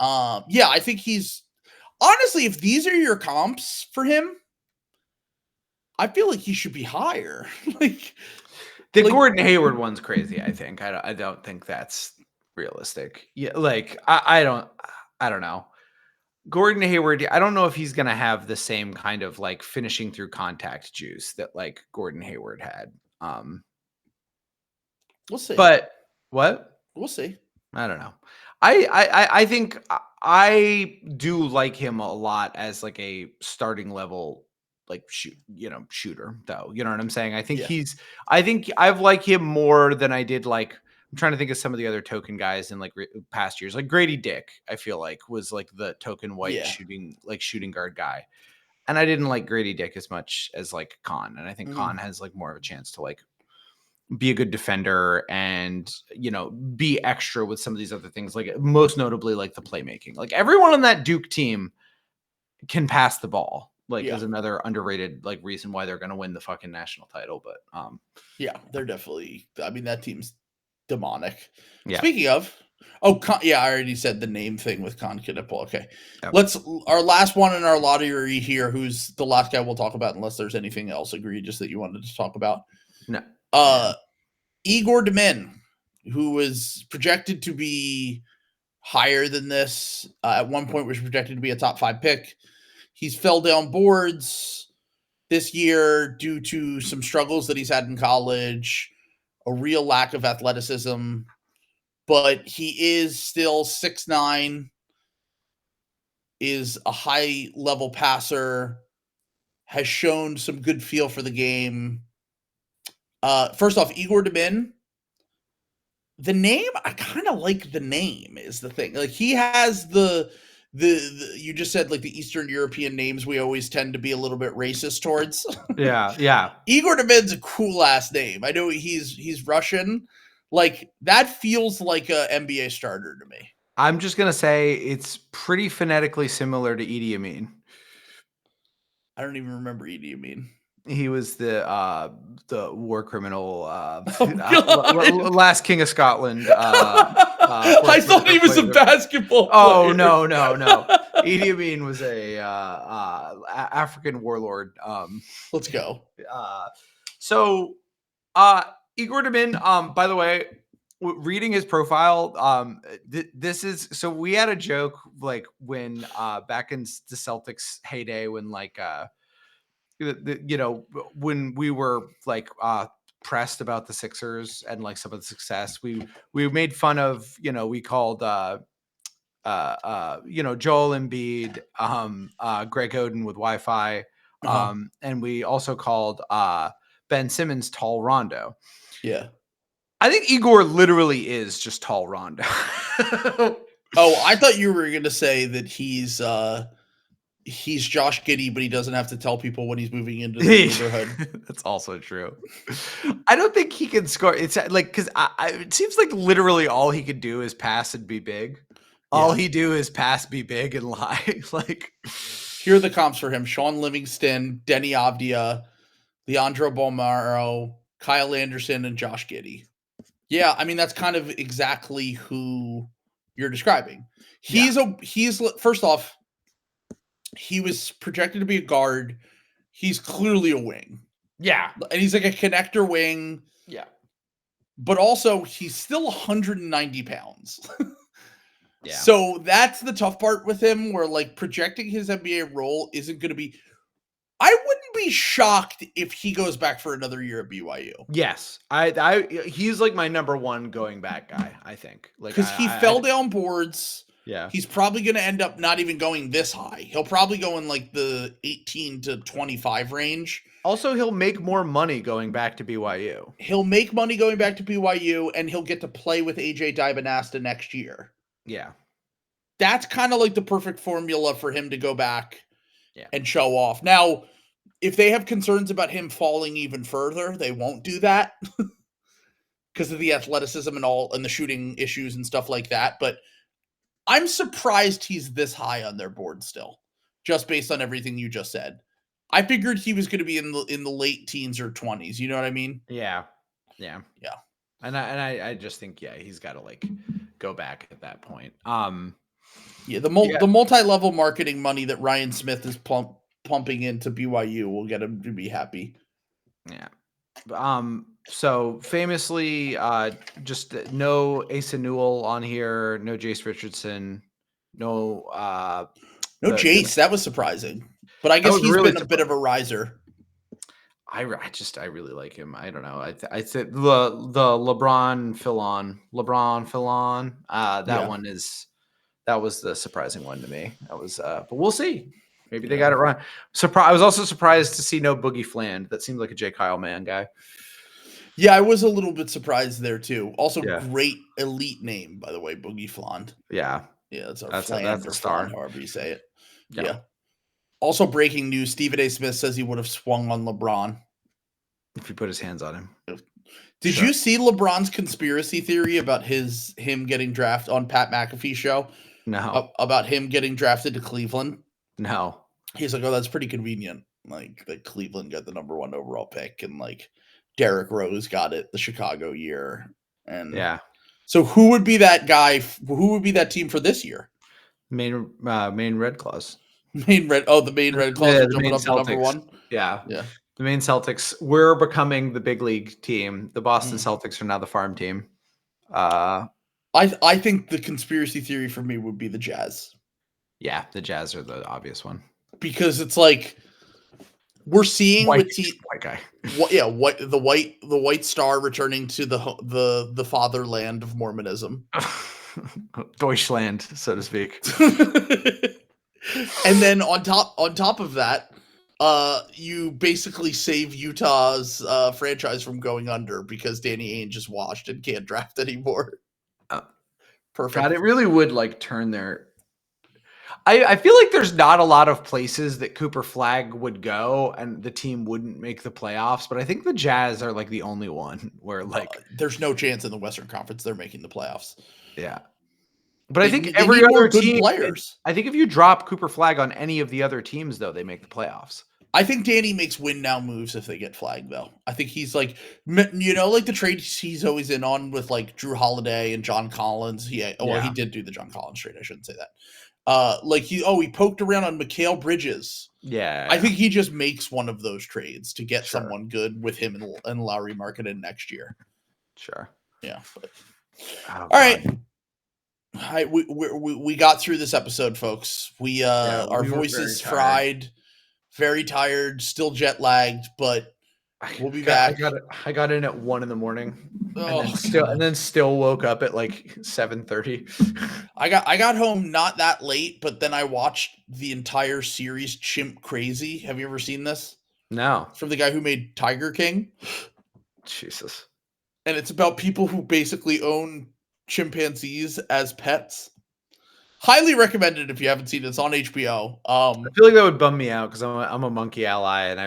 S1: I think he's honestly, if these are your comps for him, I feel like he should be higher.
S2: The Gordon Hayward one's crazy. I think I don't think that's realistic. Yeah, like I don't know. Gordon Hayward, I don't know if he's going to have the same kind of like finishing through contact juice that like Gordon Hayward had.
S1: We'll see.
S2: But what?
S1: We'll see.
S2: I don't know. I think I do like him a lot as like a starting level like shooter though. You know what I'm saying? I think I think I've liked him more than I did like I'm trying to think of some of the other token guys in like past years. Like Grady Dick, I feel like was like the token white shooting guard guy. And I didn't like Grady Dick as much as like Khan. And I think Khan has like more of a chance to like be a good defender and, be extra with some of these other things, like most notably like the playmaking. Like everyone on that Duke team can pass the ball. Like is another underrated like reason why they're going to win the fucking national title. But
S1: they're definitely. I mean, that team's demonic.
S2: Yeah.
S1: Speaking of, I already said the name thing with Con Knipple. Okay, let's our last one in our lottery here. Who's the last guy we'll talk about? Unless there's anything else egregious that you wanted to talk about.
S2: No.
S1: Igor Demin, who was projected to be higher than this, at one point was projected to be a top 5 pick. He's fell down boards this year due to some struggles that he's had in college, a real lack of athleticism, but he is still 6'9", is a high-level passer, has shown some good feel for the game. First off, Igor Demin, the name, I kind of like the name is the thing. Like he has the you just said like the Eastern European names we always tend to be a little bit racist towards.
S2: Yeah.
S1: Igor Demin's a cool ass name. I know he's Russian. Like that feels like a NBA starter to me.
S2: I'm just going to say it's pretty phonetically similar to Idi Amin.
S1: I don't even remember Idi Amin.
S2: He was the war criminal, last king of Scotland.
S1: I thought he was a basketball player.
S2: Oh no! Idi Amin was a African warlord.
S1: Let's go.
S2: So Igor Demin. By the way, reading his profile, this is so we had a joke like when back in the Celtics heyday when like. When we were like pressed about the Sixers and like some of the success, we made fun of, we called Joel Embiid, Greg Oden with Wi-Fi, and we also called Ben Simmons Tall Rondo.
S1: Yeah,
S2: I think Igor literally is just Tall Rondo.
S1: Oh, I thought you were gonna say that he's Josh Giddey, but he doesn't have to tell people when he's moving into the neighborhood.
S2: That's also true. I don't think he can score. It's like because it seems like literally all he could do is pass and be big. All he do is pass, be big, and lie. Like
S1: here are the comps for him: Sean Livingston, Denny Avdia, Leandro Bolmaro, Kyle Anderson, and Josh Giddey. Yeah, I mean that's kind of exactly who you're describing. He's first off. He was projected to be a guard. He's clearly a wing.
S2: Yeah.
S1: And he's like a connector wing.
S2: Yeah.
S1: But also, he's still 190 pounds.
S2: Yeah.
S1: So that's the tough part with him, where like projecting his NBA role isn't going to be. I wouldn't be shocked if he goes back for another year at BYU.
S2: Yes. He's like my number one going back guy, I think. Like
S1: because he fell down boards.
S2: Yeah.
S1: He's probably going to end up not even going this high. He'll probably go in like the 18 to 25 range.
S2: Also, he'll make more money going back to BYU.
S1: He'll make money going back to BYU, and he'll get to play with AJ Dibanasta next year.
S2: Yeah.
S1: That's kind of like the perfect formula for him to go back and show off. Now, if they have concerns about him falling even further, they won't do that because of the athleticism and the shooting issues and stuff like that. But I'm surprised he's this high on their board still, just based on everything you just said. I figured he was going to be in the late teens or 20s. You know what I mean?
S2: Yeah. And I just think he's got to like go back at that point.
S1: The multi-level marketing money that Ryan Smith is pumping into BYU will get him to be happy.
S2: Yeah. So famously, just no Asa Newell on here, no Jace Richardson, no
S1: Jace. That was surprising, but I guess he's really been a bit of a riser.
S2: I really like him. I don't know. I said the LeBron Filon. That was the surprising one to me. That was but we'll see. Maybe they got it wrong. I was also surprised to see no Boogie Fland. That seemed like a Jay Kyle man guy.
S1: Yeah, I was a little bit surprised there too. Also, great elite name, by the way, Boogie Fland.
S2: Yeah.
S1: Yeah, that's a star. Flan, however you say it.
S2: Yeah.
S1: Also, breaking news: Stephen A. Smith says he would have swung on LeBron
S2: if he put his hands on him.
S1: Did you see LeBron's conspiracy theory about him getting drafted on Pat McAfee's show?
S2: No.
S1: About him getting drafted to Cleveland?
S2: No.
S1: He's like, oh, that's pretty convenient. Like, that Cleveland got the number 1 overall pick, and like Derrick Rose got it the Chicago year. And
S2: yeah.
S1: So who would be that guy? Who would be that team for this year?
S2: Maine Red Claws.
S1: The Maine Red Claws are jumping up to number 1.
S2: Yeah. The Maine Celtics. We're becoming the big league team. The Boston Celtics are now the farm team.
S1: I think the conspiracy theory for me would be the Jazz.
S2: Yeah, the Jazz are the obvious one.
S1: Because it's like we're seeing
S2: white guy.
S1: The white star returning to the fatherland of Mormonism.
S2: Deutschland, so to speak.
S1: And then on top of that, you basically save Utah's franchise from going under because Danny Ainge is washed and can't draft anymore. Perfect.
S2: God, it really would like turn their. I feel like there's not a lot of places that Cooper Flagg would go and the team wouldn't make the playoffs, but I think the Jazz are like the only one where like
S1: there's no chance in the Western Conference they're making the playoffs.
S2: Yeah. But I think every other team
S1: players.
S2: I think if you drop Cooper Flagg on any of the other teams though, they make the playoffs.
S1: I think Danny makes win now moves if they get Flagg though. I think he's like, like the trade he's always in on with like Drew Holiday and John Collins. He did do the John Collins trade. I shouldn't say that. He poked around on Mikal Bridges.
S2: Yeah.
S1: I think he just makes one of those trades to get someone good with him and Lowry Markkanen next year.
S2: Sure.
S1: Yeah. But, all right. We got through this episode, folks. Our voices fried, very tired, still jet lagged, but we'll be back.
S2: I got in at 1 a.m. and then still woke up at like 7:30.
S1: I got home not that late, but then I watched the entire series Chimp Crazy. Have you ever seen this?
S2: No.
S1: It's from the guy who made Tiger King.
S2: Jesus.
S1: And it's about people who basically own chimpanzees as pets. Highly recommended if you haven't seen it. It's on HBO.
S2: I feel like that would bum me out because I'm a monkey ally and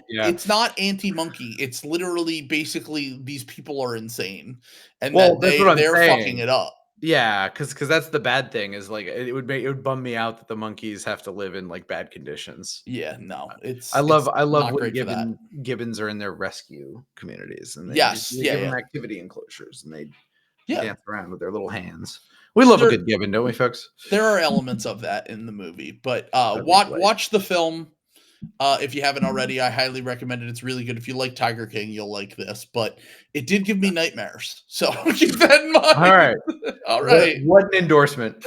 S1: it's not anti-monkey. It's literally basically these people are insane and they're fucking it up.
S2: Yeah, because that's the bad thing is like it would bum me out that the monkeys have to live in like bad conditions.
S1: Yeah, no,
S2: I love when gibbons are in their rescue communities and they give them activity enclosures and they dance around with their little hands. We love a good gibbon, don't we, folks?
S1: There are elements of that in the movie, but watch the film if you haven't already. I highly recommend it. It's really good. If you like Tiger King, you'll like this. But it did give me nightmares, so keep that in mind. All right.
S2: What an endorsement.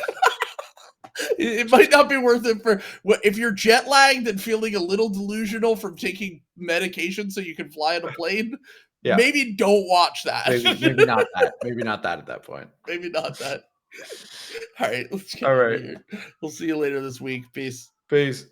S1: It might not be worth it if you're jet lagged and feeling a little delusional from taking medication so you can fly on a plane. Yeah. Maybe don't watch that.
S2: Maybe not that. Maybe not that at that point.
S1: Maybe not that. All right. Let's get
S2: out
S1: of here. We'll see you later this week. Peace.
S2: Peace.